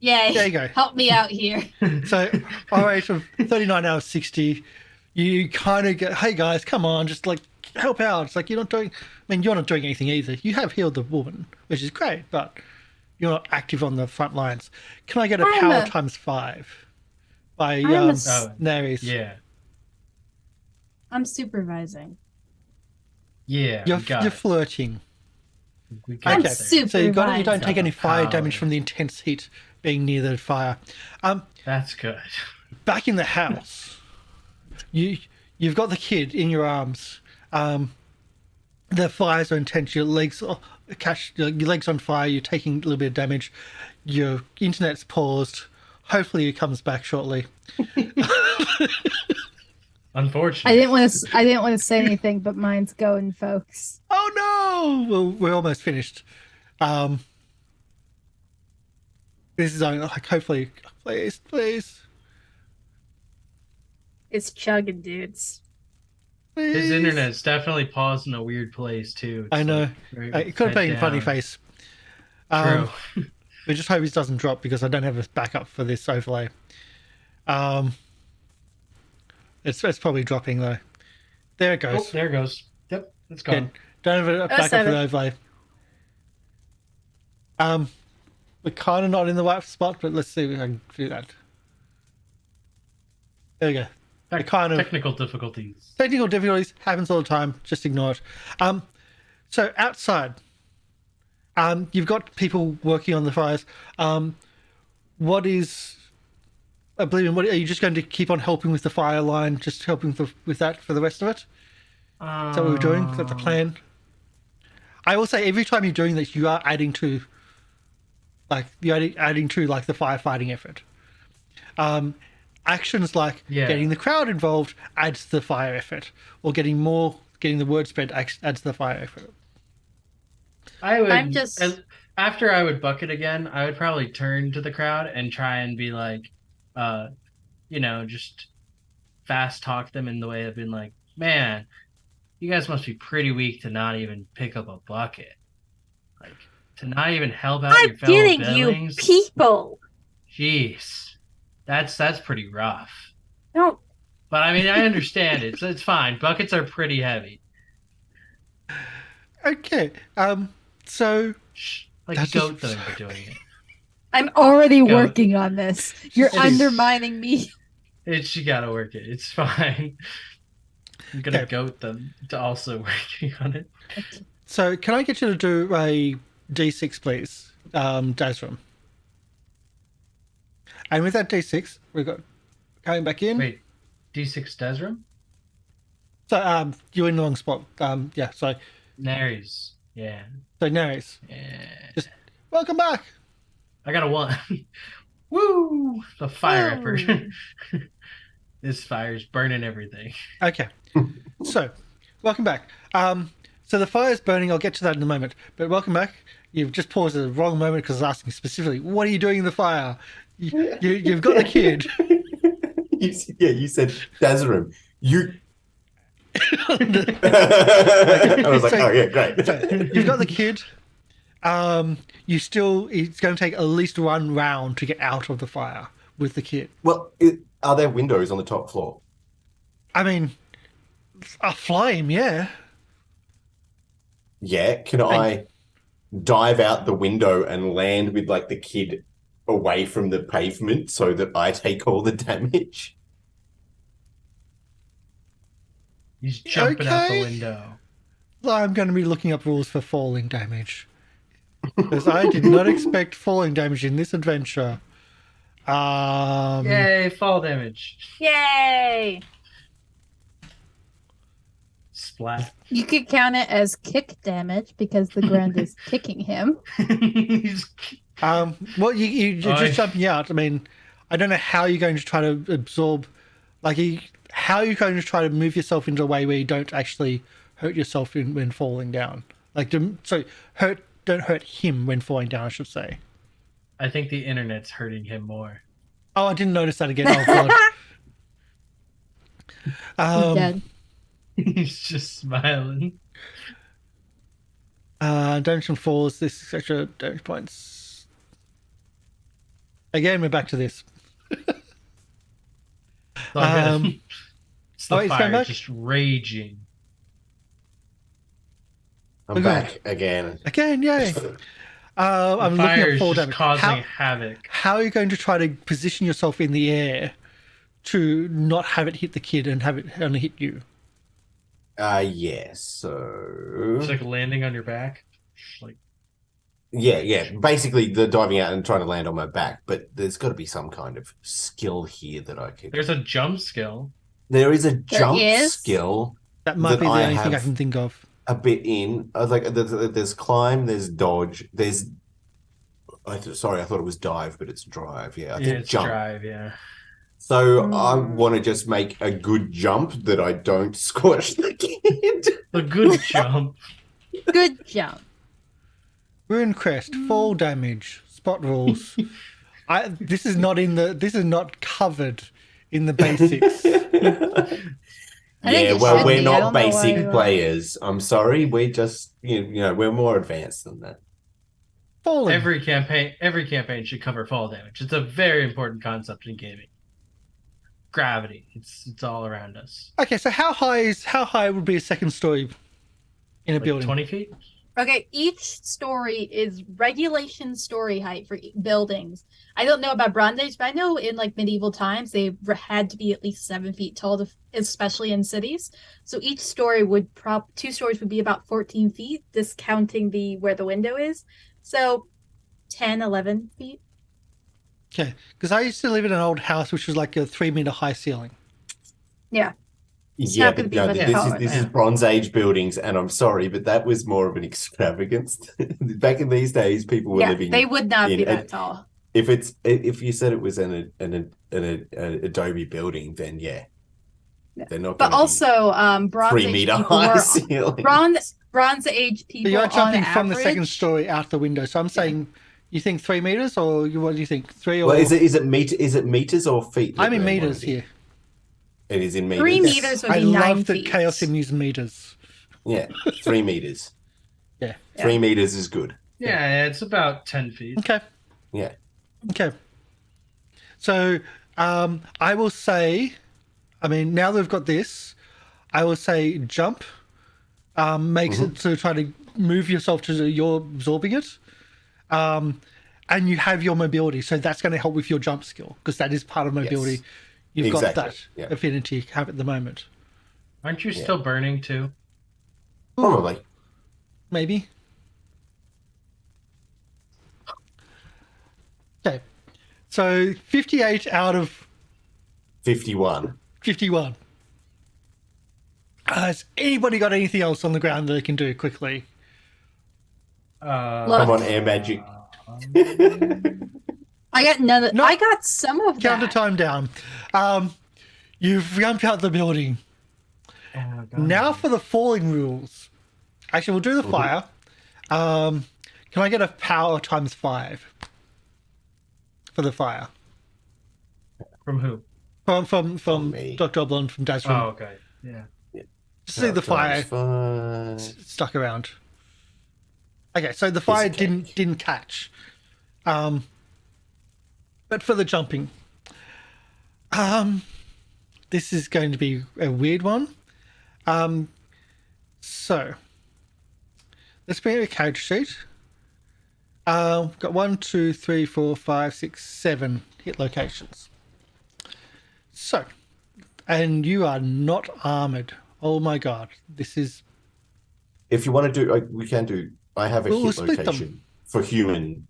Yay! There you go. Help me out here. So, all right, from 39 out of 60, you kind of get, hey guys, come on, just like help out. It's like you're not doing, you're not doing anything either. You have healed the woman, which is great, but you're not active on the front lines. Can I get a power times 5 by Nares? Yeah. I'm supervising. Yeah. You're flirting. I'm supervising. So you don't take any fire damage from the intense heat being near the fire. That's good. Back in the house, you've got the kid in your arms. The fires are intense. Your legs on fire. You're taking a little bit of damage. Your internet's paused. Hopefully, it comes back shortly. Unfortunately, I didn't want to say anything, but mine's going, folks. Oh no! Well, we're almost finished. This is only like hopefully, please. It's chugging, dudes. Please. His internet's definitely paused in a weird place too. I know. It could have been funny face. True. We just hope it doesn't drop because I don't have a backup for this overlay. It's probably dropping though. There it goes. Oh, there it goes. Yep, it's gone. Don't have a backup for the overlay. We're kind of not in the right spot, but let's see if we can do that. There we go. Technical difficulties. Technical difficulties happens all the time. Just ignore it. So outside, you've got people working on the fires. What is Oblivion? What are you just going to keep on helping with the fire line? Just helping with that for the rest of it? Is that what we're doing? Is that the plan? I will say every time you're doing this, you are adding to, like the firefighting effort. Actions like getting the crowd involved adds to the fire effort, or getting the word spread adds to the fire effort. I would after I would bucket again, I would probably turn to the crowd and try and be like, just fast talk them in the way of being like, man, you guys must be pretty weak to not even pick up a bucket. Like, to not even help out your fellow billings. You people. Jeez. That's pretty rough. No. But I mean, I understand it, so it's fine. Buckets are pretty heavy. Okay. So like goat them for doing it. I'm already working on this. You're undermining me. You gotta work it. It's fine. I'm gonna goat them to also working on it. So can I get you to do a D6, please, Dazram? And with that D6, we've got coming back in. Wait, D6 Desrim? So you're in the wrong spot. Yeah. So Nares. Yeah. Nares, Yeah. just welcome back. I got a 1. Woo! The fire Woo. effort. This fire's burning everything. Okay. So, welcome back. So the fire's burning. I'll get to that in a moment. But welcome back. You've just paused at the wrong moment because I was asking specifically, what are you doing in the fire? You've got the kid. You said Dazarim. You. I was like, So- oh yeah, great. So you've got the kid. It's going to take at least one round to get out of the fire with the kid. Well, are there windows on the top floor? I mean, a flame, yeah. Yeah. Can I dive out the window and land with like the kid away from the pavement so that I take all the damage? He's jumping out the Okay. window. I'm going to be looking up rules for falling damage. Because I did not expect falling damage in this adventure. Yay, fall damage. Yay! Splat. You could count it as kick damage because the ground is kicking him. He's- Well, you're just I- jumping out. I mean, I don't know how you're going to try to absorb, how you're going to try to move yourself into a way where you don't actually hurt yourself when falling down. Don't hurt him when falling down, I should say. I think the internet's hurting him more. Oh, I didn't notice that again. Oh, God. He's dead. He's just smiling. Damage from falls, this extra damage points. Again, we're back to this. It's all good. Um, It's the oh, it's going fire back? just raging. I'm Okay. back again. Again, yay. I'm looking Fire at is fall just damage. causing havoc. How are you going to try to position yourself in the air to not have it hit the kid and have it only hit you? Yes. So It's like landing on your back. Like yeah. Basically, the diving out and trying to land on my back. But there's got to be some kind of skill here that I could. there's a jump skill. There is a jump is? skill That might That be the I only thing I have- can think of. a bit in. There's climb, there's dodge, there's. Sorry, I thought it was dive, but it's drive. Yeah, I Yeah, think it's jump. drive, yeah. So I Hmm. want to just make a good jump that I don't squash the kid. A good jump. Good jump. RuneQuest, fall damage, spot rules. This is not covered in the basics. I think Yeah, it well, should we're be. I not don't know why basic you are. players. I'm sorry, we're just we're more advanced than that. Falling. Every campaign should cover fall damage. It's a very important concept in gaming. Gravity. It's all around us. Okay, so how high would be a second story in a Like building? 20 feet? Okay, each story is regulation story height for buildings. I don't know about Bronze Age, but I know in like medieval times they had to be at least 7 feet tall, especially in cities. So each story would two stories would be about 14 feet, discounting where the window is. So 10, 11 feet. Okay, because I used to live in an old house which was like a 3-meter high ceiling. It's Yeah, not gonna but be no, much taller this than is that. Bronze Age buildings, and I'm sorry, but that was more of an extravagance. Back in these days, people were Yeah, living. they would not be in that tall. If you said it was an adobe building, then yeah, Yeah. they're not. But gonna be also, Bronze Age 3-meter people high were ceiling. Bronze Age people But you're on jumping from the second average- story out the window. So I'm saying, you think 3 meters, or what do you think? 3 or? Well, is it meters or feet? that I'm in they meters wanted it? here. It is in meters. 3 meters would I be 9 love that feet. Chaos Sim used meters. Yeah, 3 meters. Yeah. 3 meters is good. Yeah, it's about 10 feet. Okay. Yeah. Okay. So I will say, I mean, now that we've got this, I will say jump makes it to try to move yourself to you're absorbing it. And you have your mobility, so that's going to help with your jump skill because that is part of mobility. Yes. You've Exactly, got that yeah. affinity you have at the moment. Aren't you still burning too? Probably. Maybe. Okay. So 58 out of 51. 51. Has anybody got anything else on the ground that they can do quickly? Look. Come on, air magic. I got none of. No. I got some of Counter that. time down. You've jumped out the building. Oh, God. Now for the falling rules. Actually, we'll do the fire. Can I get a power times 5 for the fire? From who? From me. Dr. Oblong from Dad's room. Oh, okay. Yeah. Just see the fire Fine. stuck around. Okay, so the fire Piece of cake. didn't catch. But for the jumping, this is going to be a weird one. So let's bring up a character sheet. Got 1, 2, 3, 4, 5, 6, 7 hit locations. So, and you are not armored. Oh my god, this is. If you want to do, we can do. I have a We'll hit split them. location for human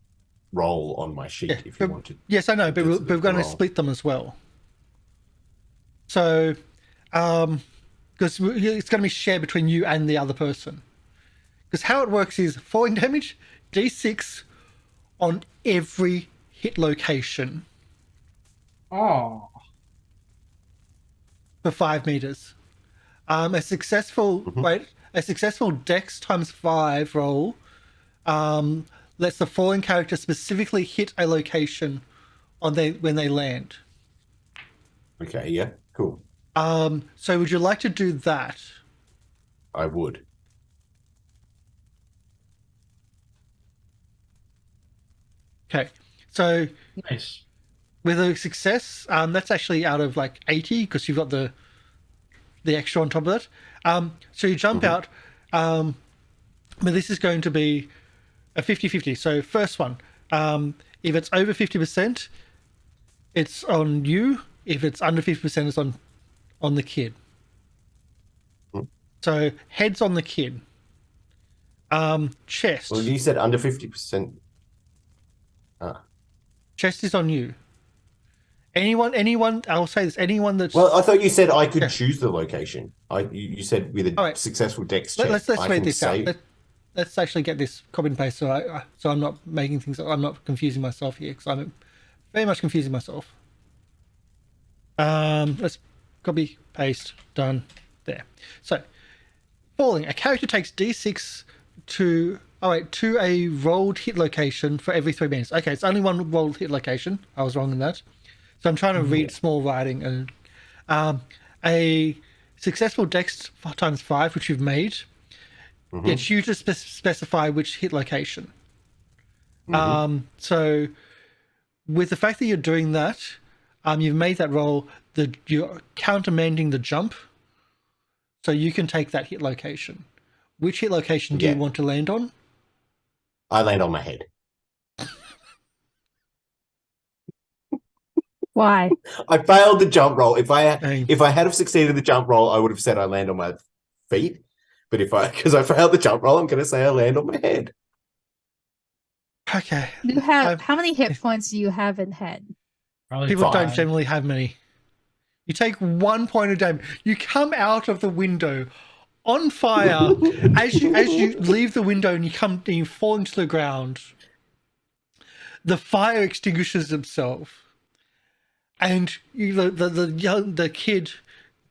roll on my sheet. Yeah, if you but- want to. Yes, I know, but Just we're going to roll. split them as well. So, because it's going to be shared between you and the other person. Because how it works is falling damage, D6 on every hit location Oh. for 5 meters. A successful Dex times 5 roll lets the falling character specifically hit a location when they land. Okay. Yeah. Cool. So would you like to do that? I would. Okay. So Nice. with a success, that's actually out of like 80 because you've got the extra on top of that. So you jump out, but this is going to be a 50-50. So first one, if it's over 50%, it's on you. If it's under 50%, it's on the kid. So heads on the kid. Chest. Well, you said under 50%. Chest is on you. Anyone, I'll say this, anyone that's... Well, I thought you said I could Yeah. choose the location. You said with a All right. successful dex check. let's I read can this say, out. Let's actually get this copy and paste so I'm not making things... I'm not confusing myself here because I'm very much confusing myself. Let's copy, paste, done, there. So, falling. A character takes D6 to a rolled hit location for every 3 minutes. Okay, it's only one rolled hit location. I was wrong in that. So I'm trying to read small writing. And a successful Dex times 5, which you've made, gets you to specify which hit location. So with the fact that you're doing that, you've made that roll, you're countermanding the jump, so you can take that hit location. Which hit location do you Yeah. want to land on? I land on my head. Why? I failed the jump roll. If I Dang. had have succeeded the jump roll, I would have said I land on my feet. But because I failed the jump roll, I'm going to say I land on my head. Okay. You have I've- how many hit points do you have in head? Probably People don't 5. generally have many. You take 1 point of damage. You come out of the window on fire. as you leave the window and you fall into the ground, the fire extinguishes itself, and the kid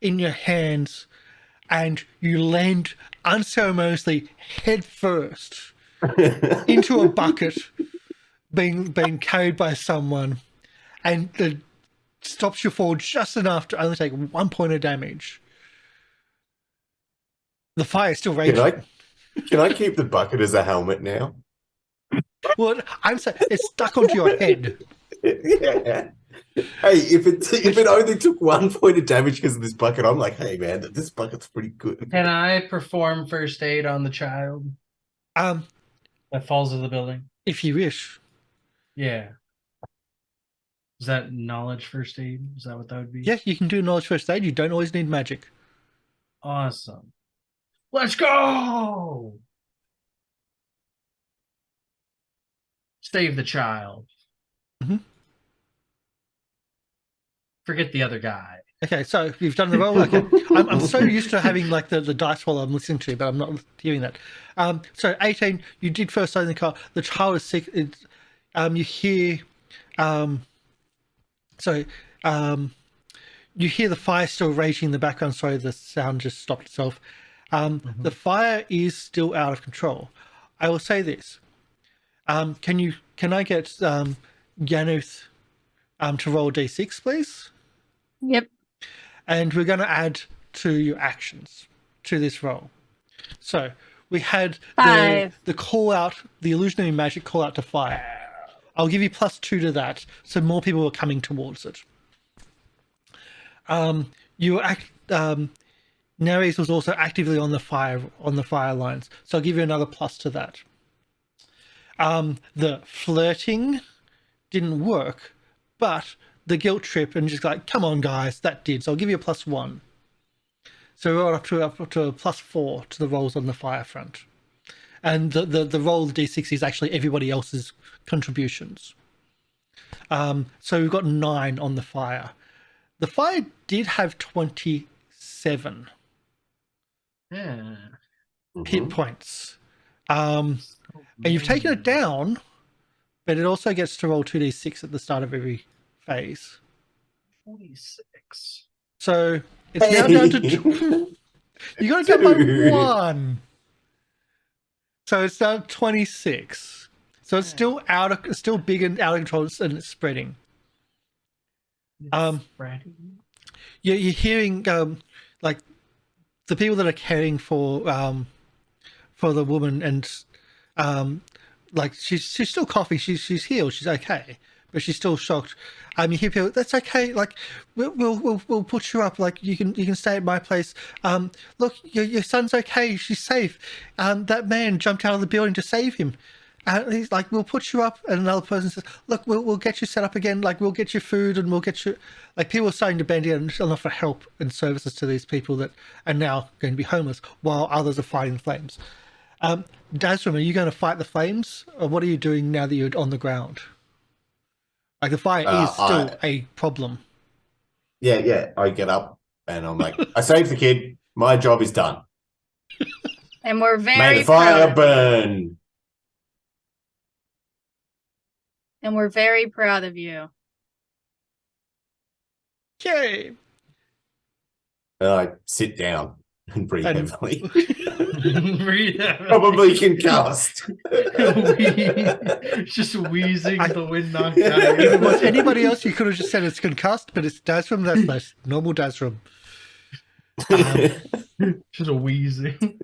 in your hands, and you land unceremoniously head first into a bucket, being carried by someone, and the stops your fall just enough to only take 1 point of damage. The fire is still raging. Can I keep the bucket as a helmet now? Well, I'm saying it's stuck onto your head. Yeah. Hey, if it only took 1 point of damage because of this bucket, I'm like, hey man, this bucket's pretty good. Can I perform first aid on the child that falls of the building? If you wish. Yeah. Is that knowledge first aid? Is that what that would be? Yeah, you can do knowledge first aid. You don't always need magic. Awesome. Let's go! Save the child. Forget the other guy. Okay, so you've done the roll. Okay, I'm so used to having like the dice while I'm listening to you, but I'm not hearing that. So 18, you did first own the car. The child is sick. You hear, you hear the fire still raging in the background. Sorry, the sound just stopped itself. The fire is still out of control. I will say this. Can I get Yanuth to roll D6, please? Yep. And we're going to add to your actions to this roll. So we had 5. the call out, the illusionary magic call out to fire. I'll give you +2 to that, so more people are coming towards it. Neres was also actively on the fire lines, so I'll give you another + to that. The flirting didn't work, but the guilt trip and just like, come on guys, that did. So I'll give you a +1. So we're up to a +4 to the rolls on the fire front. And the roll of D6 is actually everybody else's contributions. So we've got 9 on the fire. The fire did have 27 Yeah. hit points. And you've taken it down, but it also gets to roll 2d6 at the start of every phase. 46. So it's now down to you got to go by 1. So it's down to 26. So it's still still big and out of control, and it's spreading. You're hearing like the people that are caring for the woman, and like she's still coughing. She's healed. She's okay, but she's still shocked. You hear people, that's okay. Like we'll put you up. Like you can stay at my place. Look, your son's okay. She's safe. That man jumped out of the building to save him. He's like, we'll put you up. And another person says, look, we'll get you set up again. Like we'll get you food, and we'll get you. Like people are starting to bend in and offer help and services to these people that are now going to be homeless, while others are fighting the flames. Dazrim, are you going to fight the flames, or what are you doing now that you're on the ground? Like the fire is still a problem. Yeah. I get up and I'm like, I saved the kid. My job is done. And we're very May the fire proud. burn. And we're very proud of you. Yay! And I sit down and breathe And- heavily. Breathe Probably concussed. Just wheezing, the wind knocked If out. it was anybody else, you could have just said it's concussed, but it's Dazrim. That's nice. Normal Dazrim. Just a wheezing.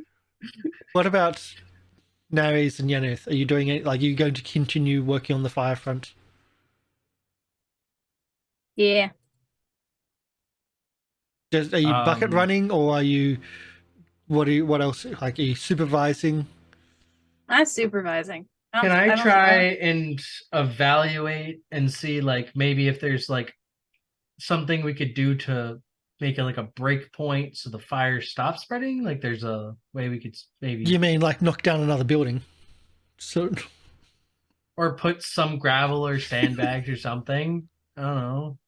What about Nares and Yeneth? Are you doing it? Like, are you going to continue working on the fire front? Yeah. Are you bucket running, or are you? What else? Like, are you supervising? I'm supervising. Can I try and evaluate and see, like, maybe if there's like something we could do to make it like a break point so the fire stops spreading? Like, there's a way we could maybe. You mean like knock down another building? So, Or put some gravel or sandbags or something. I don't know.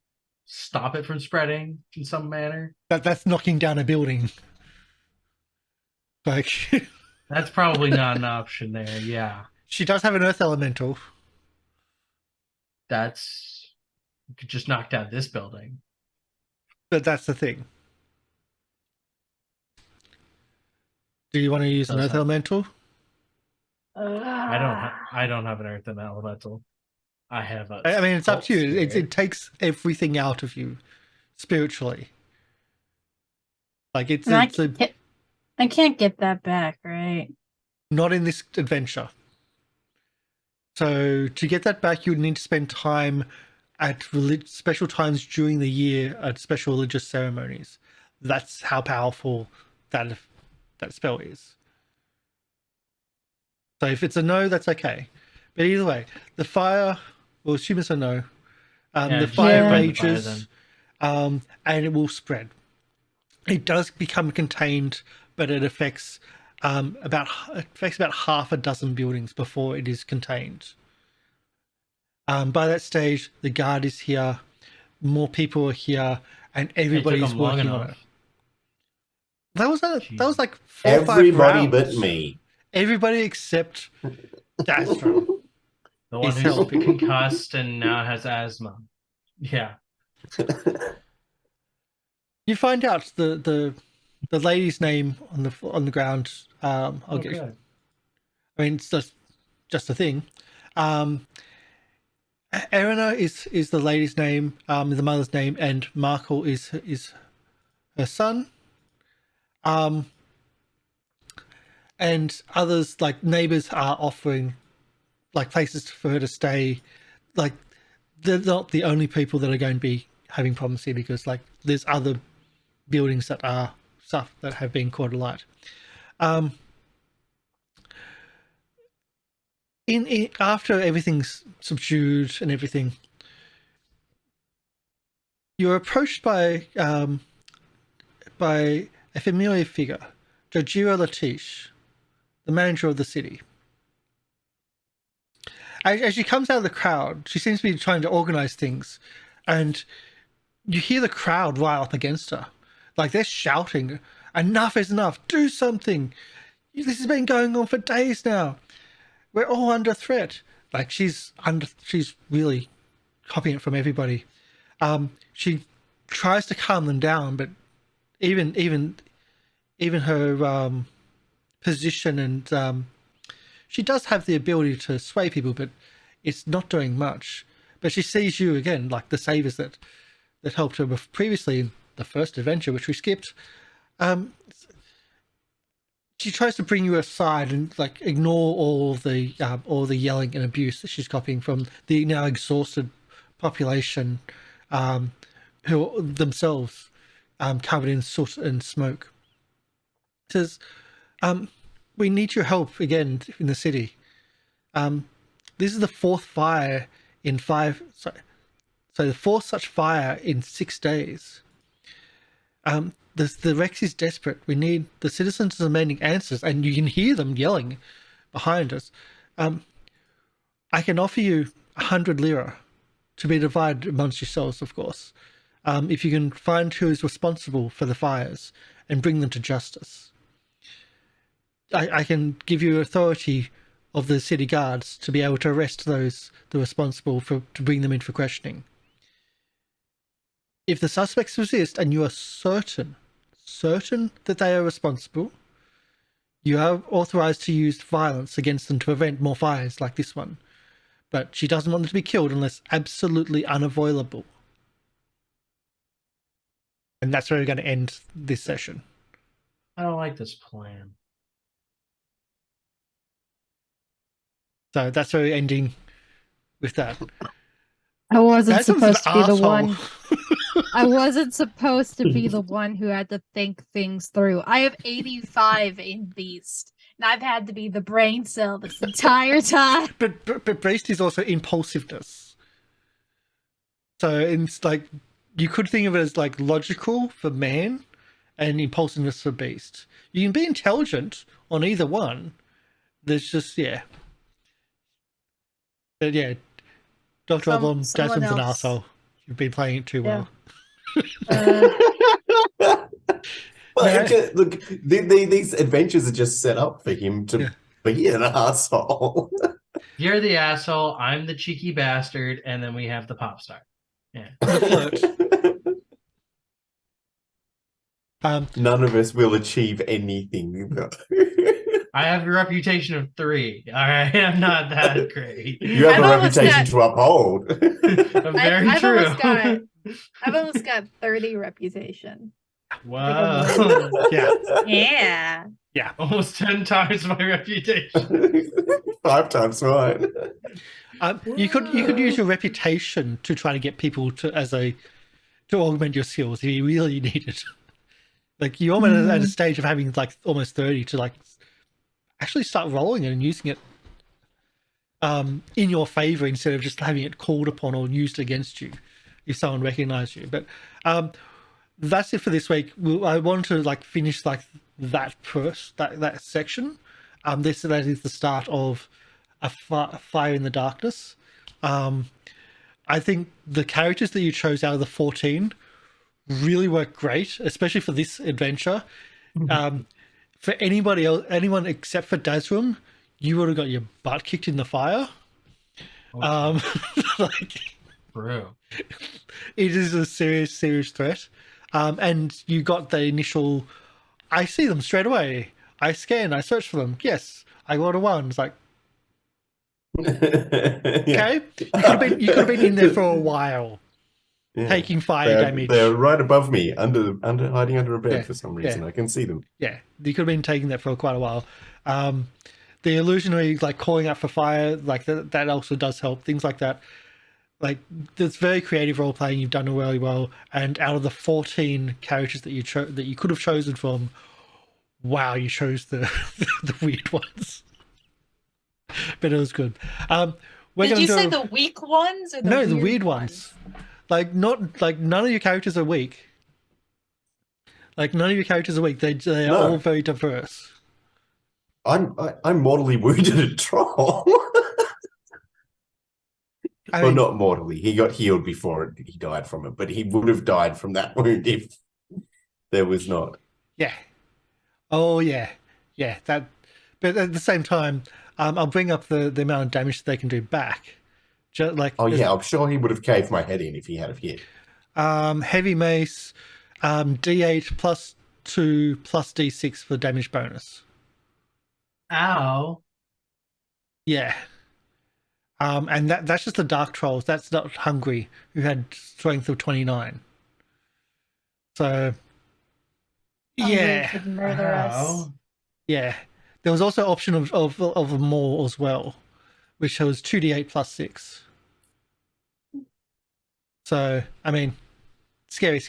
Stop it from spreading in some manner. that's knocking down a building. Like, That's probably not an option there. Yeah. she does have an earth elemental. That's. You could just knock down this building. But that's the thing. Do you want to use an Does earth have- elemental? I don't have an earth and elemental. I have a. I mean, it's up to you. spirit. It takes everything out of you spiritually. Like, And I can't get that back, right? not in this adventure. So to get that back, you would need to spend time at special times during the year at special religious ceremonies. That's how powerful that spell is. So if it's a no, that's okay. But either way, the fire, we'll assume it's a no. The fire Yeah. rages, and it will spread. It does become contained, but it affects about half a dozen buildings before it is contained. By that stage, the guard is here. more people are here, and It took everybody's them long working on it. enough. That was like 4 or 5 Everybody rounds. but me. Everybody except Dastro. The one He's who's helping. concussed and now has asthma. Yeah. You find out the lady's name on the ground. I'll get. Good. I mean, it's just a thing. Erina is the lady's name, the mother's name, and Markle is her son. And others, like neighbors, are offering like places for her to stay. Like, they're not the only people that are going to be having problems here, because like there's other buildings that are stuff that have been caught alight. In after everything's subdued and everything, you're approached by a familiar figure, Jojira Latish, the manager of the city. As she comes out of the crowd, she seems to be trying to organize things, and you hear the crowd rile up against her. Like, they're shouting, "Enough is enough, do something. This has been going on for days now. We're all under threat." Like, she's really copying it from everybody. She tries to calm them down, but even her position, and she does have the ability to sway people, but it's not doing much. But she sees you again, like the savers that helped her previously in the first adventure, which we skipped. She tries to bring you aside and like ignore all the yelling and abuse that she's copying from the now exhausted population, who themselves covered in soot and smoke. Says, "We need your help again in the city. This is the 4th fire in 5. So the 4th such fire in 6 days. The Rex is desperate. We need the citizens demanding answers," and you can hear them yelling behind us. "I can offer you 100 lira to be divided amongst yourselves, of course, if you can find who is responsible for the fires and bring them to justice. I can give you authority of the city guards to be able to arrest those that are responsible to bring them in for questioning. If the suspects resist and you are certain that they are responsible, you are authorized to use violence against them to prevent more fires like this one. But she doesn't want them to be killed unless absolutely unavoidable." And that's where we're going to end this session. I don't like this plan. So that's where we're ending with that. I wasn't That sounds an supposed to be the one. asshole. I wasn't supposed to be the one who had to think things through. I have 85 in Beast, and I've had to be the brain cell this entire time. But Beast is also impulsiveness. So it's like, you could think of it as like logical for man and impulsiveness for Beast. You can be intelligent on either one. There's just, yeah. But yeah, Dr. Oblong, someone Jasmine's an else. arsehole. You've been playing it too well. Well, No. look, these adventures are just set up for him to Yeah. be an asshole. You're the asshole, I'm the cheeky bastard, and then we have the pop star. Yeah. None of us will achieve anything. I have a reputation of 3. All right, I'm not that great. You have I've a almost reputation got- to uphold. Very I've true. I've almost got 30 reputation. Wow. Yeah. Yeah. Almost 10 times my reputation. 5 times mine. You could use your reputation to try to get people to augment your skills if you really need it. Like, you're almost at a stage of having like almost 30 to like actually start rolling it and using it in your favor instead of just having it called upon or used against you if someone recognizes you. But that's it for this week. I want to like finish like that section. That is the start of a fire in the darkness. I think the characters that you chose out of the 14 really work great, especially for this adventure. For anybody else, anyone except for Dazrum, you would have got your butt kicked in the fire. Like, True. it is a serious threat. And you got the initial, I see them straight away. I scan, I search for them. Yes, I got a 1. It's like, okay, you could have been in there for a while, taking fire damage. They're right above me, hiding under a bed for some reason. yeah. I can see them. Yeah, you could have been taking that for quite a while. The illusionary, like calling out for fire, like that also does help. Things like that. Like, there's very creative role playing. You've done really well. And out of the 14 characters that you could have chosen from, wow, you chose the the weird ones. But it was good. Did you say the weak ones or the weird ones? Like, not like none of your characters are weak. Like, none of your characters are weak. They are all very diverse. I'm mortally wounded at Troll. I Well, mean, not mortally. He got healed before he died from it, but he would have died from that wound if there was not. Yeah. Oh, yeah. Yeah. That. But at the same time, I'll bring up the amount of damage that they can do back. Just like, Oh yeah, I'm sure he would have caved my head in if he had have hit. Heavy mace, D8 plus 2 plus D6 for damage bonus. Ow. Yeah. And that's just the Dark Trolls. That's not Hungry, who had strength of 29. So, yeah. Could murder us. Ow. Yeah. There was also option of a maul as well, which was 2d8 plus 6. So, I mean, scary.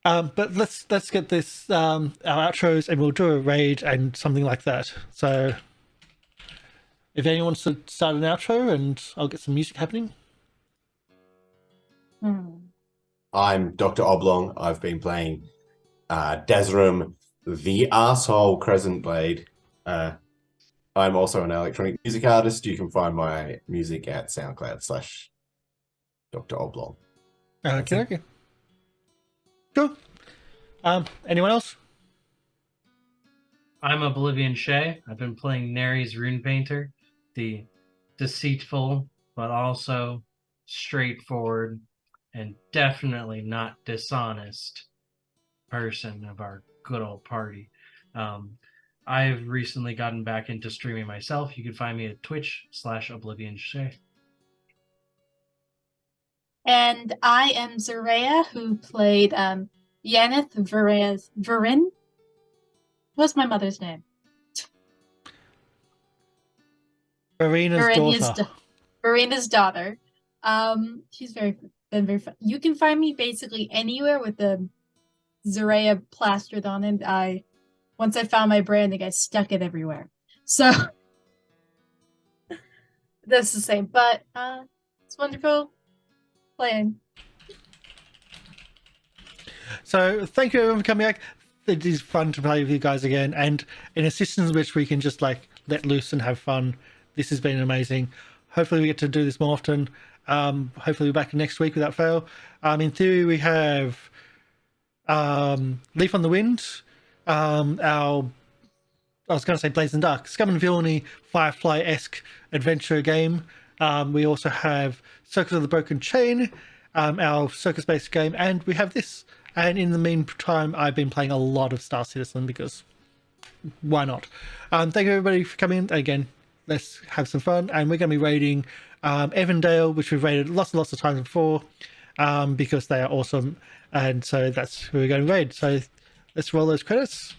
But let's get this our outros, and we'll do a raid and something like that. So, if anyone wants to start an outro, and I'll get some music happening. I'm Dr. Oblong. I've been playing Dazrum, the Arsehole Crescent Blade. I'm also an electronic music artist. You can find my music at SoundCloud/Dr. Oblong. Okay. Cool. Anyone else? I'm OblivionShay. I've been playing Neri's Rune Painter, the deceitful but also straightforward and definitely not dishonest person of our good old party. I've recently gotten back into streaming myself. You can find me at Twitch/OblivionShay. And I am Zaraeea, who played Yaneth Varin. What's my mother's name? Verina's daughter. She's been very fun. You can find me basically anywhere with the Zaraeea plastered on it. Once I found my branding, I stuck it everywhere. So that's the same. But it's wonderful playing. So thank you everyone for coming back. It is fun to play with you guys again, and in a system in which we can just like let loose and have fun. This has been amazing. Hopefully we get to do this more often. Hopefully we're back next week without fail. In theory we have Leaf on the Wind, I was going to say Blaze and Dark, Scum and Villainy, Firefly-esque adventure game. We also have Circus of the Broken Chain, our circus-based game, and we have this. And in the meantime, I've been playing a lot of Star Citizen because why not? Thank you everybody for coming in. Again, let's have some fun. And we're going to be raiding Evandale, which we've raided lots and lots of times before, because they are awesome. And so that's who we're going to raid. So let's roll those credits,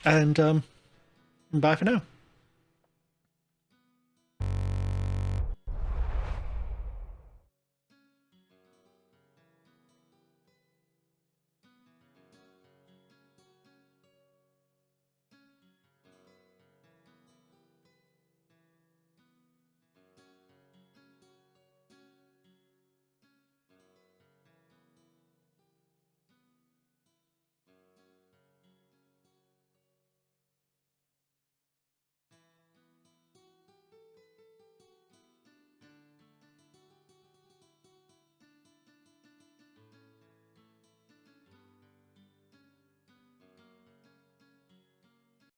and bye for now.